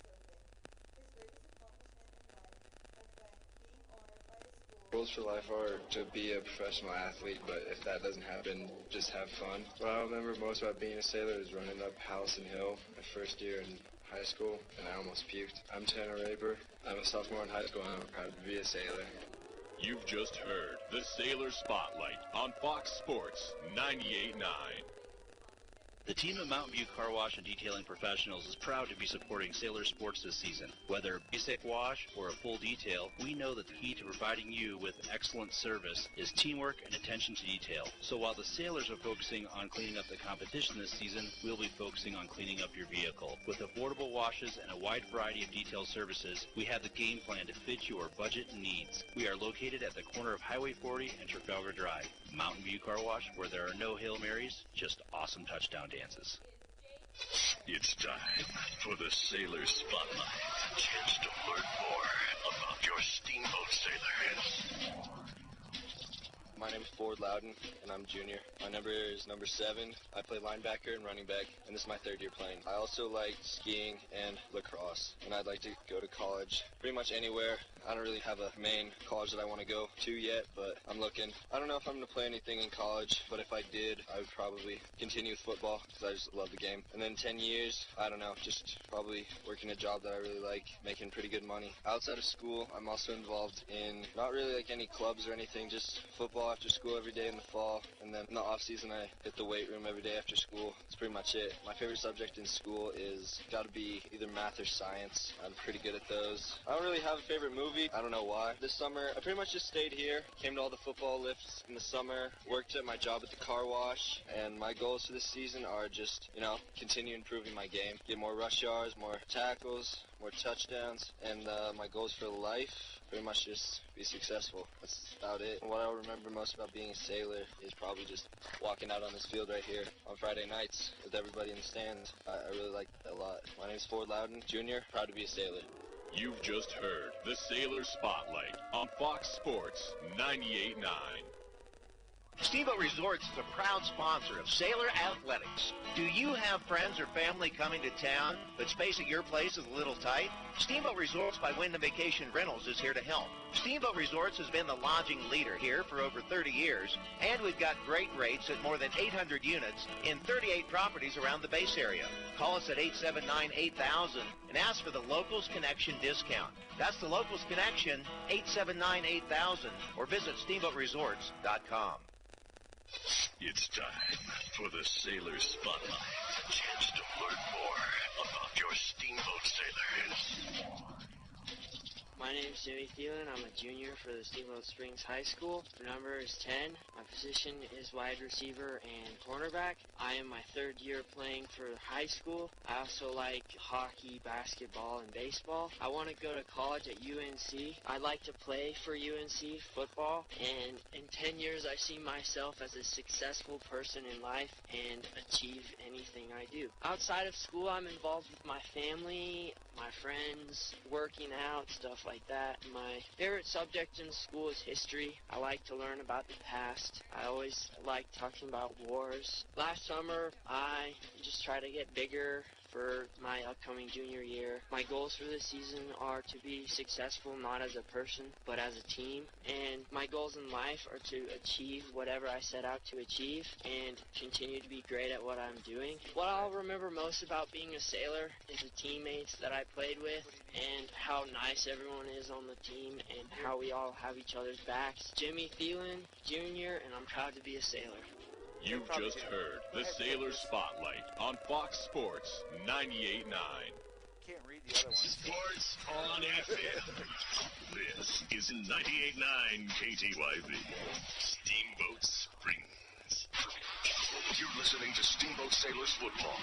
Goals for life are to be a professional athlete, but if that doesn't happen, just have fun. What I remember most about being a sailor is running up Howison Hill my first year in high school, and I almost puked. I'm Tanner Raper. I'm a sophomore in high school, and I'm proud to be a sailor. You've just heard the Sailor Spotlight on Fox Sports 98.9. The team of Mountain View Car Wash and Detailing Professionals is proud to be supporting Sailor sports this season. Whether a basic wash or a full detail, we know that the key to providing you with excellent service is teamwork and attention to detail. So while the Sailors are focusing on cleaning up the competition this season, we'll be focusing on cleaning up your vehicle. With affordable washes and a wide variety of detail services, we have the game plan to fit your budget and needs. We are located at the corner of Highway 40 and Trafalgar Drive. Mountain View Car Wash, where there are no Hail Marys, just awesome touchdown dances. It's time for the Sailor Spotlight. A chance to learn more about your Steamboat Sailors. My name is Ford Loudon, and I'm a junior. My number is number 7. I play linebacker and running back, and this is my 3rd year playing. I also like skiing and lacrosse, and I'd like to go to college pretty much anywhere. I don't really have a main college that I want to go to yet, but I'm looking. I don't know if I'm going to play anything in college, but if I did, I would probably continue with football because I just love the game. And then 10 years, I don't know, just probably working a job that I really like, making pretty good money. Outside of school, I'm also involved in not really like any clubs or anything, just football after school every day in the fall. And then in the off season, I hit the weight room every day after school. That's pretty much it. My favorite subject in school is got to be either math or science. I'm pretty good at those. I don't really have a favorite movie. I don't know why. This summer, I pretty much just stayed here, came to all the football lifts in the summer, worked at my job at the car wash, and my goals for this season are just, continue improving my game, get more rush yards, more tackles, more touchdowns, and my goals for life, pretty much just be successful. That's about it. What I remember most about being a Sailor is probably just walking out on this field right here on Friday nights with everybody in the stands. I really like that a lot. My name's Ford Loudon, Jr., proud to be a Sailor. You've just heard the Sailor Spotlight on Fox Sports 98.9. Steamboat Resorts is a proud sponsor of Sailor Athletics. Do you have friends or family coming to town, but space at your place is a little tight? Steamboat Resorts by Wyndham Vacation Rentals is here to help. Steamboat Resorts has been the lodging leader here for over 30 years, and we've got great rates at more than 800 units in 38 properties around the base area. Call us at 879-8000 and ask for the Locals Connection discount. That's the Locals Connection, 879-8000, or visit steamboatresorts.com. It's time for the Sailor Spotlight. A chance to learn more about your Steamboat Sailors. My name is Jimmy Thielen. I'm a junior for the Steamboat Springs High School. My number is 10. My position is wide receiver and cornerback. I am my 3rd year playing for high school. I also like hockey, basketball, and baseball. I want to go to college at UNC. I'd like to play for UNC football. And in 10 years, I see myself as a successful person in life and achieve anything I do. Outside of school, I'm involved with my family, my friends, working out, stuff like that. My favorite subject in school is history. I like to learn about the past. I always like talking about wars. Last summer, I just try to get bigger for my upcoming junior year. My goals for this season are to be successful not as a person, but as a team. And my goals in life are to achieve whatever I set out to achieve and continue to be great at what I'm doing. What I'll remember most about being a Sailor is the teammates that I played with and how nice everyone is on the team and how we all have each other's backs. Jimmy Thielen, Jr., and I'm proud to be a Sailor. You've just heard the Sailor Spotlight on Fox Sports 98.9. Can't read the other one. Sports on FM. This is 98.9 KTYV. Steamboat Springs. You're listening to Steamboat Sailors Football.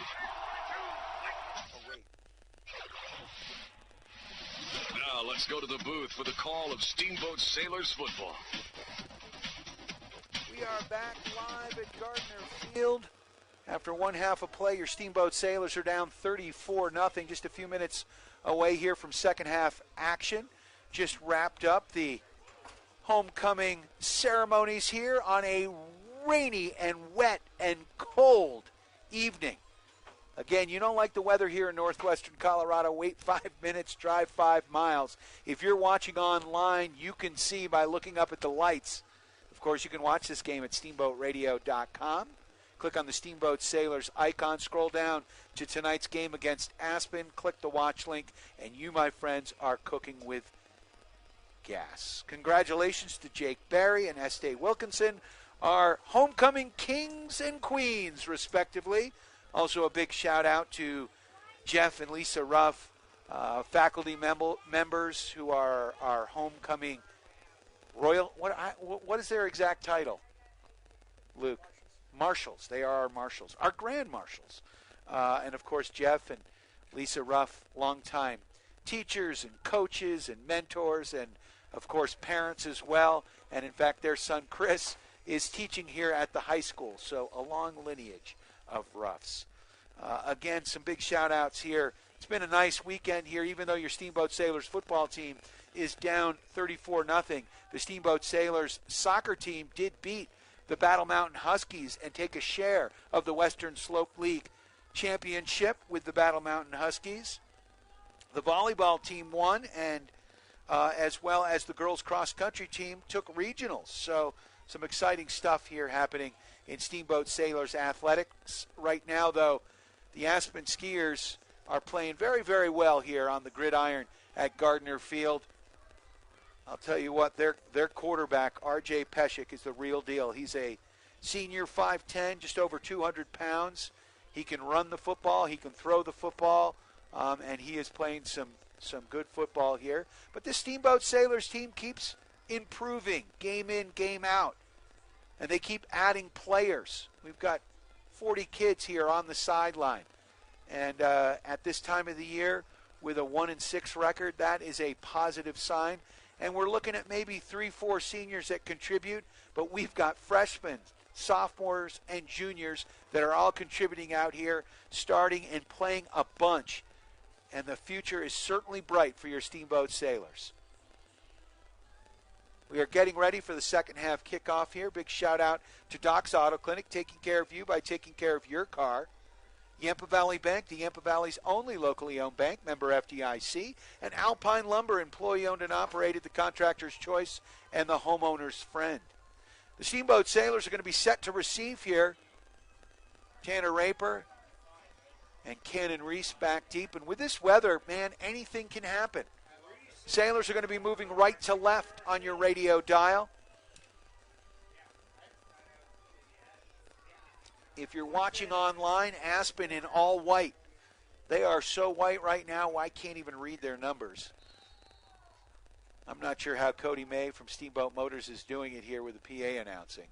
Now let's go to the booth for the call of Steamboat Sailors Football. We are back live at Gardner Field. After one half of play, your Steamboat Sailors are down 34-0. Just a few minutes away here from second half action. Just wrapped up the homecoming ceremonies here on a rainy and wet and cold evening. Again, you don't like the weather here in northwestern Colorado, wait 5 minutes, drive 5 miles. If you're watching online, you can see by looking up at the lights. Of course, you can watch this game at steamboatradio.com. Click on the Steamboat Sailors icon. Scroll down to tonight's game against Aspen. Click the watch link, and you, my friends, are cooking with gas. Congratulations to Jake Barry and Estee Wilkinson, our homecoming kings and queens, respectively. Also a big shout-out to Jeff and Lisa Ruff, faculty members who are our homecoming Royal, what is their exact title, Luke? Marshals. They are our marshals, our grand marshals. And, of course, Jeff and Lisa Ruff, longtime teachers and coaches and mentors and, of course, parents as well. And, in fact, their son, Chris, is teaching here at the high school. So a long lineage of Ruffs. Again, some big shout-outs here It's been a nice weekend here, even though your Steamboat Sailors football team is down 34-0. The Steamboat Sailors soccer team did beat the Battle Mountain Huskies and take a share of the Western Slope League championship with the Battle Mountain Huskies. The volleyball team won, and as well as the girls cross-country team took regionals. So some exciting stuff here happening in Steamboat Sailors athletics. Right now, though, the Aspen Skiers are playing very, very well here on the gridiron at Gardner Field. I'll tell you what, their quarterback, R.J. Peshek, is the real deal. He's a senior, 5'10", just over 200 pounds. He can run the football, he can throw the football, and he is playing some good football here. But the Steamboat Sailors team keeps improving, game in, game out, and they keep adding players. We've got 40 kids here on the sideline. And at this time of the year, with a 1-6 record, that is a positive sign. And we're looking at maybe 3-4 seniors that contribute, but we've got freshmen, sophomores, and juniors that are all contributing out here, starting and playing a bunch. And the future is certainly bright for your Steamboat Sailors. We are getting ready for the second half kickoff here. Big shout out to Doc's Auto Clinic, taking care of you by taking care of your car. Yampa Valley Bank, the Yampa Valley's only locally owned bank, member FDIC, and Alpine Lumber, employee owned and operated, the contractor's choice and the homeowner's friend. The Steamboat Sailors are going to be set to receive here. Tanner Raper and Cannon Reese back deep. And with this weather, man, anything can happen. Sailors are going to be moving right to left on your radio dial. If you're watching online, Aspen in all white. They are so white right now, I can't even read their numbers. I'm not sure how Cody May from Steamboat Motors is doing it here with the PA announcing.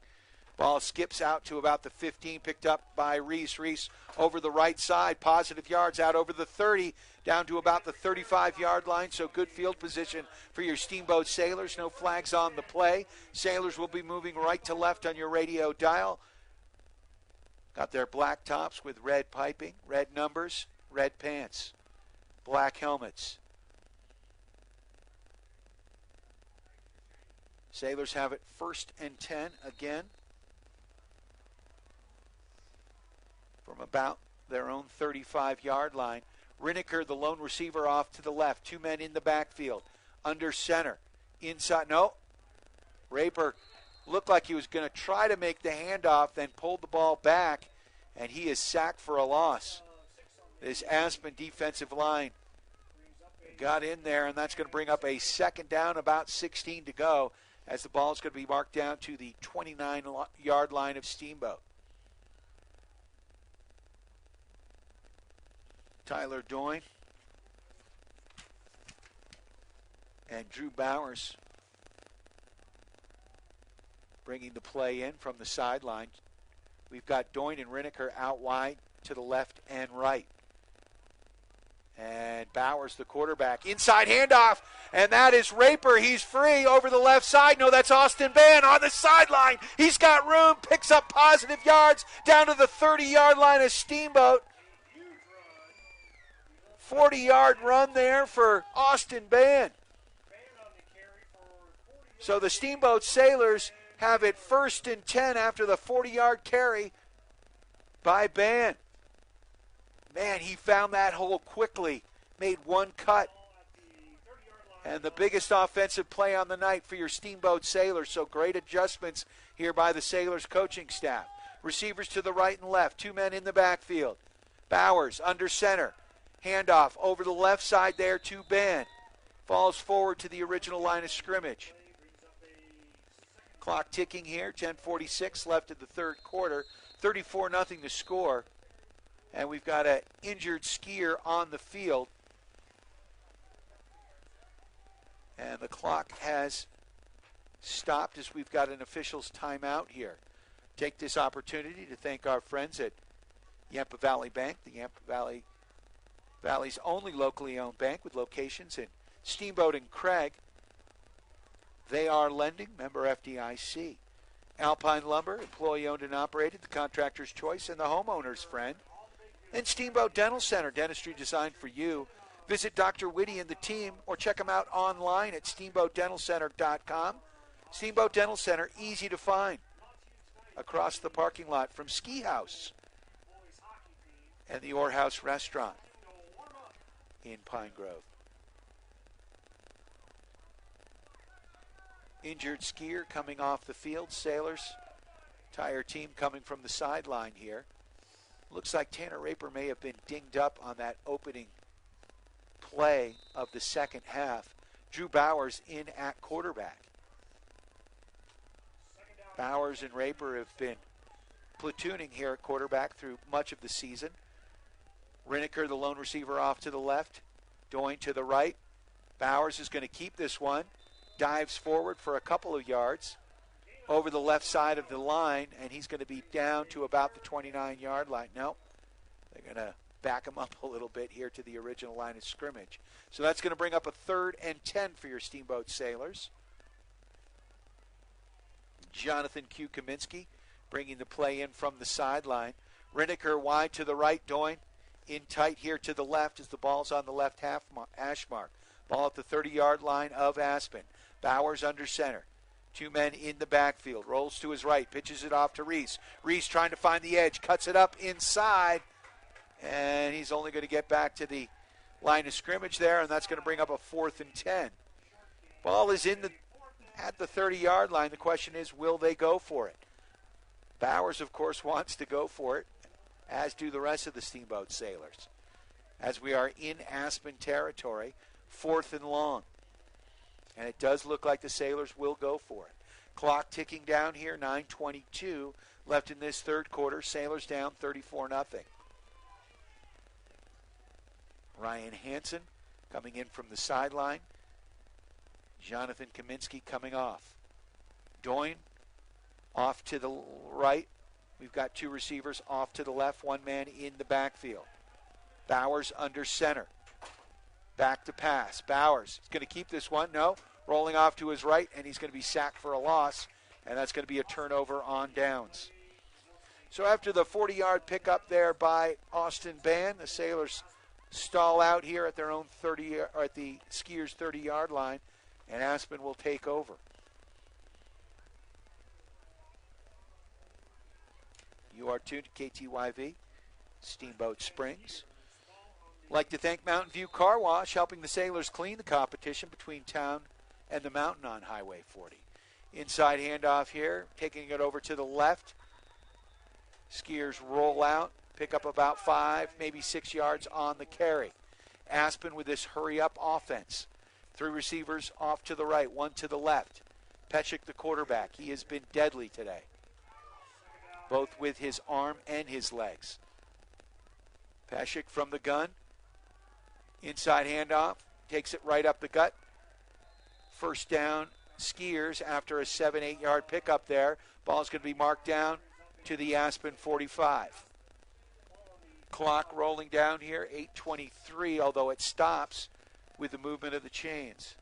Ball skips out to about the 15, picked up by Reese. Reese over the right side, positive yards out over the 30, down to about the 35-yard line, so good field position for your Steamboat Sailors. No flags on the play. Sailors will be moving right to left on your radio dial. Got their black tops with red piping, red numbers, red pants, black helmets. Sailors have it 1st and 10 again from about their own 35-yard line. Riniker, the lone receiver, off to the left. 2 men in the backfield. Under center. Inside. No. Raper looked like he was going to try to make the handoff, then pulled the ball back, and he is sacked for a loss. This Aspen defensive line got in there, and that's going to bring up a second down, about 16 to go, as the ball is going to be marked down to the 29-yard line of Steamboat. Tyler Doyne and Drew Bowers bringing the play in from the sideline. We've got Doyne and Riniker out wide to the left and right. And Bowers, the quarterback, inside handoff, and that is Raper. He's free over the left side. No, that's Austin Ban on the sideline. He's got room, picks up positive yards down to the 30-yard line of Steamboat. 40-yard run there for Austin Ban. So the Steamboat Sailors have it 1st and 10 after the 40-yard carry by Ban. Man, he found that hole quickly, made one cut. And the biggest offensive play on the night for your Steamboat Sailors. So great adjustments here by the Sailors coaching staff. Receivers to the right and left, 2 men in the backfield. Bowers under center. Handoff over the left side there to Ben. Falls forward to the original line of scrimmage. Clock ticking here, 10:46 left in the third quarter. 34-0 to score. And we've got an injured skier on the field. And the clock has stopped as we've got an official's timeout here. Take this opportunity to thank our friends at Yampa Valley Bank, the Yampa Valley's only locally owned bank with locations in Steamboat and Craig. They are lending, member FDIC. Alpine Lumber, employee owned and operated, the contractor's choice and the homeowner's friend. And Steamboat Dental Center, dentistry designed for you. Visit Dr. Whitty and the team or check them out online at steamboatdentalcenter.com. Steamboat Dental Center, easy to find. Across the parking lot from Ski House and the Orr House Restaurant in Pine Grove. Injured skier coming off the field. Sailors, entire team coming from the sideline here. Looks like Tanner Raper may have been dinged up on that opening play of the second half. Drew Bowers in at quarterback. Bowers and Raper have been platooning here at quarterback through much of the season. Rineker, the lone receiver, off to the left. Doyne to the right. Bowers is going to keep this one. Dives forward for a couple of yards over the left side of the line, and he's going to be down to about the 29-yard line. No, they're going to back him up a little bit here to the original line of scrimmage. So that's going to bring up a 3rd and 10 for your Steamboat Sailors. Jonathan Q. Kaminsky bringing the play in from the sideline. Rineker wide to the right. Doyne in tight here to the left as the ball's on the left hash mark. Ball at the 30-yard line of Aspen. Bowers under center. 2 men in the backfield. Rolls to his right. Pitches it off to Reese. Reese trying to find the edge. Cuts it up inside. And he's only going to get back to the line of scrimmage there, and that's going to bring up a 4th and 10. Ball is at the 30-yard line. The question is, will they go for it? Bowers, of course, wants to go for it, as do the rest of the Steamboat Sailors. As we are in Aspen territory, 4th and long. And it does look like the Sailors will go for it. Clock ticking down here, 9:22 left in this third quarter. Sailors down 34-0. Ryan Hansen coming in from the sideline. Jonathan Kaminsky coming off. Doyne off to the right. We've got 2 receivers off to the left, 1 man in the backfield. Bowers under center. Back to pass. Bowers is going to keep this one. No. Rolling off to his right, and he's going to be sacked for a loss, and that's going to be a turnover on downs. So after the 40-yard pickup there by Austin Band, the Sailors stall out here at their own 30, or at the Skiers' 30-yard line, and Aspen will take over. You are tuned to KTYV, Steamboat Springs. Like to thank Mountain View Car Wash, helping the Sailors clean the competition between town and the mountain on Highway 40. Inside handoff here, taking it over to the left. Skiers roll out, pick up about 5, maybe 6 yards on the carry. Aspen with this hurry-up offense. 3 receivers off to the right, 1 to the left. Peshek, the quarterback, he has been deadly today, both with his arm and his legs. Peshek from the gun. Inside handoff, takes it right up the gut. First down, Skiers after a 7-8 yard pickup there. Ball's going to be marked down to the Aspen 45. Clock rolling down here, 8:23, although it stops with the movement of the chains.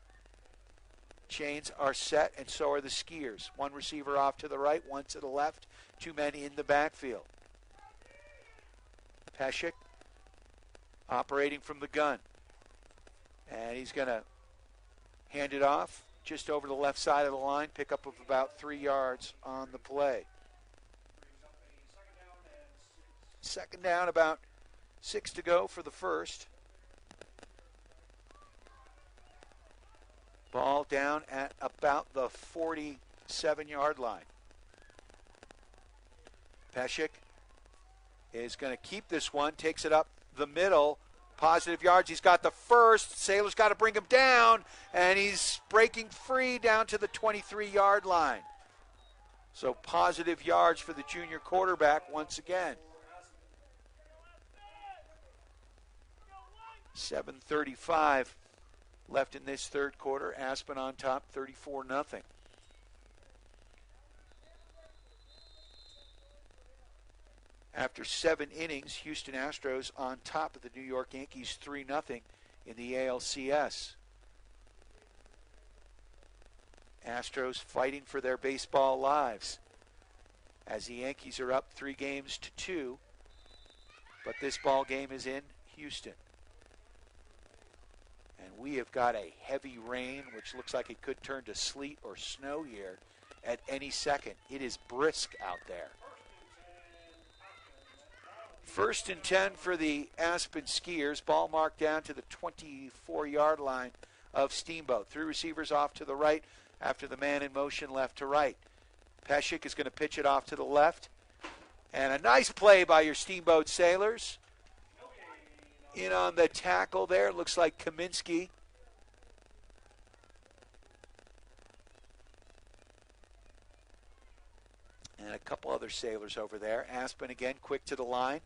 Chains are set, and so are the Skiers. 1 receiver off to the right, 1 to the left, 2 men in the backfield. Peshek operating from the gun. And he's going to hand it off just over the left side of the line, pick up of about 3 yards on the play. Second down, about 6 to go for the first. Ball down at about the 47-yard line. Peshek is going to keep this one, takes it up the middle. Positive yards. He's got the first. Sailors got to bring him down, and he's breaking free down to the 23-yard line. So positive yards for the junior quarterback once again. 7:35 left in this third quarter. Aspen on top, 34-0. After 7 innings, Houston Astros on top of the New York Yankees 3-0 in the ALCS. Astros fighting for their baseball lives as the Yankees are up 3-2 But this ball game is in Houston. And we have got a heavy rain, which looks like it could turn to sleet or snow here at any second. It is brisk out there. 1st and 10 for the Aspen Skiers. Ball marked down to the 24-yard line of Steamboat. 3 receivers off to the right after the man in motion left to right. Pesek is going to pitch it off to the left. And a nice play by your Steamboat Sailors. In on the tackle there. Looks like Kaminsky. And a couple other Sailors over there. Aspen again, quick to the line.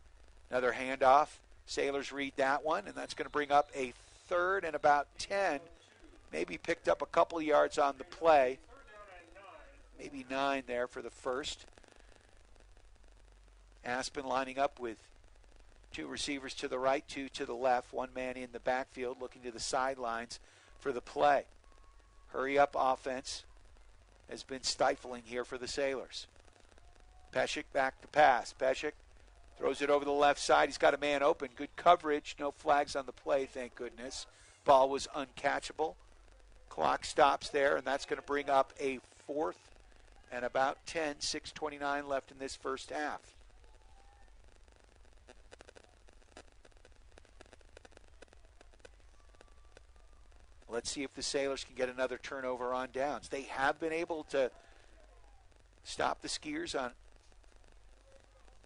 Another handoff. Sailors read that one, and that's going to bring up a 3rd and about 10. Maybe picked up a couple yards on the play. Maybe 9 there for the first. Aspen lining up with 2 receivers to the right, 2 to the left. 1 man in the backfield looking to the sidelines for the play. Hurry up offense has been stifling here for the Sailors. Pesek back to pass. Pesek throws it over the left side. He's got a man open. Good coverage. No flags on the play, thank goodness. Ball was uncatchable. Clock stops there, and that's going to bring up a 4th and about 10. 6:29 left in this first half. Let's see if the Sailors can get another turnover on downs. They have been able to stop the Skiers on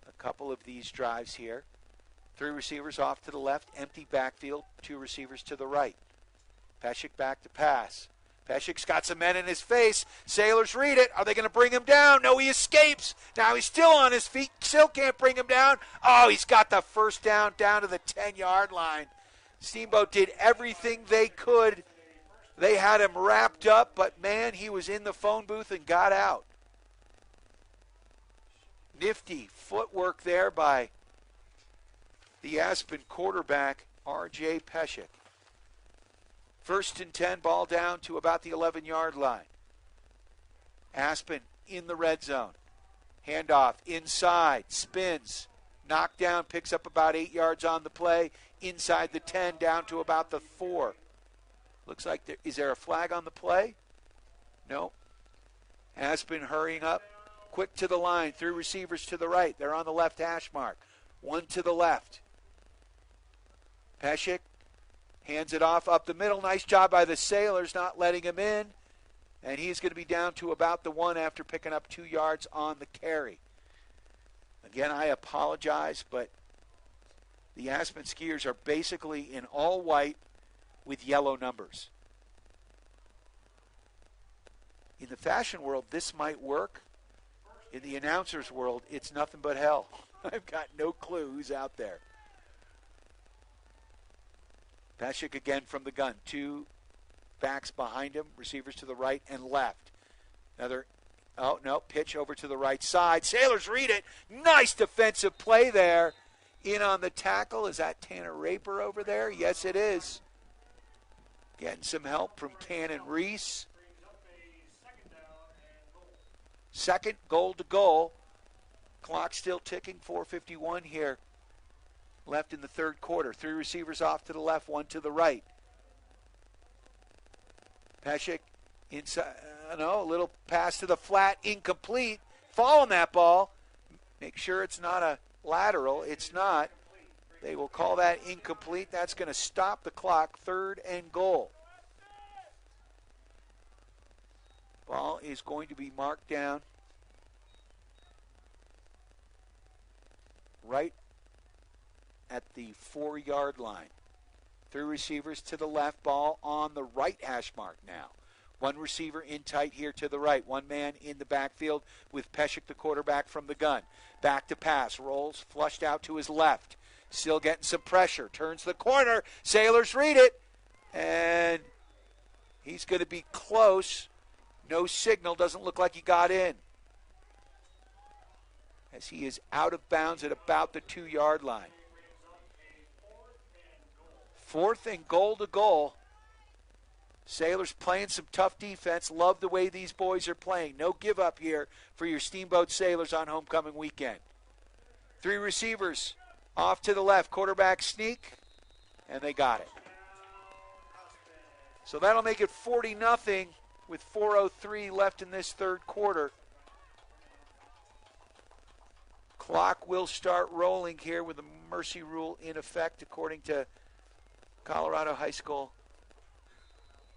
a couple of these drives here. 3 receivers off to the left, empty backfield, 2 receivers to the right. Pesek back to pass. Pesek's got some men in his face. Sailors read it. Are they going to bring him down? No, he escapes. Now he's still on his feet. Still can't bring him down. Oh, he's got the first down to the 10-yard line. Steamboat did everything they could. They had him wrapped up, but, man, he was in the phone booth and got out. Nifty footwork there by the Aspen quarterback, R.J. Pesek. 1st and 10, ball down to about the 11-yard line. Aspen in the red zone. Handoff inside, spins, knocked down, picks up about 8 yards on the play, inside the 10, down to about the 4. Looks like is there a flag on the play? No. Aspen hurrying up, quick to the line, 3 receivers to the right. They're on the left hash mark. 1 to the left. Pesek hands it off up the middle. Nice job by the Sailors not letting him in. And he's going to be down to about the 1 after picking up 2 yards on the carry. Again, I apologize, but the Aspen Skiers are basically in all white with yellow numbers. In the fashion world, this might work. In the announcer's world, it's nothing but hell. I've got no clue who's out there. Pesek again from the gun. 2 backs behind him, receivers to the right and left. Another, pitch over to the right side. Sailors read it. Nice defensive play there. In on the tackle. Is that Tanner Raper over there? Yes, it is. Getting some help from Cannon Reese. 2nd, goal to goal. Clock still ticking, 4:51 here. Left in the 3rd quarter. 3 receivers off to the left, 1 to the right. Pesek inside. A little pass to the flat, incomplete. Fall on that ball. Make sure it's not a lateral. It's not. They will call that incomplete. That's going to stop the clock. 3rd and goal. Ball is going to be marked down right at the 4-yard line. 3 receivers to the left, ball on the right hash mark now. 1 receiver in tight here to the right. 1 man in the backfield with Pesek, the quarterback, from the gun. Back to pass, rolls, flushed out to his left. Still getting some pressure, turns the corner. Sailors read it, and he's going to be close. No signal, doesn't look like he got in, as he is out of bounds at about the 2-yard line. 4th and goal to goal. Sailors playing some tough defense. Love the way these boys are playing. No give up here for your Steamboat Sailors on homecoming weekend. 3 receivers Off to the left, quarterback sneak, and they got it. So that'll make it 40-0 with 4:03 left in this third quarter. Clock will start rolling here with the mercy rule in effect, according to Colorado High School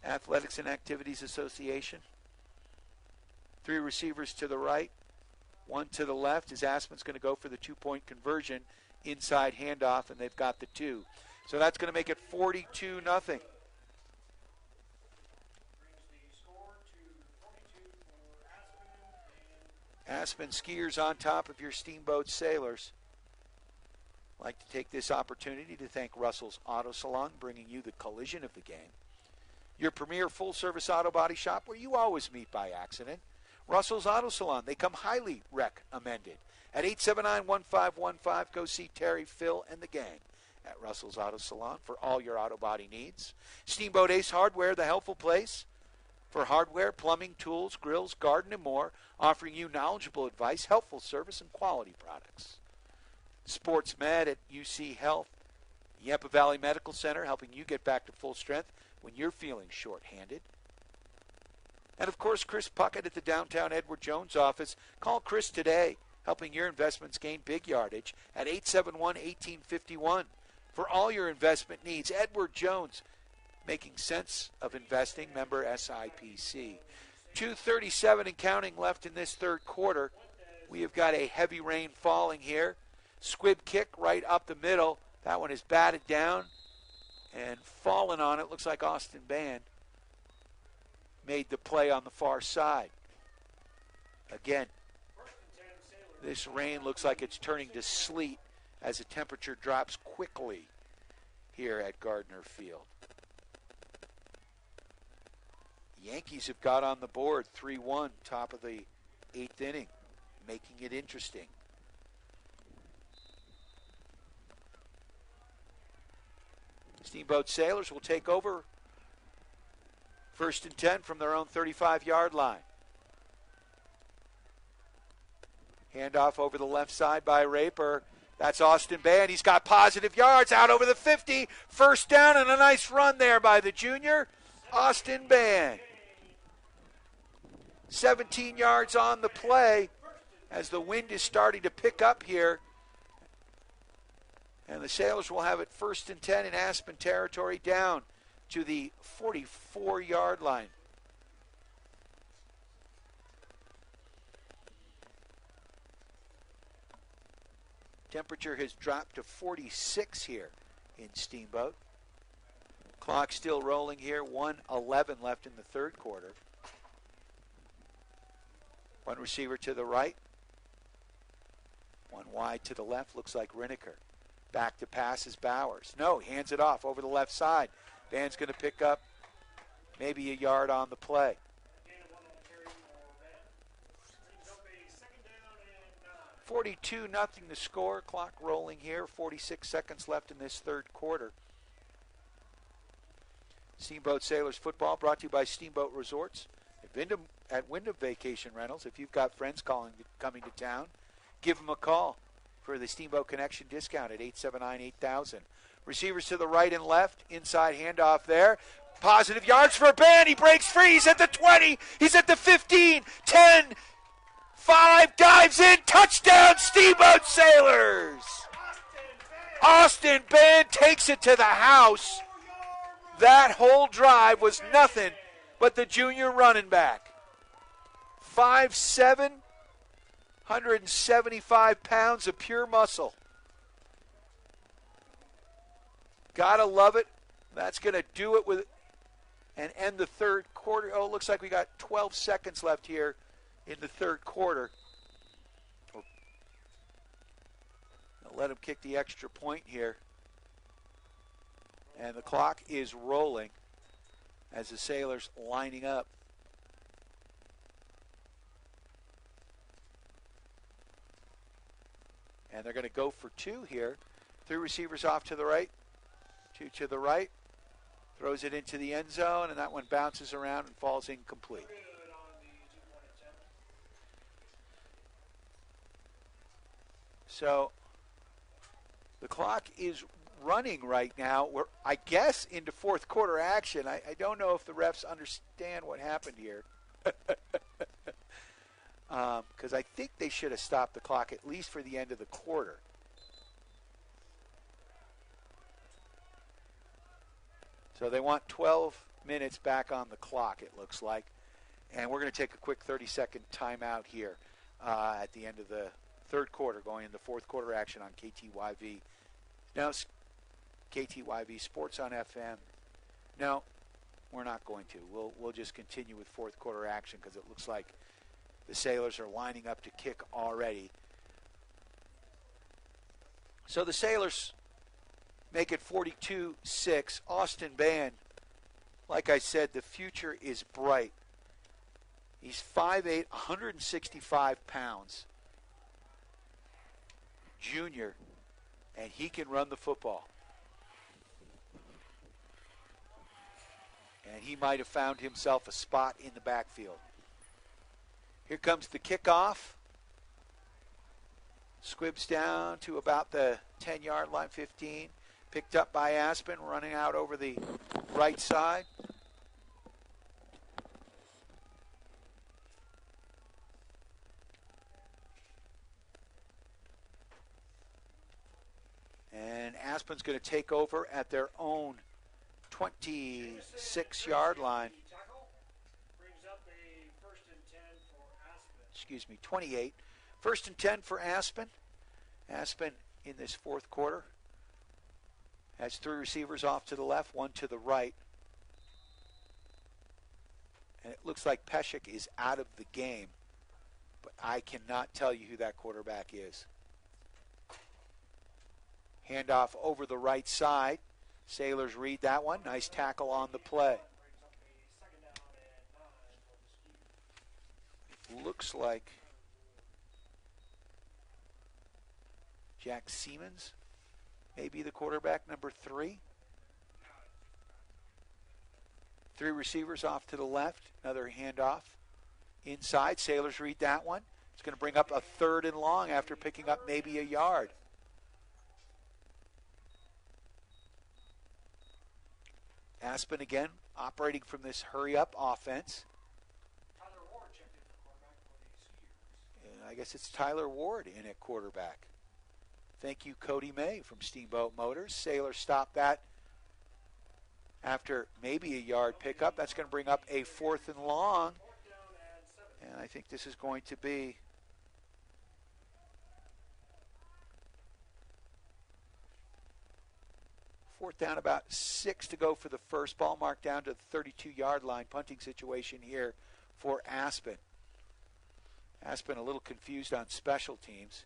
Athletics and Activities Association. 3 receivers to the right, 1 to the left, as Aspen's going to go for the 2-point conversion, inside handoff, and they've got the 2. So that's going to make it 42-0. Aspen Skiers on top of your Steamboat Sailors. I'd like to take this opportunity to thank Russell's Auto Salon, bringing you the collision of the game. Your premier full-service auto body shop where you always meet by accident. Russell's Auto Salon, they come highly recommended. At 879-1515, go see Terry, Phil, and the gang at Russell's Auto Salon for all your auto body needs. Steamboat Ace Hardware, the helpful place for hardware, plumbing, tools, grills, garden, and more, offering you knowledgeable advice, helpful service, and quality products. Sports Med at UC Health, Yampa Valley Medical Center, helping you get back to full strength when you're feeling short-handed. And, of course, Chris Puckett at the downtown Edward Jones office. Call Chris today, helping your investments gain big yardage at 871-1851. For all your investment needs, Edward Jones, making sense of investing, member SIPC. 2:37 and counting left in this third quarter. We have got a heavy rain falling here. Squib kick right up the middle. That one is batted down and fallen on it. Looks like Austin Band made the play on the far side. Again, this rain looks like it's turning to sleet as the temperature drops quickly here at Gardner Field. Yankees have got on the board 3-1, top of the 8th inning, making it interesting. Steamboat Sailors will take over 1st and 10 from their own 35-yard line. Handoff over the left side by Raper. That's Austin Band. He's got positive yards out over the 50. First down and a nice run there by the junior, Austin Band. 17 yards on the play as the wind is starting to pick up here. And the Sailors will have it 1st and 10 in Aspen territory, down to the 44-yard line. Temperature has dropped to 46 here in Steamboat. Clock still rolling here, 1:11 left in the third quarter. One receiver to the right, one wide to the left, looks like Riniker. Back to pass is Bowers. No, he hands it off over the left side. Band's going to pick up maybe a yard on the play. 42-0 the score. Clock rolling here. 46 seconds left in this third quarter. Steamboat Sailors football brought to you by Steamboat Resorts at Wyndham Vacation Rentals. If you've got friends coming to town, give them a call for the Steamboat Connection discount at 879-8000. Receivers to the right and left. Inside handoff there. Positive yards for Band. He breaks free. He's at the 20. He's at the 15. 10. 5. Dives in. Touchdown, Steamboat Sailors. Austin Band takes it to the house. That whole drive was nothing but the junior running back. 5'7", 175 pounds of pure muscle. Gotta love it. That's going to do it with and end the third quarter. Oh, it looks like we got 12 seconds left here in the third quarter. I'll let him kick the extra point here. And the clock is rolling as the Sailors lining up. And they're going to go for 2 here. 3 receivers off to the right. 2 to the right. Throws it into the end zone, and that one bounces around and falls incomplete. So The clock is running right now. We're, I guess, into fourth quarter action. I don't know if the refs understand what happened here. Because I think they should have stopped the clock at least for the end of the quarter. So they want 12 minutes back on the clock, it looks like. And we're going to take a quick 30-second timeout here at the end of the third quarter, going into fourth quarter action on KTYV. Now, KTYV Sports on FM. No, we're not going to. We'll just continue with fourth quarter action because it looks like the Sailors are lining up to kick already. So the Sailors make it 42-6. Austin Band, like I said, the future is bright. He's 5'8", 165 pounds. Junior, and he can run the football. And he might have found himself a spot in the backfield. Here comes the kickoff. Squibs down to about the 10-yard line, 15. Picked up by Aspen, running out over the right side. And Aspen's going to take over at their own 26-yard line. Excuse me, 28. First and 10 for Aspen. Aspen in this fourth quarter has three receivers off to the left, one to the right. And it looks like Peshek is out of the game, but I cannot tell you who that quarterback is. Handoff over the right side. Sailors read that one. Nice tackle on the play. Looks like Jack Siemens may be the quarterback, number 3. 3 receivers off to the left. Another handoff inside. Sailors read that one. It's going to bring up a 3rd and long after picking up maybe a yard. Aspen again operating from this hurry-up offense. I guess it's Tyler Ward in at quarterback. Thank you, Cody May from Steamboat Motors. Sailors stop that after maybe a yard pickup. That's going to bring up a 4th and long. And I think this is going to be fourth down, about 6 to go for the first. Ball marked down to the 32-yard line. Punting situation here for Aspen. Aspen a little confused on special teams.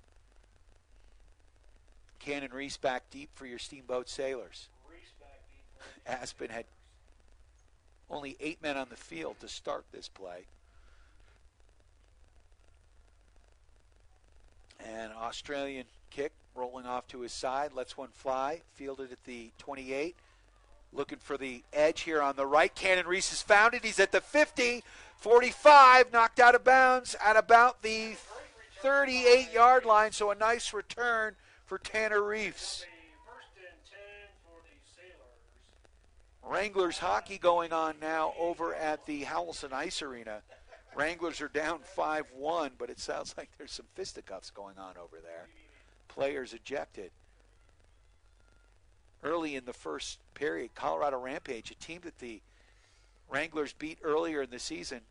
Cannon Reese back deep for your Steamboat Sailors. Aspen had only 8 men on the field to start this play. And Australian kick rolling off to his side. Lets one fly. Fielded at the 28. Looking for the edge here on the right. Cannon Reese has found it. He's at the 50. 45. Knocked out of bounds at about the 38-yard line. So a nice return for Tanner Reeves. Wranglers hockey going on now over at the Howelson Ice Arena. Wranglers are down 5-1, but it sounds like there's some fisticuffs going on over there. Players ejected. Early in the first period, Colorado Rampage, a team that the Wranglers beat earlier in the season,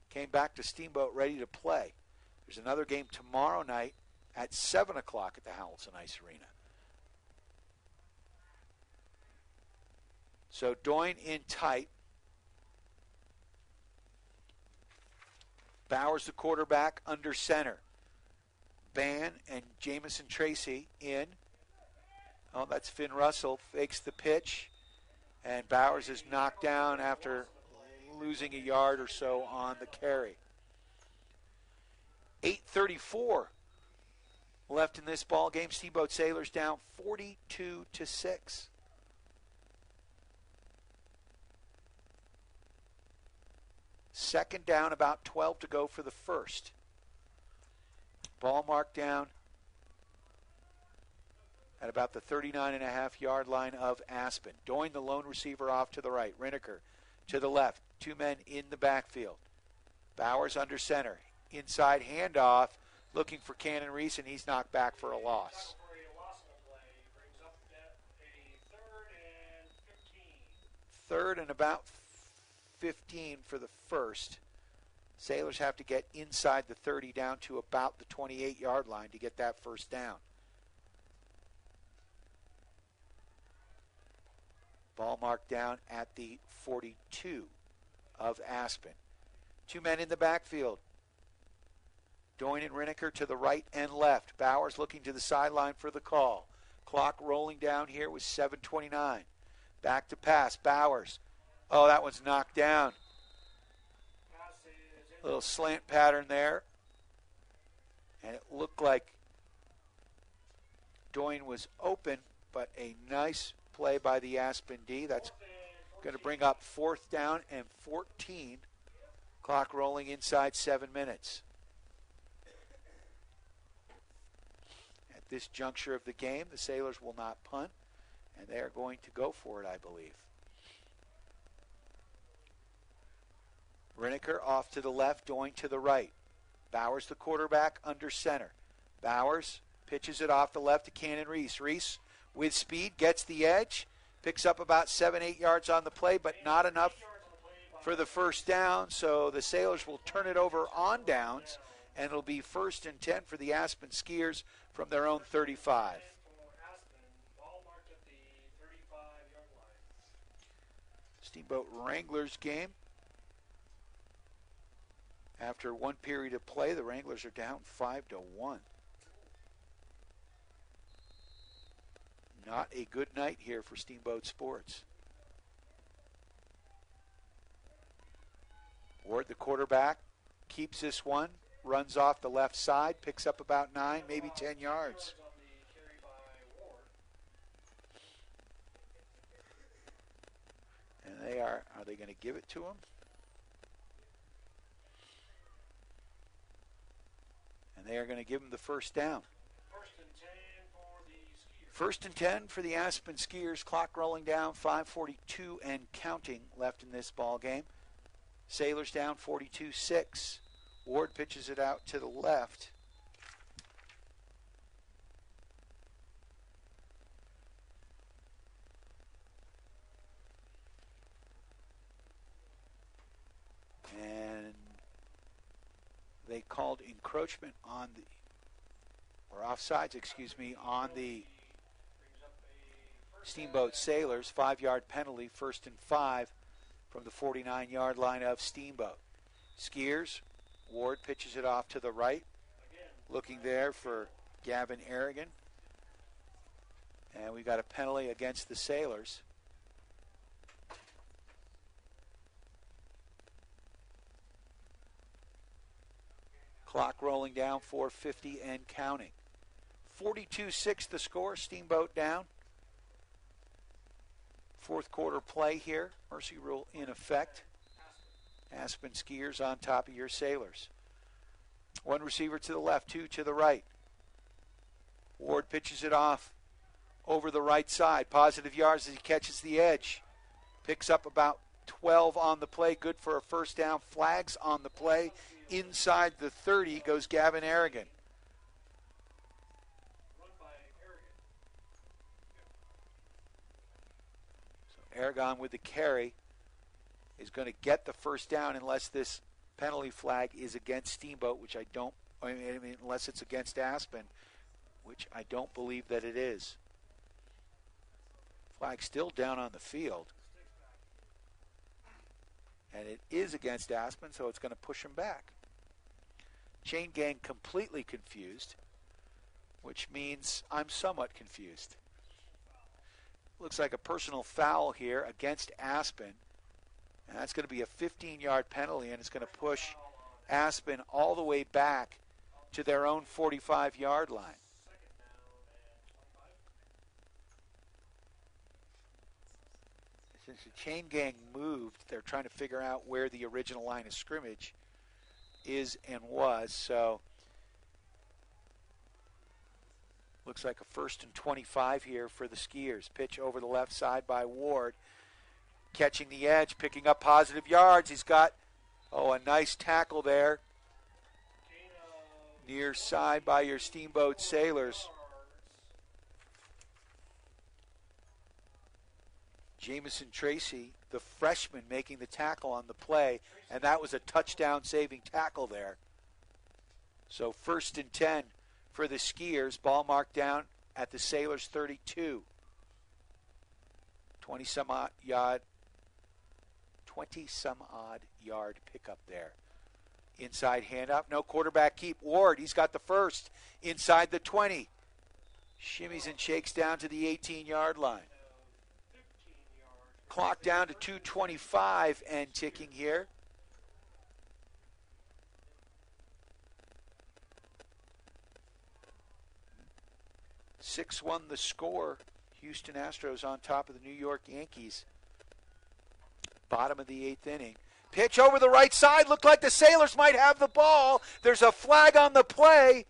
came back to Steamboat ready to play. There's another game tomorrow night at 7 o'clock at the Howelson Ice Arena. So Doyne in tight. Bowers the quarterback under center. Ban and Jamison Tracy in. Oh, that's Finn Russell. Fakes the pitch. And Bowers is knocked down after losing a yard or so on the carry. 8:34 left in this ball game. Steamboat Sailors down 42-6. Second down, about 12 to go for the first. Ball marked down at about the 39.5-yard line of Aspen. Doyne, the lone receiver, off to the right. Riniker to the left. Two men in the backfield. Bowers under center. Inside handoff, looking for Cannon Reese, and he's knocked back for a loss. Third and about 15 for the first. Sailors have to get inside the 30 down to about the 28-yard line to get that first down. Ball marked down at the 42 of Aspen. Two men in the backfield. Doyne and Riniker to the right and left. Bowers looking to the sideline for the call. Clock rolling down here with 7:29. Back to pass. Bowers. Oh, that one's knocked down. Little slant pattern there. And it looked like Doyne was open, but a nice play by the Aspen D. That's going to bring up 4th down and 14. Clock rolling inside 7 minutes. At this juncture of the game, the Sailors will not punt, and they are going to go for it, I believe. Riniker off to the left, Doyne to the right. Bowers, the quarterback, under center. Bowers pitches it off the left to Cannon Reese. Reese, with speed, gets the edge, picks up about 7-8 yards on the play, but not enough for the first down, so the Sailors will turn it over on downs, and it'll be 1st and 10 for the Aspen Skiers from their own 35. Steamboat Wranglers game. After one period of play, the Wranglers are down 5-1. Not a good night here for Steamboat Sports. Ward, the quarterback, keeps this one, runs off the left side, picks up about 9, maybe 10 yards. And are they going to give it to him? And they are going to give him the first down. 1st and 10 for the Aspen Skiers. Clock rolling down, 5:42 and counting left in this ball game. Sailors down 42-6. Ward pitches it out to the left. And they called encroachment on the, or offsides, excuse me, on the Steamboat Sailors. 5-yard penalty, 1st and 5 from the 49-yard line of Steamboat. Skiers, Ward pitches it off to the right. Looking there for Gavin Aragon. And we got a penalty against the Sailors. Clock rolling down, 4:50 and counting. 42-6 the score, Steamboat down. 4th quarter play here. Mercy rule in effect. Aspen Skiers on top of your Sailors. One receiver to the left, two to the right. Ward pitches it off over the right side. Positive yards as he catches the edge. Picks up about 12 on the play. Good for a first down. Flags on the play. Inside the 30 goes Gavin Aragon. So Aragon with the carry is going to get the first down unless this penalty flag is against Steamboat, which I don't, unless it's against Aspen, which I don't believe that it is. Flag still down on the field. And it is against Aspen, so it's going to push him back. Chain gang completely confused, which means I'm somewhat confused. Looks like a personal foul here against Aspen. And that's going to be a 15-yard penalty, and it's going to push Aspen all the way back to their own 45-yard line. Since the chain gang moved, they're trying to figure out where the original line of scrimmage is and was. So Looks like a 1st and 25 here for the Skiers. Pitch over the left side by Ward. Catching the edge, picking up positive yards. He's got, a nice tackle there. Near side by your Steamboat Sailors. Jamison Tracy, the freshman, making the tackle on the play, and that was a touchdown-saving tackle there. So 1st and 10 for the Skiers. Ball marked down at the Sailors' 32. 20-some-odd yard pickup there. Inside handoff, no quarterback keep. Ward, he's got the first inside the 20. Shimmies and shakes down to the 18-yard line. Clock down to 2:25 and ticking here. (6-1) the score. Houston Astros on top of the New York Yankees. Bottom of the 8th inning. Pitch over the right side. Looked like the Sailors might have the ball. There's a flag on the play.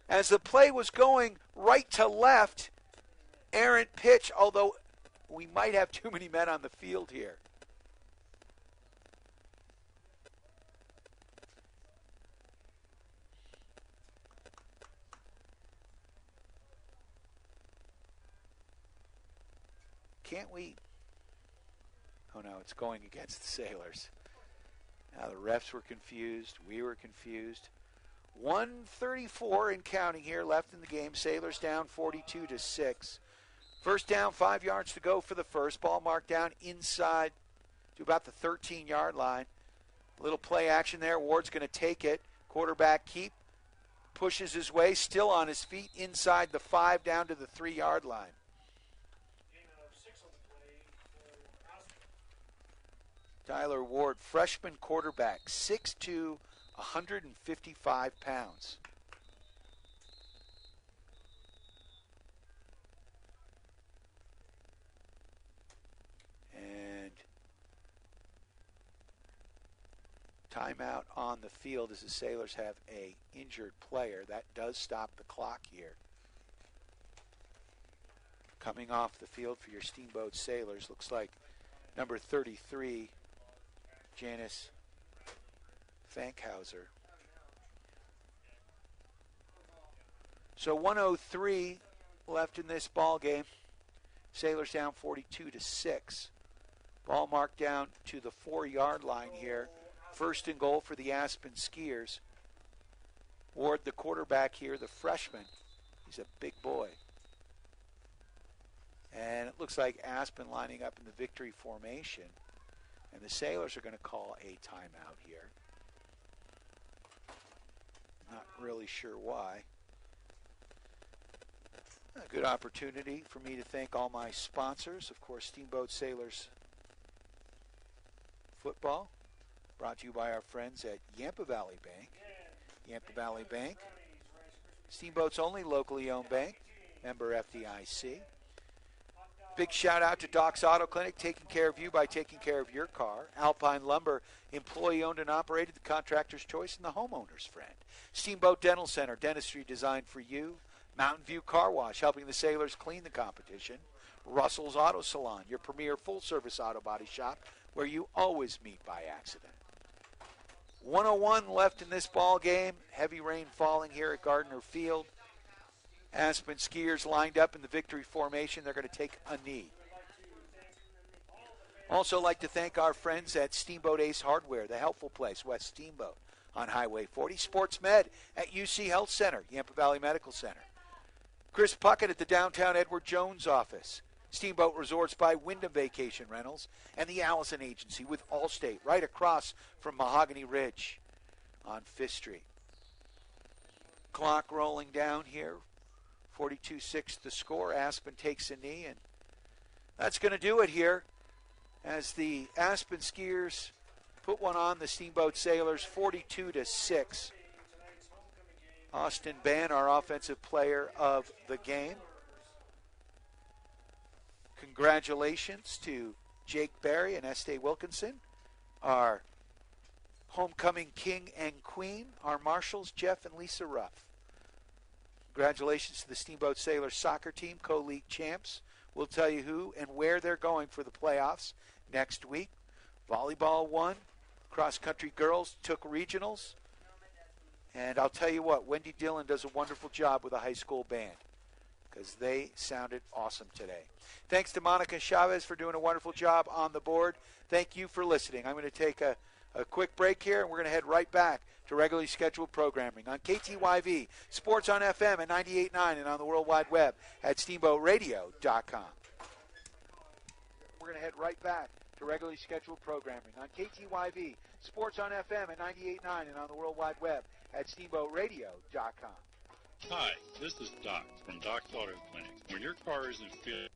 As the play was going right to left, errant pitch, although we might have too many men on the field here. Can't we? Oh no, it's going against the Sailors. Now the refs were confused. We were confused. 1:34 and counting here left in the game. Sailors down 42-6. First down, 5 yards to go for the first. Ball marked down inside to about the 13-yard line. Little play action there. Ward's going to take it. Quarterback keep. Pushes his way, still on his feet, inside the 5 down to the 3-yard line. Tyler Ward, freshman quarterback, 6'2", 155 pounds. And timeout on the field as the Sailors have a injured player. That does stop the clock here. Coming off the field for your Steamboat Sailors, looks like number 33, Janice Fankhauser. So 1:03 left in this ball game. Sailors down 42-6. Ball marked down to the 4-yard line here. First and goal for the Aspen Skiers. Ward, the quarterback here, the freshman. He's a big boy. And it looks like Aspen lining up in the victory formation. And the Sailors are going to call a timeout here. Not really sure why. A good opportunity for me to thank all my sponsors. Of course, Steamboat Sailors Football, brought to you by our friends at Yampa Valley Bank. Yampa Valley Bank, Steamboat's only locally owned bank, member FDIC. Big shout out to Doc's Auto Clinic, taking care of you by taking care of your car. Alpine Lumber, employee owned and operated, the contractor's choice and the homeowner's friend. Steamboat Dental Center, dentistry designed for you. Mountain View Car Wash, helping the Sailors clean the competition. Russell's Auto Salon, your premier full-service auto body shop, where you always meet by accident. 1:01 left in this ball game. Heavy rain falling here at Gardner Field. Aspen Skiers lined up in the victory formation. They're going to take a knee. Also like to thank our friends at Steamboat Ace Hardware, the helpful place, West Steamboat on Highway 40. Sports Med at UC Health Center, Yampa Valley Medical Center. Chris Puckett at the downtown Edward Jones office. Steamboat Resorts by Wyndham Vacation Rentals and the Allison Agency with Allstate right across from Mahogany Ridge on 5th Street. Clock rolling down here. 42-6 the score. Aspen takes a knee, and that's going to do it here as the Aspen Skiers put one on the Steamboat Sailors 42-6. Austin Bann, our offensive player of the game. Congratulations to Jake Barry and Estee Wilkinson, our homecoming king and queen, our marshals, Jeff and Lisa Ruff. Congratulations to the Steamboat Sailors soccer team, co-league champs. We'll tell you who and where they're going for the playoffs next week. Volleyball won. Cross-country girls took regionals. And I'll tell you what, Wendy Dillon does a wonderful job with a high school band because they sounded awesome today. Thanks to Monica Chavez for doing a wonderful job on the board. Thank you for listening. I'm going to take a quick break here, and we're going to head right back to regularly scheduled programming on KTYV, Sports on FM at 98.9, and on the World Wide Web at SteamboatRadio.com. We're going to head right back to regularly scheduled programming on KTYV, Sports on FM at 98.9, and on the World Wide Web at SteamboatRadio.com. Hi, this is Doc from Doc's Auto Clinic. When your car isn't fit